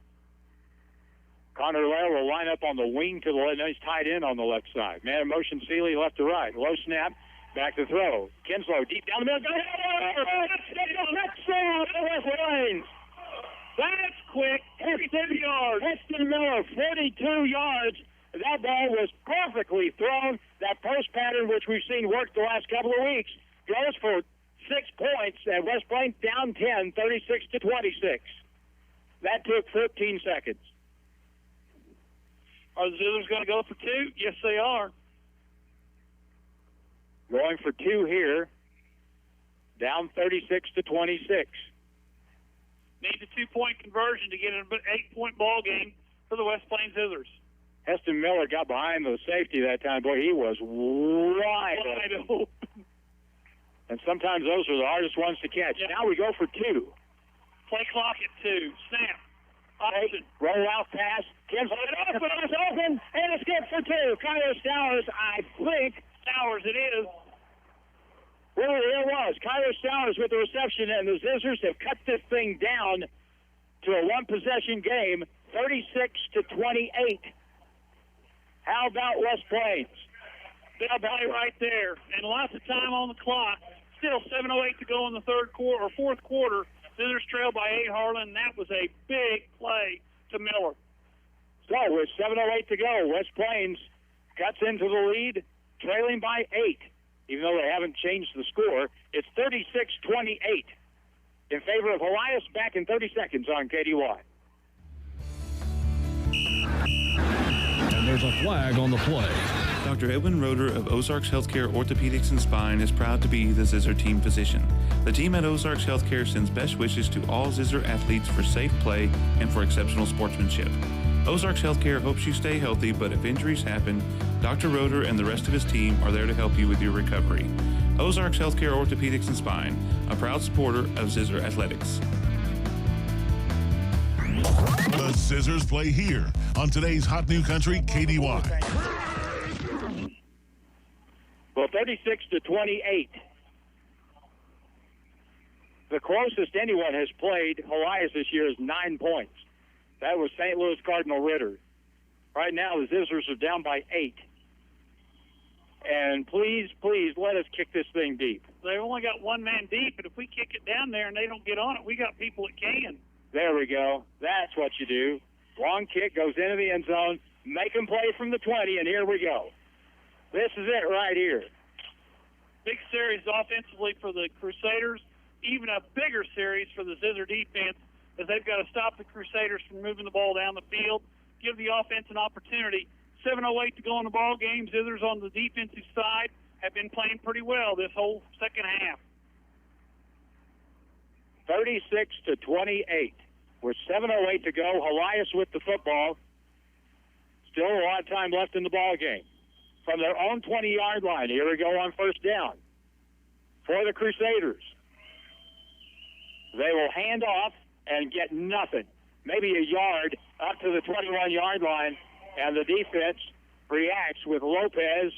Connor Lair will line up on the wing to the left. He's tied in on the left side. Man in motion, Seeley left to right. Low snap, back to throw. Kinslow deep down the middle. That's quick. 42 yards. Heston Miller, 42 yards. That ball was perfectly thrown. That post pattern, which we've seen work the last couple of weeks, goes for 6 points, and West Plains down 10, 36-26. That took 14 seconds. Are the Zizzers going to go for 2? Yes, they are. Going for 2 here. Down 36-26. Need a 2-point conversion to get an 8-point ball game for the West Plains Zizzers. Heston Miller got behind the safety that time. Boy, he was wide open. And sometimes those are the hardest ones to catch. Yeah. Now we go for 2. Play clock at 2. Snap. Option. Roll out pass. Kids open. And a skip for 2. Kyle Stowers, I think. Stowers, it is. Well, it was. Kyle Stowers with the reception, and the Zizzers have cut this thing down to a one-possession game, 36-28. How about West Plains? They'll play right there. And lots of time on the clock. Still 7:08 to go in the third quarter or fourth quarter. Zizzers trail by 8, Harlan. That was a big play to Miller. So with 7:08 to go, West Plains cuts into the lead, trailing by 8. Even though they haven't changed the score, it's 36-28 in favor of Helias. Back in 30 seconds on KDY. There's a flag on the play. Dr. Edwin Roeder of Ozarks Healthcare Orthopedics and Spine is proud to be the Zizzer team physician. The team at Ozarks Healthcare sends best wishes to all Zizzer athletes for safe play and for exceptional sportsmanship. Ozarks Healthcare hopes you stay healthy, but if injuries happen, Dr. Roeder and the rest of his team are there to help you with your recovery. Ozarks Healthcare Orthopedics and Spine, a proud supporter of Zizzer Athletics. The Zizzers play here on today's Hot New Country KDY. Well, 36-28. The closest anyone has played Helias this year is 9 points. That was St. Louis Cardinal Ritter. Right now, the Zizzers are down by 8. And please, please, let us kick this thing deep. They've only got one man deep, but if we kick it down there and they don't get on it, we got people that can. There we go. That's what you do. Long kick goes into the end zone. Make them play from the 20, and here we go. This is it right here. Big series offensively for the Crusaders. Even a bigger series for the Zizzer defense, as they've got to stop the Crusaders from moving the ball down the field, give the offense an opportunity. 7:08 to go in the ball game. Zizzers on the defensive side have been playing pretty well this whole second half. 36-28. With 7:08 to go, Helias with the football. Still a lot of time left in the ball game. From their own 20-yard line, here we go on first down. For the Crusaders, they will hand off and get nothing. Maybe a yard up to the 21-yard line, and the defense reacts with Lopez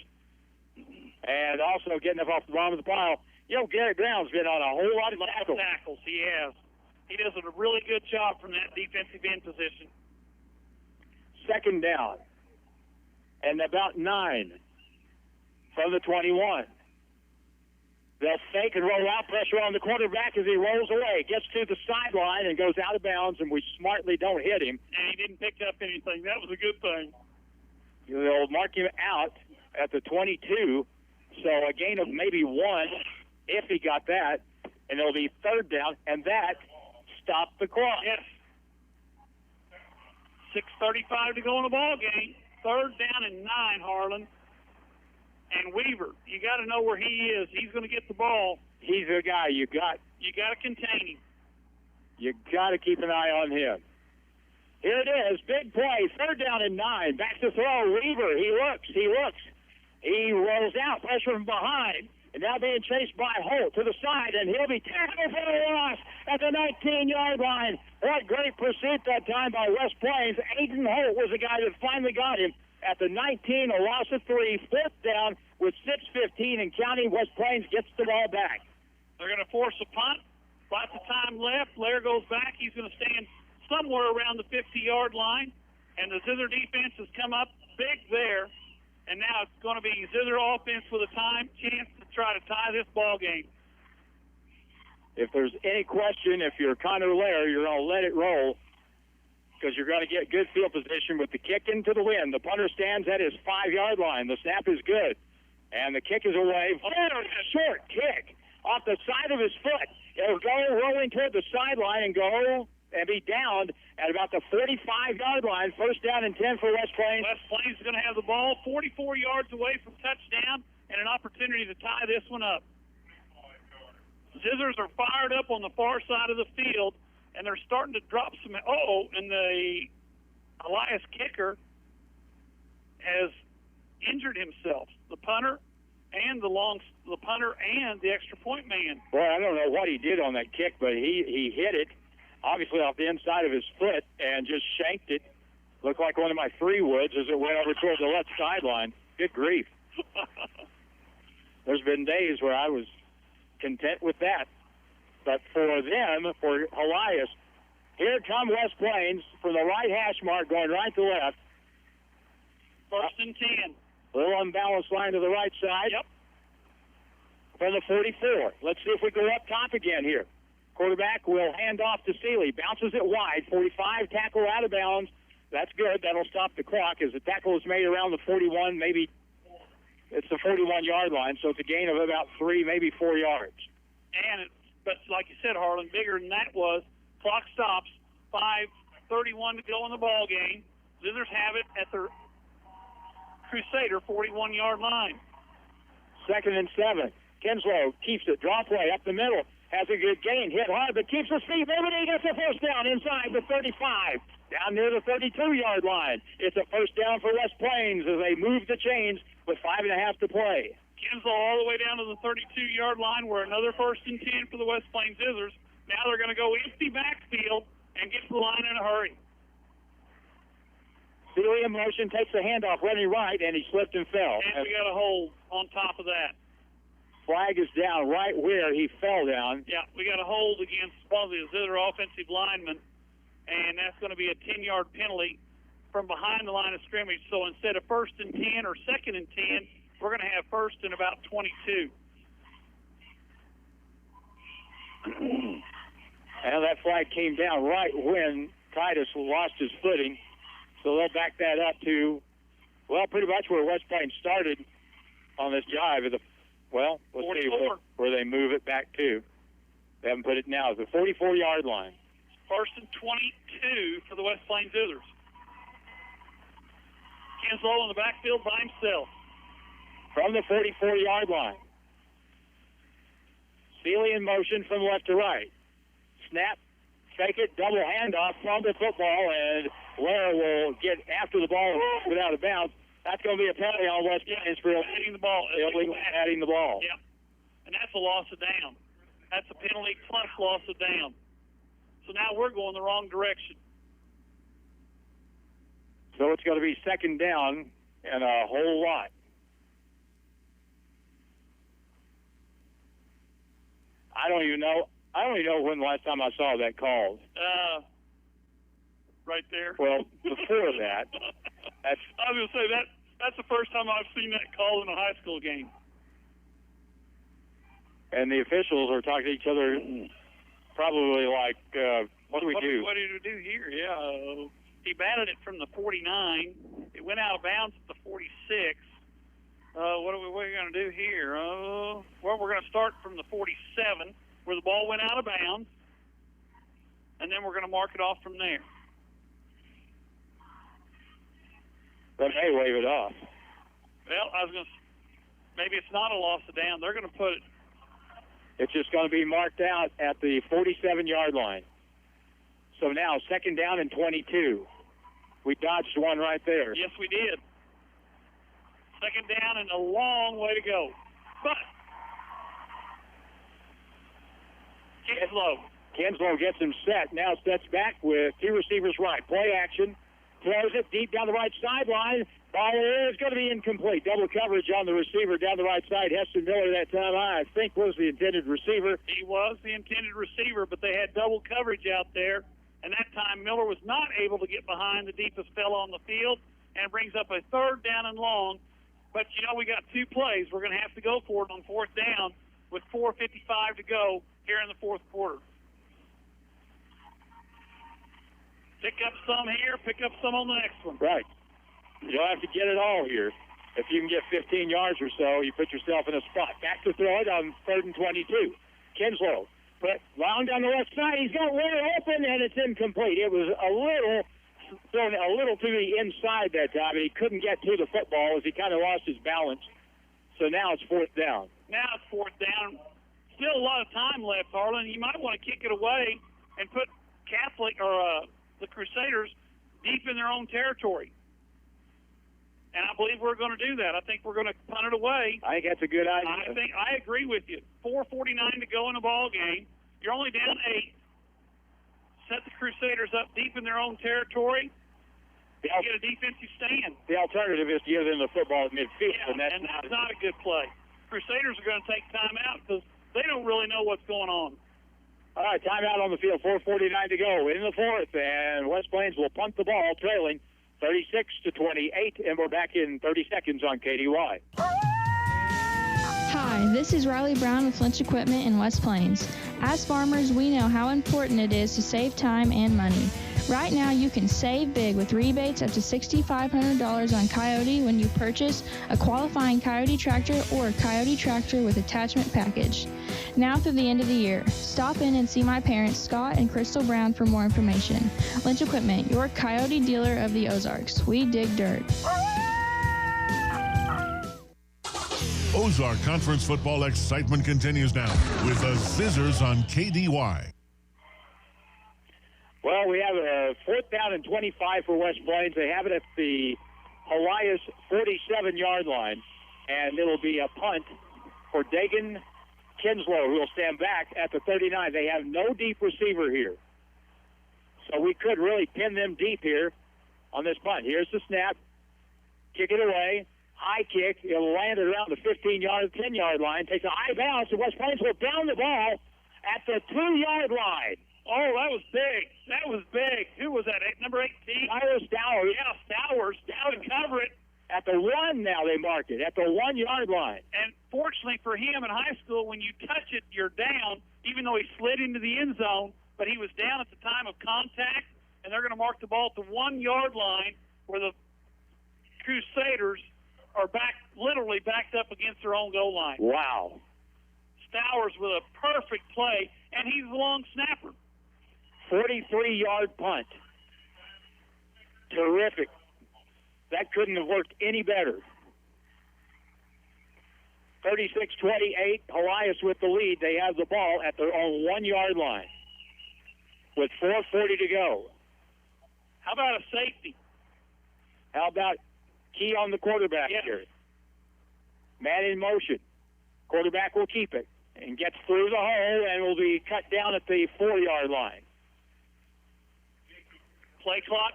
and also getting up off the bottom of the pile. You know, Garrett Brown's been on a whole lot of tackles. He has. He does a really good job from that defensive end position. Second down, and about 9 from the 21. They'll fake and roll out, pressure on the quarterback as he rolls away, gets to the sideline and goes out of bounds, and we smartly don't hit him. And he didn't pick up anything. That was a good thing. They'll mark him out at the 22, so a gain of maybe 1 if he got that, and it'll be third down, and that stopped the clock. Yes. 6:35 to go in the ball game. Third down and 9, Harlan. And Weaver, you got to know where he is. He's going to get the ball. He's the guy you got to contain him. You got to keep an eye on him. Here it is, big play, third down and 9. Back to throw, Weaver. He looks. He rolls out, pressure from behind, and now being chased by Holt to the side, and he'll be tackled for a loss at the 19-yard line. What great pursuit that time by West Plains. Aiden Holt was the guy that finally got him. At the 19, a loss of 3, fourth down with 6:15 and counting. West Plains gets the ball back. They're going to force a punt. Lots of time left. Blair goes back. He's going to stand somewhere around the 50-yard line. And the Zizzer defense has come up big there. And now it's going to be Zizzer offense with a chance to try to tie this ball game. If there's any question, if you're Connor Lair, you're going to let it roll, because you're going to get good field position with the kick into the wind. The punter stands at his 5-yard line. The snap is good. And the kick is away. Oh, a short kick off the side of his foot. It'll go rolling toward the sideline and go and be downed at about the 45-yard line. First down and 10 for West Plains. West Plains is going to have the ball 44 yards away from touchdown and an opportunity to tie this one up. Zizzers are fired up on the far side of the field, and they're starting to drop some. And the Helias kicker has injured himself. The punter and the punter and the extra point man. Boy, I don't know what he did on that kick, but he hit it, obviously off the inside of his foot, and just shanked it. Looked like one of my 3-woods as it went over toward the left sideline. Good grief. There's been days where I was content with that. But for them, for Helias, here come West Plains from the right hash mark going right to left. First and 10. A little unbalanced line to the right side. Yep. From the 44. Let's see if we go up top again here. Quarterback will hand off to Seeley. Bounces it wide. 45, tackle out of bounds. That's good. That'll stop the clock as the tackle is made around the 41, maybe it's the 41-yard line, so it's a gain of about 3, maybe 4 yards. But like you said, Harlan, bigger than that was. Clock stops. 5:31 to go in the ball game. Zizzers have it at their Crusader 41-yard line. 2nd and 7. Kinslow keeps it, draw play up the middle, has a good gain, hit hard, but keeps his feet moving. He gets a first down inside the 35, down near the 32-yard line. It's a first down for West Plains as they move the chains with 5.5 to play. Kinslow all the way down to the 32-yard line. We're another 1st and 10 for the West Plains Zizzers. Now they're going to go empty backfield and get to the line in a hurry. Sealy in motion, takes the handoff, running right, and he slipped and fell. And we got a hold on top of that. Flag is down right where he fell down. Yeah, we got a hold against one of the Zizzer offensive linemen, and that's going to be a 10-yard penalty from behind the line of scrimmage. So instead of 1st and 10 or 2nd and 10, we're going to have 1st and about 22. And that flag came down right when Titus lost his footing. So they'll back that up to, well, pretty much where West Plains started on this drive. Let's see where they move it back to. They haven't put it now. It's the 44-yard line. 1st and 22 for the West Plains Zizzers. Kinslow in the backfield by himself. From the 44-yard line. Sealy in motion from left to right. Snap, fake it, double handoff from the football, and Lara will get after the ball without a bounce. That's going to be a penalty on West Plains for adding the ball. Adding the ball. Yeah, and that's a loss of down. That's a penalty plus loss of down. So now we're going the wrong direction. So it's going to be 2nd down and a whole lot. I don't even know when the last time I saw that called. Right there. Well, before that, I was going to say that's the first time I've seen that called in a high school game. And the officials are talking to each other, probably like, what do we do? What did we do here? Yeah, he batted it from the 49. It went out of bounds at the 46. What are we going to do here? Well, we're going to start from the 47, where the ball went out of bounds, and then we're going to mark it off from there. They may wave it off. Well, maybe it's not a loss of down. They're going to put it. It's just going to be marked out at the 47-yard line. So now 2nd down and 22. We dodged one right there. Yes, we did. 2nd down and a long way to go. But Kinslow gets him set. Now sets back with 2 receivers right. Play action. Throws it deep down the right sideline. Ball is going to be incomplete. Double coverage on the receiver down the right side. Heston Miller that time, I think, was the intended receiver. He was the intended receiver, but they had double coverage out there. And that time Miller was not able to get behind the deepest fella on the field, and brings up a 3rd down and long. But, we got 2 plays. We're going to have to go for it on 4th down with 4:55 to go here in the 4th quarter. Pick up some here, pick up some on the next one. Right. You'll have to get it all here. If you can get 15 yards or so, you put yourself in a spot. Back to throw it on 3rd and 22. Kinslow, but long down the left side, he's got Lara open, and it's incomplete. It was thrown a little to the inside that time, and he couldn't get to the football as he kind of lost his balance. So now it's 4th down. Now it's 4th down. Still a lot of time left, Harlan. You might want to kick it away and put the Crusaders deep in their own territory. And I believe we're going to do that. I think we're going to punt it away. I think that's a good idea. I agree with you. 4:49 to go in the ball game. You're only down 8. Set the Crusaders up deep in their own territory. Get a defensive stand. The alternative is to give them the football at midfield, and that's not a good play. Crusaders are going to take time out because they don't really know what's going on. All right, timeout on the field. 4:49 to go in the 4th, and West Plains will punt the ball, trailing 36-28, and we're back in 30 seconds on KDY. Hi, this is Riley Brown with Lynch Equipment in West Plains. As farmers, we know how important it is to save time and money. Right now, you can save big with rebates up to $6,500 on Coyote when you purchase a qualifying Coyote tractor or a Coyote tractor with attachment package. Now through the end of the year, stop in and see my parents, Scott and Crystal Brown, for more information. Lynch Equipment, your Coyote dealer of the Ozarks. We dig dirt. Ozark Conference football excitement continues now with the Zizzers on KDY. Well, we have a 4th down and 25 for West Plains. They have it at the Helias 47-yard line, and it'll be a punt for Dagan Kinslow, who will stand back at the 39. They have no deep receiver here, so we could really pin them deep here on this punt. Here's the snap. Kick it away. High kick. It'll land around the 15-yard, 10-yard line. Takes a high bounce, and West Plains will down the ball at the 2-yard line. Oh, that was big. That was big. Who was that? Number 18? Cyrus Stowers. Yeah, Stowers. Down and cover it. At the 1 now they mark it. At the 1-yard line. And fortunately for him in high school, when you touch it, you're down, even though he slid into the end zone, but he was down at the time of contact, and they're going to mark the ball at the 1-yard line where the Crusaders are literally backed up against their own goal line. Wow. Stowers with a perfect play, and he's the long snapper. 43-yard punt. Terrific. That couldn't have worked any better. 36-28, Helias with the lead. They have the ball at their own 1-yard line with 4:40 to go. How about a safety? How about key on the quarterback here? Man in motion. Quarterback will keep it and gets through the hole and will be cut down at the 4-yard line. Play clock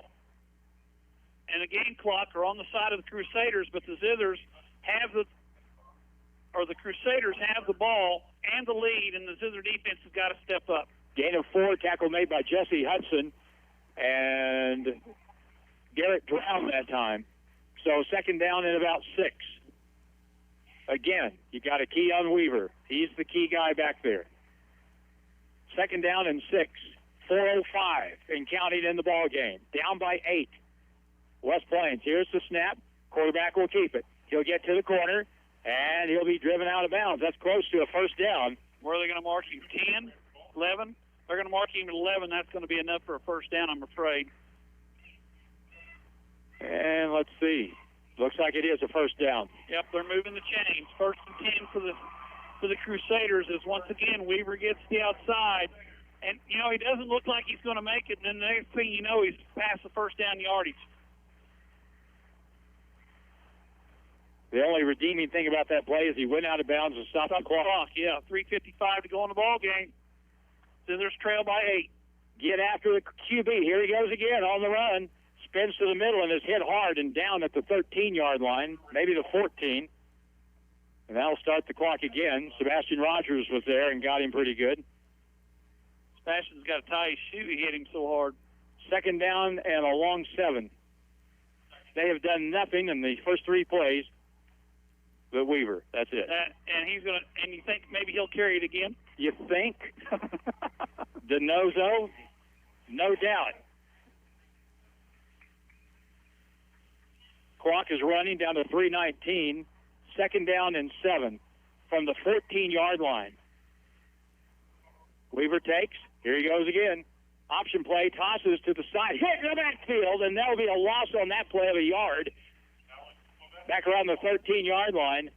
and the game clock are on the side of the Crusaders, but the Zizzers the Crusaders have the ball and the lead, and the Zizzer defense has got to step up. Gain of 4, tackle made by Jesse Hudson, and Garrett drowned that time. So 2nd down and about 6. Again, you got a key on Weaver. He's the key guy back there. 2nd down and 6. 4:05 and counting in the ball game. Down by 8. West Plains. Here's the snap. Quarterback will keep it. He'll get to the corner, and he'll be driven out of bounds. That's close to a 1st down. Where are they going to mark him? 10, 11? They're going to mark him at 11. That's going to be enough for a 1st down, I'm afraid. And let's see. Looks like it is a 1st down. Yep, they're moving the chains. 1st and 10 for the Crusaders as once again Weaver gets the outside. And, he doesn't look like he's going to make it. And then the next thing you know, he's past the 1st down yardage. The only redeeming thing about that play is he went out of bounds and stopped the clock. Yeah, 3:55 to go in the ball game. Scissors trail by 8. Get after the QB. Here he goes again on the run. Spins to the middle and is hit hard and down at the 13-yard line, maybe the 14. And that'll start the clock again. Sebastian Rogers was there and got him pretty good. Sebastian's got to tie his shoe. He hit him so hard. 2nd down and a long 7. They have done nothing in the first 3 plays. But Weaver, that's it. And he's going to. And you think maybe he'll carry it again? You think? DeNozo? No doubt. Clock is running down to 3:19. 2nd down and 7 from the 14-yard line. Weaver takes. Here he goes again. Option play, tosses to the side. Hit in the backfield, and that'll be a loss on that play of a yard. Back around the 13-yard line.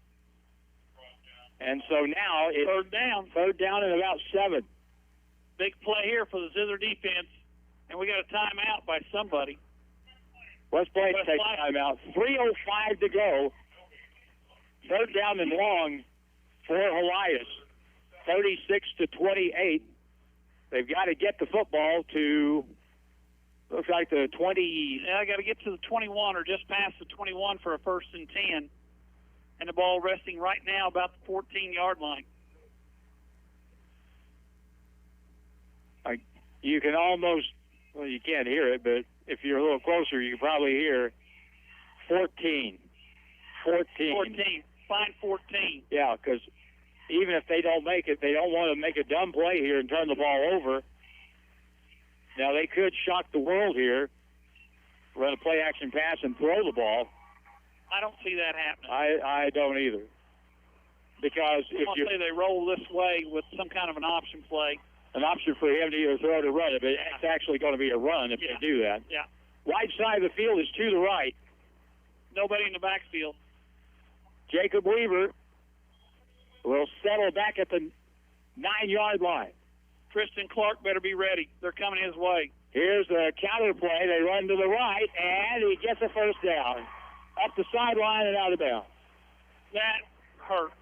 And so now it's 3rd down. 3rd down and about 7. Big play here for the Zizzer defense. And we got a timeout by somebody. West Plains takes timeout. 3:05 to go. 3rd down and long for Helias. 36-28. They've got to get the football to, looks like the 20. Yeah, I got to get to the 21 or just past the 21 for a 1st and 10. And the ball resting right now about the 14-yard line. You can almost, well, you can't hear it, but if you're a little closer, you can probably hear 14. 14. Fine 14. Yeah, because even if they don't make it, they don't want to make a dumb play here and turn the ball over. Now, they could shock the world here, run a play-action pass and throw the ball. I don't see that happening. I don't either. Because if you say they roll this way with some kind of an option play. An option for him to either throw it or run it, but it's actually going to be a run if they do that. Yeah. Right side of the field is to the right. Nobody in the backfield. Jacob Weaver will settle back at the 9-yard line. Tristan Clark better be ready. They're coming his way. Here's the counter play. They run to the right, and he gets a first down. Up the sideline and out of bounds. That hurt.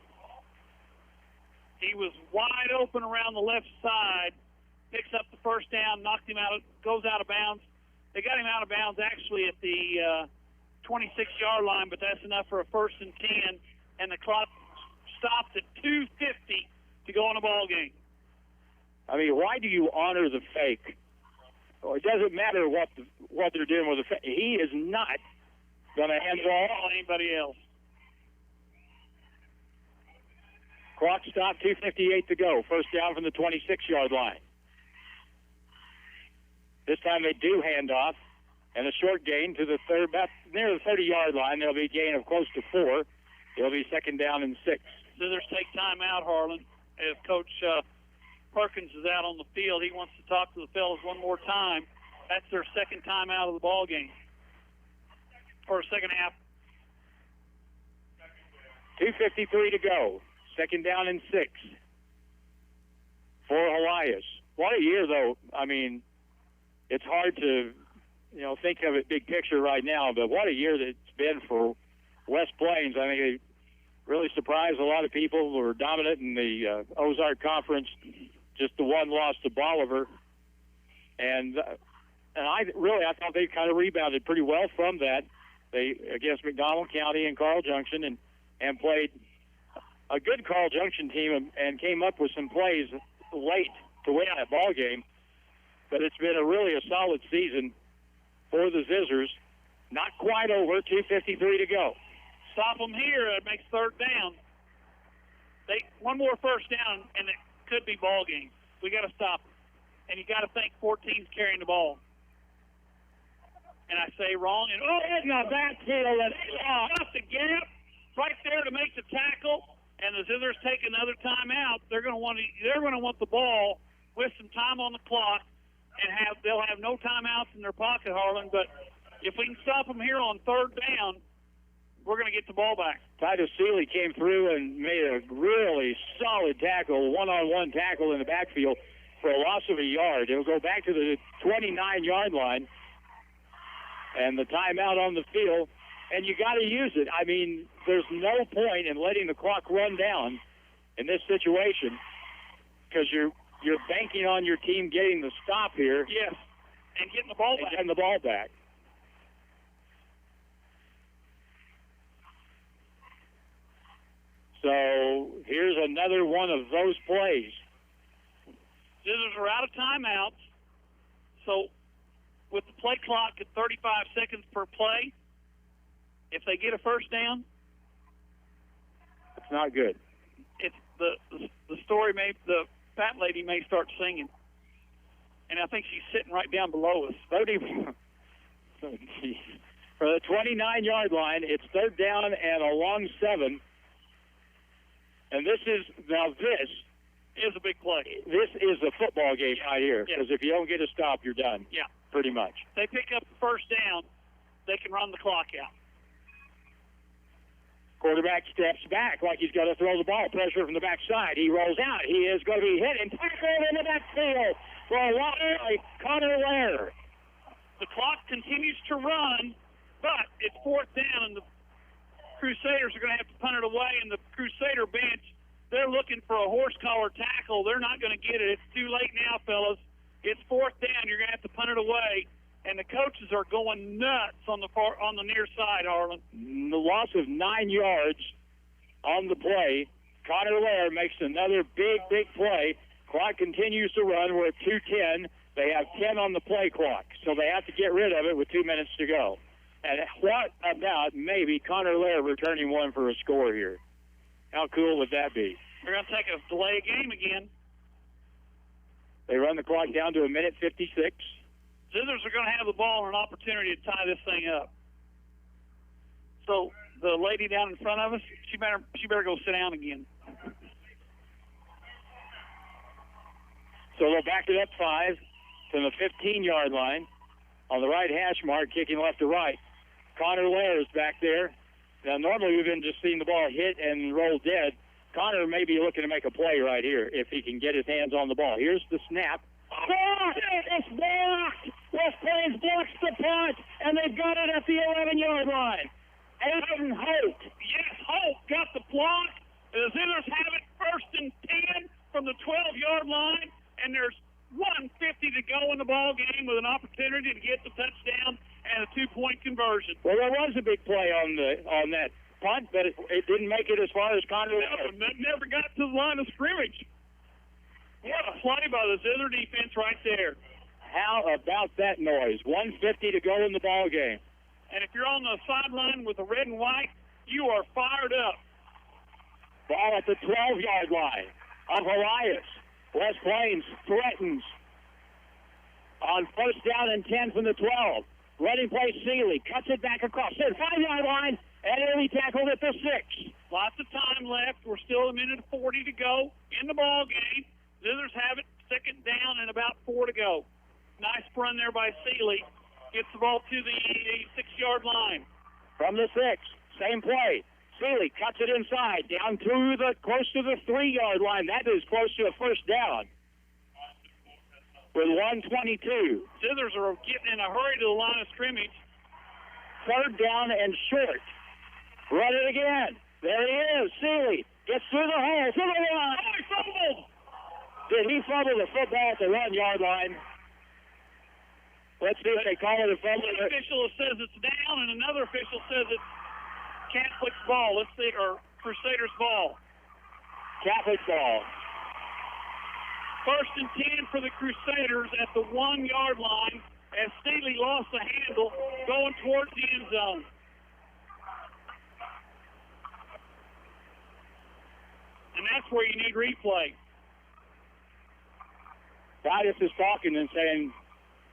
He was wide open around the left side, picks up the first down, knocked him out, goes out of bounds. They got him out of bounds actually at the 26-yard line, but that's enough for a 1st and 10, and the clock stops at 2:50 to go on the ball game. I mean, why do you honor the fake? Well, it doesn't matter what they're doing with the fake. He is not going to hand the ball to anybody else. Clock stop, 2:58 to go. First down from the 26-yard line. This time they do hand off, and a short gain to the third, about near the 30-yard line. There'll be a gain of close to 4. It'll be 2nd down and 6. Scissors take time out, Harlan, as Coach Perkins is out on the field. He wants to talk to the fellas one more time. That's their 2nd time out of the ball game, or second half. 2:53 to go. 2nd down and 6 for Helias. What a year, though. I mean, it's hard to, think of it big picture right now, but what a year that it's been for West Plains. I mean, they really surprised a lot of people who were dominant in the Ozark Conference. Just the one loss to Bolivar. And I thought they kind of rebounded pretty well from that. They against McDonald County and Carl Junction and played a good Carl Junction team and came up with some plays late to win that ball game. But it's been a solid season for the Zizzers. Not quite over, 2:53 to go. Stop them here, it makes 3rd down. One more first down, and it could be ball game. We got to stop them. And you got to think 14's carrying the ball. And I say wrong, and it's a backfield and off the gap right there to make the tackle. And the Zizzers take another timeout. They're going to want the ball with some time on the clock, and they'll have no timeouts in their pocket, Harlan. But if we can stop them here on 3rd down, we're going to get the ball back. Titus Seeley came through and made a really solid tackle, one-on-one tackle in the backfield for a loss of a yard. It'll go back to the 29-yard line, and the timeout on the field. And you got to use it. I mean, there's no point in letting the clock run down in this situation because you're banking on your team getting the stop here. Yes, and getting the ball back. And the ball back. So here's another one of those plays. Zizzers are out of timeouts. So with the play clock at 35 seconds per play, if they get a first down, it's not good. It's the story the fat lady may start singing, and I think she's sitting right down below us. 30 for the 29-yard line. It's 3rd down and a long 7. And this is a big play. This is a football game right here because if you don't get a stop, you're done. Yeah, pretty much. They pick up the first down, they can run the clock out. Quarterback steps back like he's got to throw the ball. Pressure from the backside. He rolls out. He is going to be hit and tackled in the backfield for a lot by Connor Lair. The clock continues to run, but it's 4th down, and the Crusaders are going to have to punt it away. And the Crusader bench, they're looking for a horse collar tackle. They're not going to get it. It's too late now, fellas. It's 4th down. You're going to have to punt it away. And the coaches are going nuts on the near side, Harlan. The loss of 9 yards on the play. Connor Lair makes another big play. Clock continues to run. We're at 2:10. They have 10 on the play clock, so they have to get rid of it with 2 minutes to go. And what about maybe Connor Lair returning one for a score here? How cool would that be? We're going to take a delay game again. They run the clock down to 1:56. Zizzers are going to have the ball and an opportunity to tie this thing up. So the lady down in front of us, she better go sit down again. So they'll back it up 5 to the 15-yard line on the right hash mark, kicking left to right. Connor Lair is back there. Now, normally we've been just seeing the ball hit and roll dead. Connor may be looking to make a play right here if he can get his hands on the ball. Here's the snap. Blocked! It's blocked! West Plains blocks the punt, and they've got it at the 11-yard line. Aiden Holt. Yes, Holt got the block. The Zizzers have it 1st and 10 from the 12-yard line, and there's 1:50 to go in the ball game with an opportunity to get the touchdown and a 2-point conversion. Well, there was a big play on that punt, but it didn't make it as far as Connor. Never got to the line of scrimmage. What a play by the Zizzer defense right there. How about that noise? 1:50 to go in the ball game. And if you're on the sideline with the red and white, you are fired up. Ball at the 12-yard line of Helias. West Plains threatens on 1st down and 10 from the 12. Running play, Seeley cuts it back across the 5-yard line, and it'll be tackled at the 6. Lots of time left. We're still 1:40 to go in the ball game. Zizzers have it 2nd down and about 4 to go. Nice run there by Seeley. Gets the ball to the 6-yard line. From the 6, same play. Seeley cuts it inside, down to close to the 3-yard line. That is close to a 1st down. With 1:22. Zizzers are getting in a hurry to the line of scrimmage. 3rd down and short. Run it again. There he is. Seeley gets through the hole. To the line. Oh, he fumbled. Did he fumble the football at the 1-yard line? Let's see if they call it a fumble. One official says it's down, and another official says it's Catholic's ball. Let's see, or Crusaders' ball. Catholic ball. 1st and 10 for the Crusaders at the 1-yard line as Seeley lost the handle going towards the end zone. And that's where you need replay. Titus is talking and saying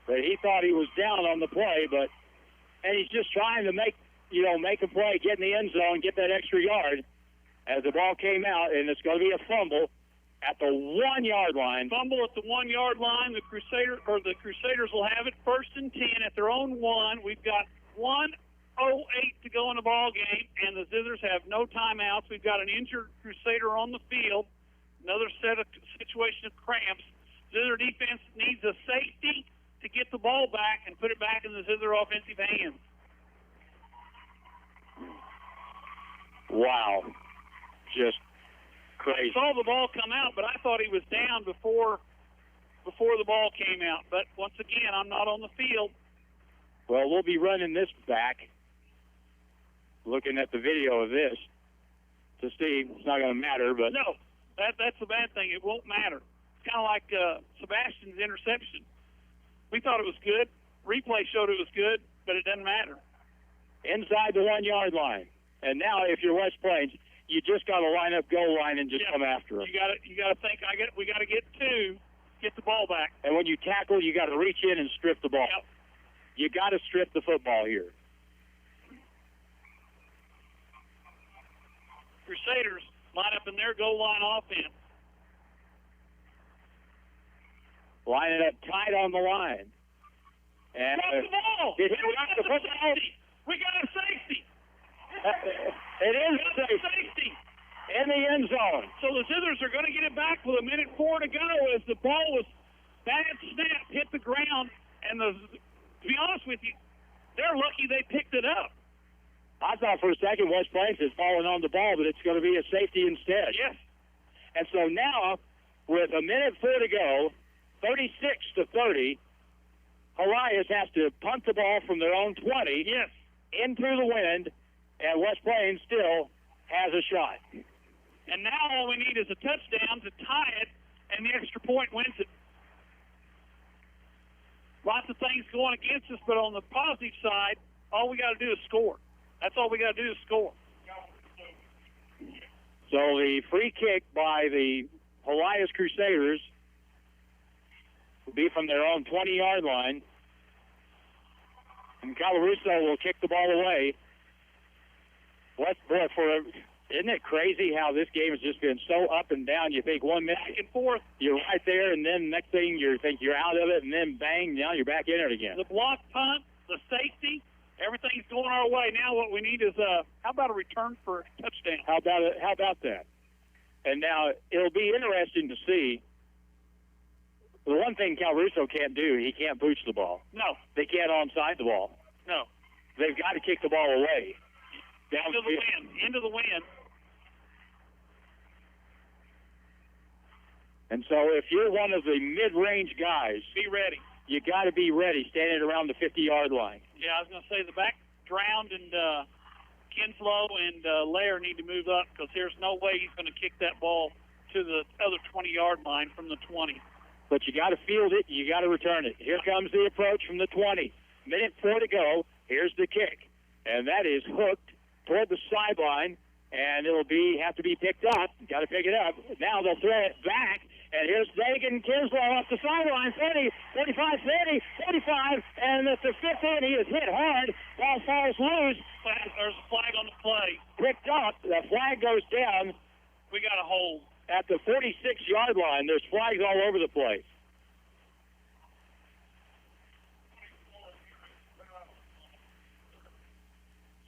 that he thought he was down on the play, and he's just trying to make a play, get in the end zone, get that extra yard as the ball came out, and it's going to be a fumble at the 1-yard line. Fumble at the 1-yard line. The Crusaders will have it 1st and 10 at their own 1. We've got 1:08 to go in the ball game, and the Zizzers have no timeouts. We've got an injured Crusader on the field. Another situation of cramps. Zizzer defense needs a safety to get the ball back and put it back in the Zizzer offensive hands. Wow. Just crazy. I saw the ball come out, but I thought he was down before the ball came out. But once again, I'm not on the field. Well, we'll be running this back, looking at the video of this to see. It's not going to matter, but no, that's the bad thing. It won't matter. It's kind of like Sebastian's interception. We thought it was good. Replay showed it was good, but it doesn't matter. Inside the 1-yard line. And now, if you're West Plains, you just got to line up goal line and just come after them. You got to think. We got to get 2, get the ball back. And when you tackle, you got to reach in and strip the ball. Yep. You got to strip the football here. Crusaders line up in their goal line offense. Line it up tight on the line. And drop the ball. Did he drop the football? We got a safety. It is safety in the end zone. So the Zizzers are going to get it back with 1:04 to go as the ball was bad snap, hit the ground, and to be honest with you, they're lucky they picked it up. I thought for a second West Plains had fallen on the ball, but it's going to be a safety instead. Yes. And so now, with 1:04 to go, 36-30, Helias has to punt the ball from their own 20 in through the wind, and West Plains still has a shot. And now all we need is a touchdown to tie it, and the extra point wins it. Lots of things going against us, but on the positive side, all we got to do is score. That's all we got to do is score. So the free kick by the Helias Crusaders will be from their own 20-yard line. And Calaruso will kick the ball away. Isn't it crazy how this game has just been so up and down? You think 1 minute back and forth, you're right there, and then next thing you think you're out of it, and then bang, now you're back in it again. The block punt, the safety, everything's going our way. Now what we need is how about a return for a touchdown? How about that? And now it'll be interesting to see. The one thing Cal Russo can't do, he can't booch the ball. No. They can't onside the ball. No. They've got to kick the ball away. Into the wind. Into the wind. And so if you're one of the mid-range guys, be ready. You got to be ready, standing around the 50-yard line. Yeah, I was going to say the back Drowned and Kinslow and Lair need to move up because there's no way he's going to kick that ball to the other 20-yard line from the 20. But you got to field it. You got to return it. Here comes the approach from the 20. Minute 4 to go. Here's the kick. And that is hooked toward the sideline, and it'll have to be picked up. Got to pick it up. Now they'll throw it back, and here's Dagan Kinslow off the sideline. 30, 45, 30, 45, and at the 50, and he is hit hard. Ball falls loose. There's a flag on the play. Picked up. The flag goes down. We got a hold. At the 46-yard line, there's flags all over the place.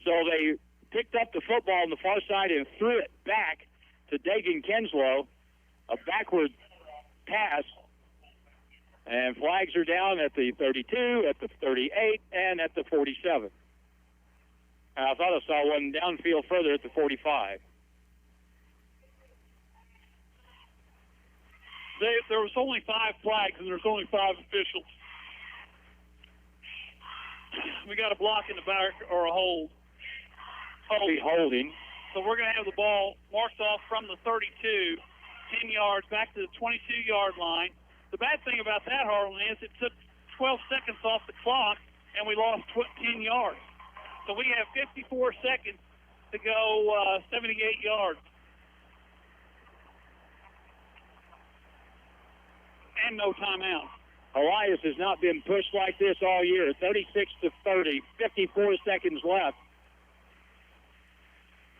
So they picked up the football on the far side and threw it back to Dagan Kinslow, a backward pass. And flags are down at the 32, at the 38, and at the 47. And I thought I saw one downfield further at the 45. There was only 5 flags, and there's only 5 officials. We got a block in the back or a hold. Holding. So we're going to have the ball marked off from the 32, 10 yards, back to the 22-yard line. The bad thing about that, Harlan, is it took 12 seconds off the clock, and we lost 10 yards. So we have 54 seconds to go 78 yards. And no timeout. Helias has not been pushed like this all year. 36-30, 54 seconds left.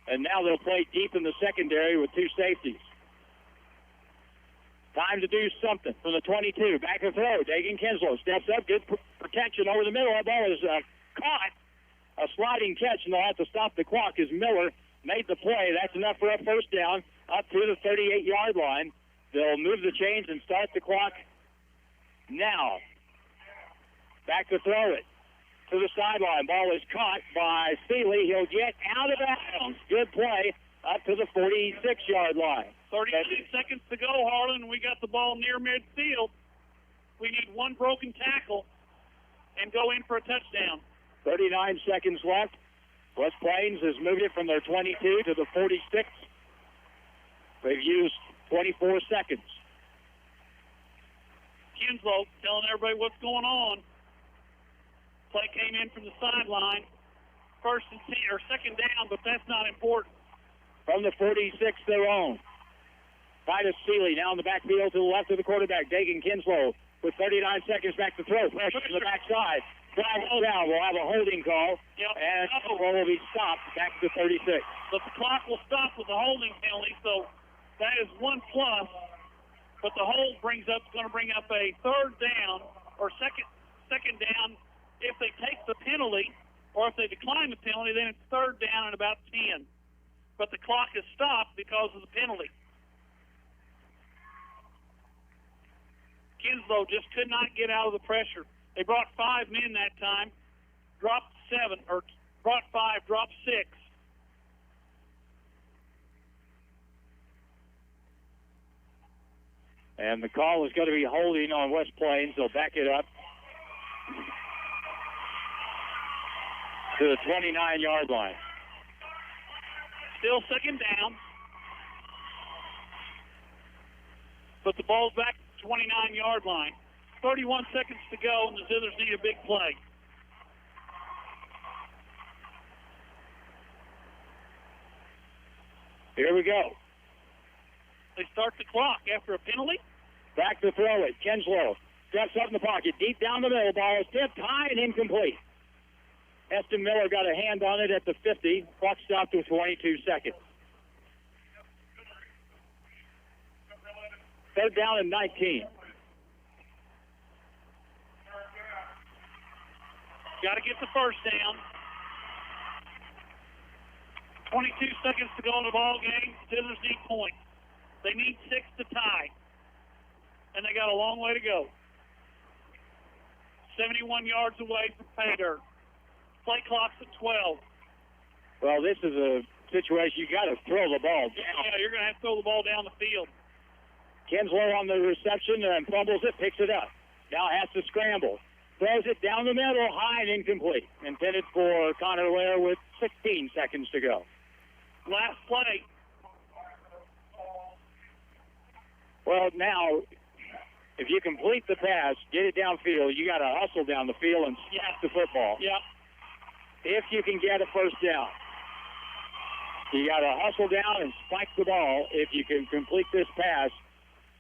And now they'll play deep in the secondary with 2 safeties. Time to do something from the 22. Back to throw. Dagan Kinslow steps up. Good protection over the middle. That ball is caught. A sliding catch, and they'll have to stop the clock as Miller made the play. That's enough for a first down up to the 38-yard line. They'll move the chains and start the clock now. Back to throw it to the sideline. Ball is caught by Seeley. He'll get out of bounds. Good play up to the 46-yard line. 38 seconds to go, Harlan. We got the ball near midfield. We need one broken tackle and go in for a touchdown. 39 seconds left. West Plains has moved it from their 22 to the 46. They've used 24 seconds. Kinslow telling everybody what's going on. Play came in from the sideline. First and 10, or second down, but that's not important. From the 46, their own. Titus Seeley now in the backfield to the left of the quarterback. Dagan Kinslow with 39 seconds back to throw. Pressure to the backside. Flag down. We'll have a holding call. And the ball will be stopped back to 36. But the clock will stop with the holding penalty, so that is 1 plus. But the hold going to bring up a third down or second down. If they take the penalty or if they decline the penalty, then it's third down and about 10. But the clock is stopped because of the penalty. Kinslow just could not get out of the pressure. They brought 5 men that time, dropped 7, or brought 5, dropped 6. And the call is going to be holding on West Plains. They'll back it up to the 29-yard line. Still second down. But the ball's back to the 29-yard line. 31 seconds to go, and the Zizzers need a big play. Here we go. They start the clock after a penalty. Back to throw it. Kinslow steps up in the pocket. Deep down the middle. Ball is tipped high and incomplete. Eston Miller got a hand on it at the 50. Clock stopped with 22 seconds. Third down and 19. Got to get the first down. 22 seconds to go in the ball game. Zizzers need points. They need 6 to tie, and they got a long way to go. 71 yards away from pay dirt. Play clock's at 12. Well, this is a situation you got to throw the ball down. Yeah, you're going to have to throw the ball down the field. Kinslow on the reception and fumbles it, picks it up. Now has to scramble. Throws it down the middle, high and incomplete. Intended for Connor Lair with 16 seconds to go. Last play. Well, now, if you complete the pass, get it downfield, you got to hustle down the field and snap the football. Yeah. If you can get a first down. You got to hustle down and spike the ball if you can complete this pass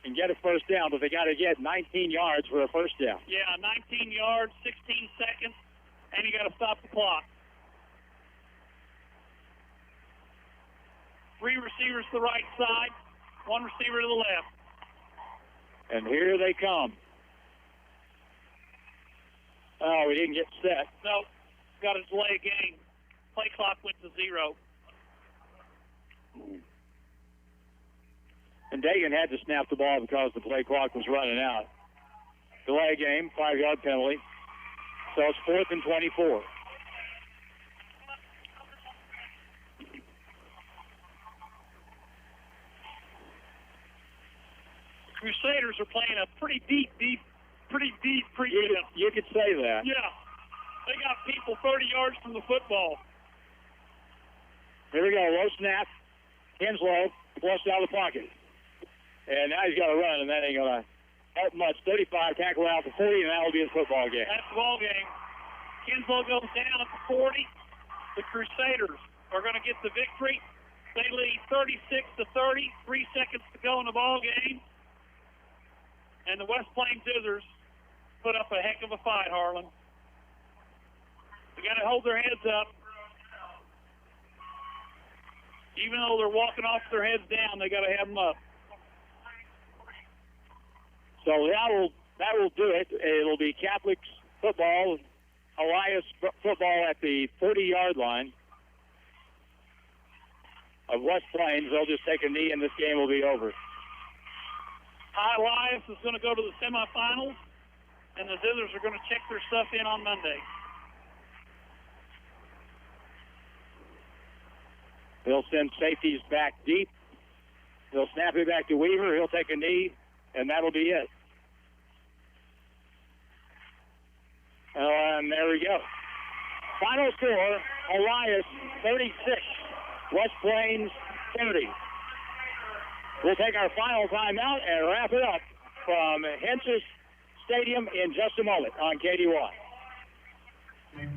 and get a first down, but they got to get 19 yards for a first down. Yeah, 19 yards, 16 seconds, and you got to stop the clock. 3 receivers to the right side, 1 receiver to the left. And here they come. Oh, we didn't get set. No, got to delay a game. Play clock went to 0. And Dagan had to snap the ball because the play clock was running out. Delay game, 5-yard penalty. So it's 4th and 24. Crusaders are playing a pretty deep pregame. You could say that. Yeah. They got people 30 yards from the football. Here we go, low snap. Kinslow flushed out of the pocket. And now he's got to run, and that ain't going to help much. 35, tackle out to 40, and that will be a football game. That's the ball game. Kinslow goes down at the 40. The Crusaders are going to get the victory. They lead 36-30, 3 seconds to go in the ball game. And the West Plains Zizzers put up a heck of a fight, Harlan. They got to hold their heads up. Even though they're walking off with their heads down, they got to have them up. So that will do it. It'll be Catholic football, Helias football at the 40-yard line of West Plains. They'll just take a knee, and this game will be over. Helias is going to go to the semifinals, and the Zizzers are going to check their stuff in on Monday. They'll send safeties back deep. They'll snap it back to Weaver. He'll take a knee, and that'll be it. And there we go. Final score, Helias 36, West Plains 30. We'll take our final timeout and wrap it up from Hensis Stadium in just a moment on KDY.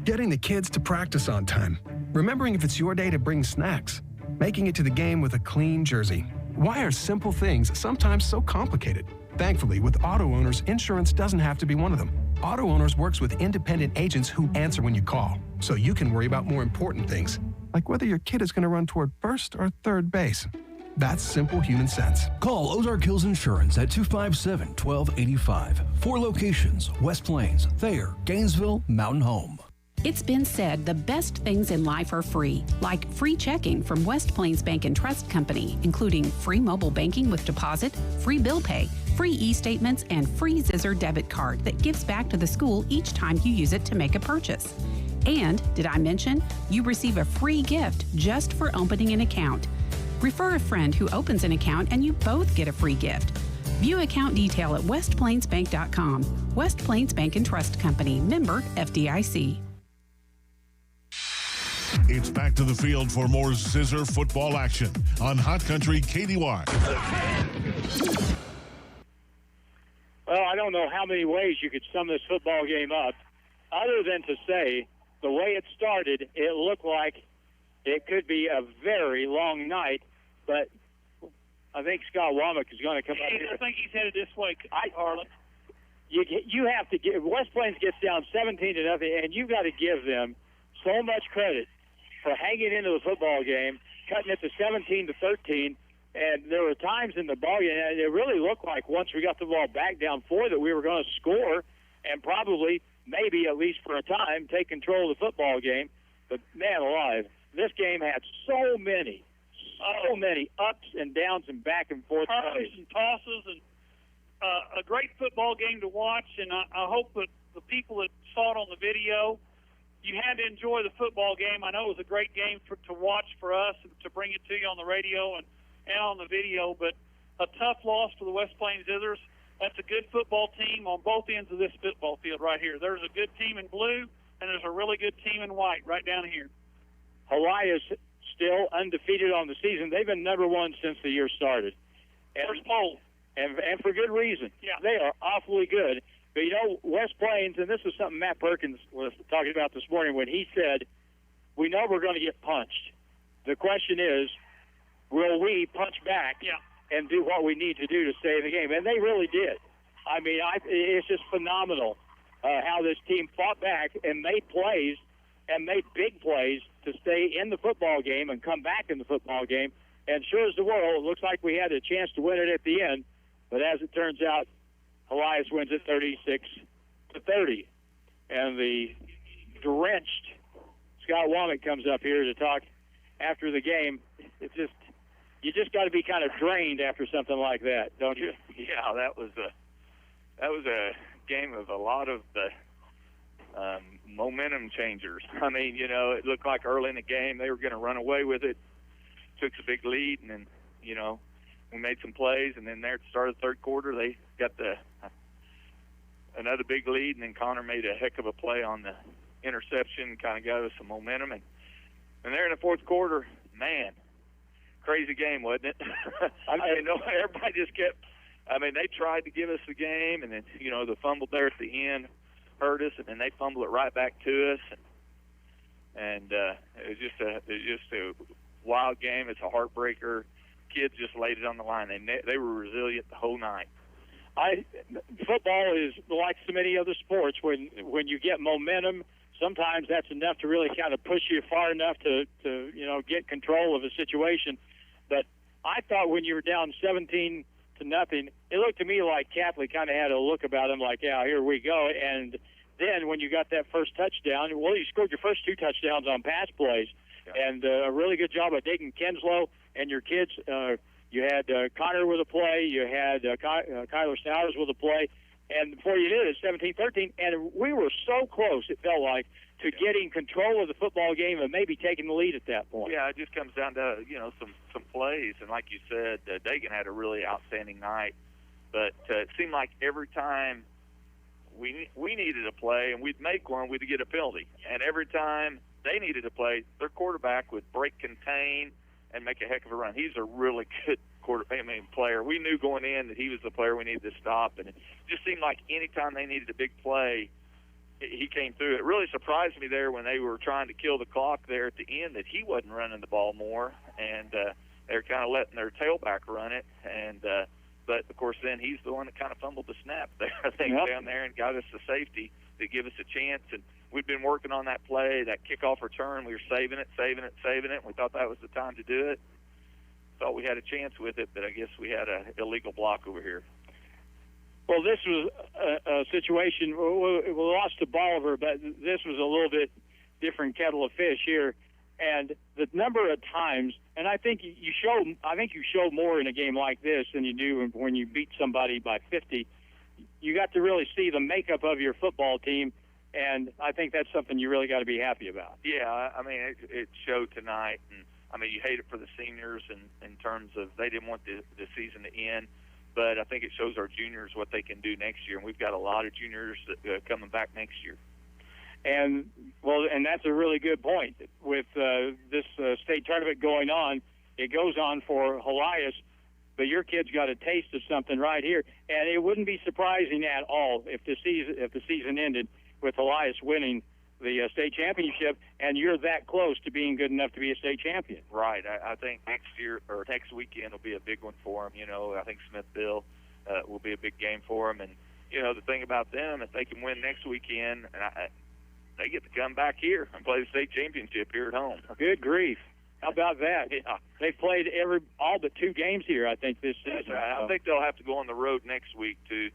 Getting the kids to practice on time. Remembering if it's your day to bring snacks. Making it to the game with a clean jersey. Why are simple things sometimes so complicated? Thankfully, with Auto Owners, insurance doesn't have to be one of them. Auto Owners works with independent agents who answer when you call, so you can worry about more important things, like whether your kid is going to run toward first or third base. That's simple human sense. Call Ozark Hills Insurance at 257-1285. 4 locations: West Plains, Thayer, Gainesville, Mountain Home. It's been said the best things in life are free, like free checking from West Plains Bank and Trust Company, including free mobile banking with deposit, free bill pay, free e-statements, and free Zizzer debit card that gives back to the school each time you use it to make a purchase. And, did I mention, you receive a free gift just for opening an account. Refer a friend who opens an account and you both get a free gift. View account detail at westplainsbank.com. West Plains Bank and Trust Company, member FDIC. It's back to the field for more Zizzer football action on Hot Country KDY. Well, I don't know how many ways you could sum this football game up, other than to say the way it started, it looked like it could be a very long night, but I think Scott Womack is going to come up here. I think he's headed this way, Harlan. You have to give, West Plains gets down 17-0, and you've got to give them so much credit for hanging into the football game, cutting it to 17-13, and there were times in the ball game, and it really looked like once we got the ball back down 4 that we were going to score and probably, maybe at least for a time, take control of the football game. But, man alive, this game had so many so many ups and downs and back and forth Hurries and tosses, and a great football game to watch. And I hope that the people that saw it on the video, you had to enjoy the football game. I know it was a great game to watch for us, to bring it to you on the radio and on the video, but a tough loss for the West Plains Zizzers. That's a good football team on both ends of this football field right here. There's a good team in blue, and there's a really good team in white right down here. Helias still undefeated on the season. They've been number one since the year started. First poll. And for good reason. Yeah. They are awfully good. But, you know, West Plains, and this is something Matt Perkins was talking about this morning when he said, we know we're going to get punched. The question is, will we punch back and do what we need to do to stay in the game? And they really did. I mean, it's just phenomenal how this team fought back and made plays and made big plays to stay in the football game and come back in the football game. And sure as the world, it looks like we had a chance to win it at the end. But as it turns out, Helias wins it 36-30. And the drenched Scott Womack comes up here to talk after the game. It's just, you just got to be kind of drained after something like that, don't you? Yeah, that was a game of a lot of the momentum changers. I mean, you know, it looked like early in the game they were going to run away with it, took a big lead, and then, you know, we made some plays, and then there at the start of the third quarter they got another big lead, and then Connor made a heck of a play on the interception, kind of got us some momentum, and there in the fourth quarter, man, crazy game, wasn't it? I mean, everybody just kept. I mean, they tried to give us the game, and then, you know, the fumble there at the end hurt us, and then they fumbled it right back to us, and it was just a wild game. It's a heartbreaker. Kids just laid it on the line. They were resilient the whole night. Football is like so many other sports. When you get momentum, sometimes that's enough to really kind of push you far enough to you know, get control of a situation. But I thought when you were down 17-0, it looked to me like Catholic kind of had a look about him like, yeah, here we go. And then when you got that first touchdown, well, you scored your first two touchdowns on pass plays. Yeah. And a really good job by Dayton Kenslow and your kids. You had Connor with a play. You had Kyler Snowers with a play. And before you did it, 17-13. And we were so close, it felt like, to getting control of the football game and maybe taking the lead at that point. Yeah, it just comes down to, you know, some plays. And like you said, Dagan had a really outstanding night. But it seemed like every time we needed a play and we'd make one, we'd get a penalty. And every time they needed a play, their quarterback would break contain and make a heck of a run. He's a really good player. We knew going in that he was the player we needed to stop. And it just seemed like any time they needed a big play, he came through. It really surprised me there when they were trying to kill the clock there at the end that he wasn't running the ball more, and they were kind of letting their tailback run it. And but of course, then he's the one that kind of fumbled the snap there, I think, down there, and got us the safety to give us a chance. And we'd been working on that play, that kickoff return. We were saving it. We thought that was the time to do it. Thought we had a chance with it, but I guess we had an illegal block over here. Well, this was a situation. We lost to Bolivar, but this was a little bit different kettle of fish here. And the number of times, and I think you show more in a game like this than you do when you beat somebody by 50. You got to really see the makeup of your football team, and I think that's something you really got to be happy about. Yeah, I mean, it showed tonight, and I mean, you hate it for the seniors in terms of they didn't want the season to end. But I think it shows our juniors what they can do next year, and we've got a lot of juniors coming back next year. And that's a really good point. With this state tournament going on, it goes on for Helias, but your kids got a taste of something right here, and it wouldn't be surprising at all if the season ended with Helias winning the state championship, and you're that close to being good enough to be a state champion. Right. I think next year or next weekend will be a big one for them. You know, I think Smithville will be a big game for them. And, you know, the thing about them, if they can win next weekend, they get to come back here and play the state championship here at home. Good grief. How about that? Yeah. They played all but 2 games here, I think, this season. I think they'll have to go on the road next week to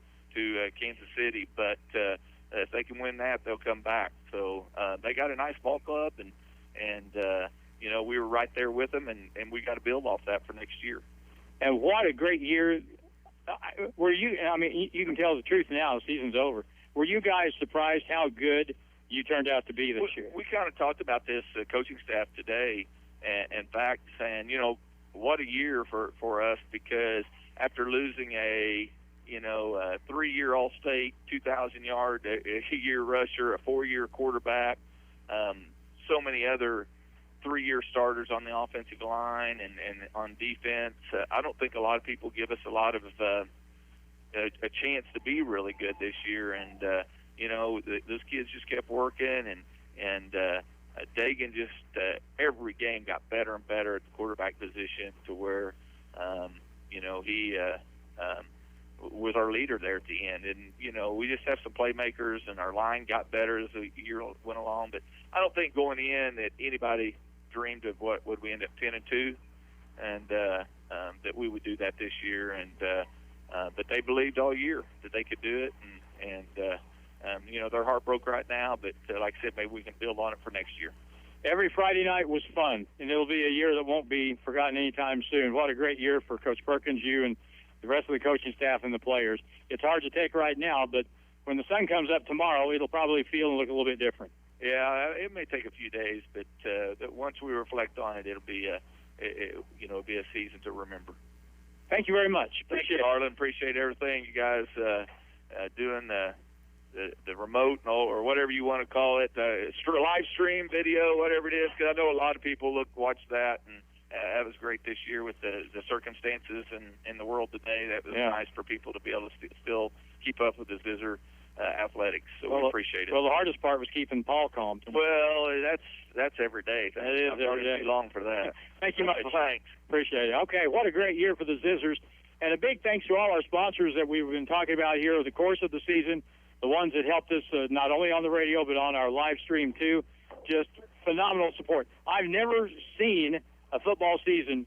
Kansas City, but if they can win that, they'll come back. So they got a nice ball club, and we were right there with them, and we got to build off that for next year. And what a great year. Were you, I mean, you can tell the truth now, the season's over. Were you guys surprised how good you turned out to be this year? We kind of talked about this, coaching staff today, and in fact saying, what a year for us, because after losing a 3-year All-State, 2,000-yard a year rusher, a 4-year quarterback, so many other 3-year starters on the offensive line and on defense, I don't think a lot of people give us a lot of a chance to be really good this year. And those kids just kept working, and Dagan just every game got better and better at the quarterback position, to where he was our leader there at the end. And we just have some playmakers, and our line got better as the year went along. But I don't think going in that anybody dreamed of what would we end up 10-2, and that we would do that this year. And but they believed all year that they could do it, and they're heartbroken right now. But like I said, maybe we can build on it for next year. Every Friday night was fun, and it'll be a year that won't be forgotten anytime soon. What a great year for Coach Perkins, you, and the rest of the coaching staff and the players. It's hard to take right now, but when the sun comes up tomorrow, it'll probably feel and look a little bit different. Yeah, it may take a few days, but once we reflect on it, it'll be it'll be a season to remember. Thank you very much. Appreciate it, Arlen. Appreciate everything you guys doing, the remote or whatever you want to call it, live stream video, whatever it is. Because I know a lot of people watch that, and that was great this year with the circumstances in the world today. That was nice for people to be able to still keep up with the Zizzer athletics. So we appreciate it. Well, the hardest part was keeping Paul calm. Well, that's every day. It is every day. Too long for that. Thank you much. Thanks. Appreciate it. Okay, what a great year for the Zizzers. And a big thanks to all our sponsors that we've been talking about here over the course of the season, the ones that helped us not only on the radio but on our live stream too. Just phenomenal support. I've never seen a football season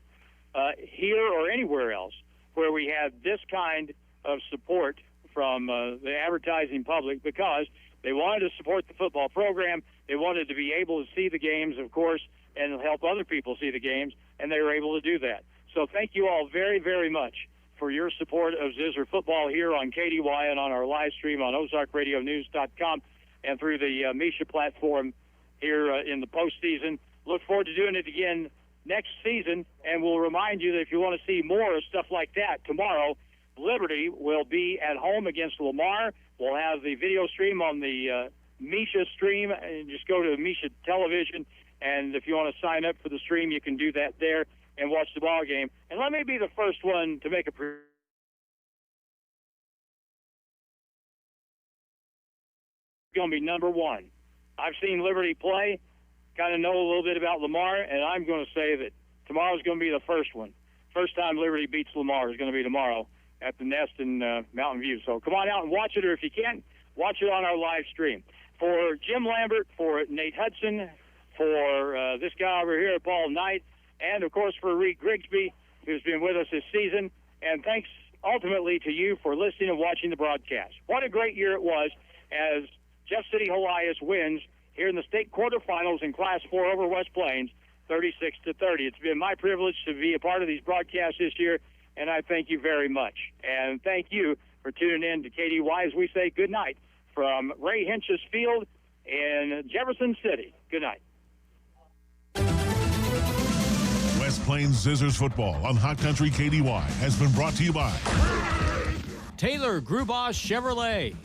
here or anywhere else where we had this kind of support from the advertising public, because they wanted to support the football program. They wanted to be able to see the games, of course, and help other people see the games, and they were able to do that. So thank you all very, very much for your support of Zizzer football here on KDY and on our live stream on OzarkRadioNews.com and through the Misha platform here in the postseason. Look forward to doing it again next season, and we'll remind you that if you want to see more of stuff like that tomorrow, Liberty will be at home against Lamar. We'll have the video stream on the Misha stream, and just go to Misha Television, and if you want to sign up for the stream, you can do that there and watch the ball game. And let me be the first one to make going to be number one. I've seen Liberty play, kind of know a little bit about Lamar, and I'm going to say that tomorrow's going to be the first one. First time Liberty beats Lamar is going to be tomorrow at the Nest in Mountain View. So come on out and watch it, or if you can't, watch it on our live stream. For Jim Lambert, for Nate Hudson, for this guy over here, Paul Knight, and, of course, for Reed Grigsby, who's been with us this season. And thanks ultimately to you for listening and watching the broadcast. What a great year it was as Jeff City Helias wins here in the state quarterfinals in Class 4 over West Plains, 36-30. It's been my privilege to be a part of these broadcasts this year, and I thank you very much. And thank you for tuning in to KDY as we say good night from Ray Hinch's Field in Jefferson City. Good night. West Plains Zizzers football on Hot Country KDY has been brought to you by Taylor Grubaugh Chevrolet.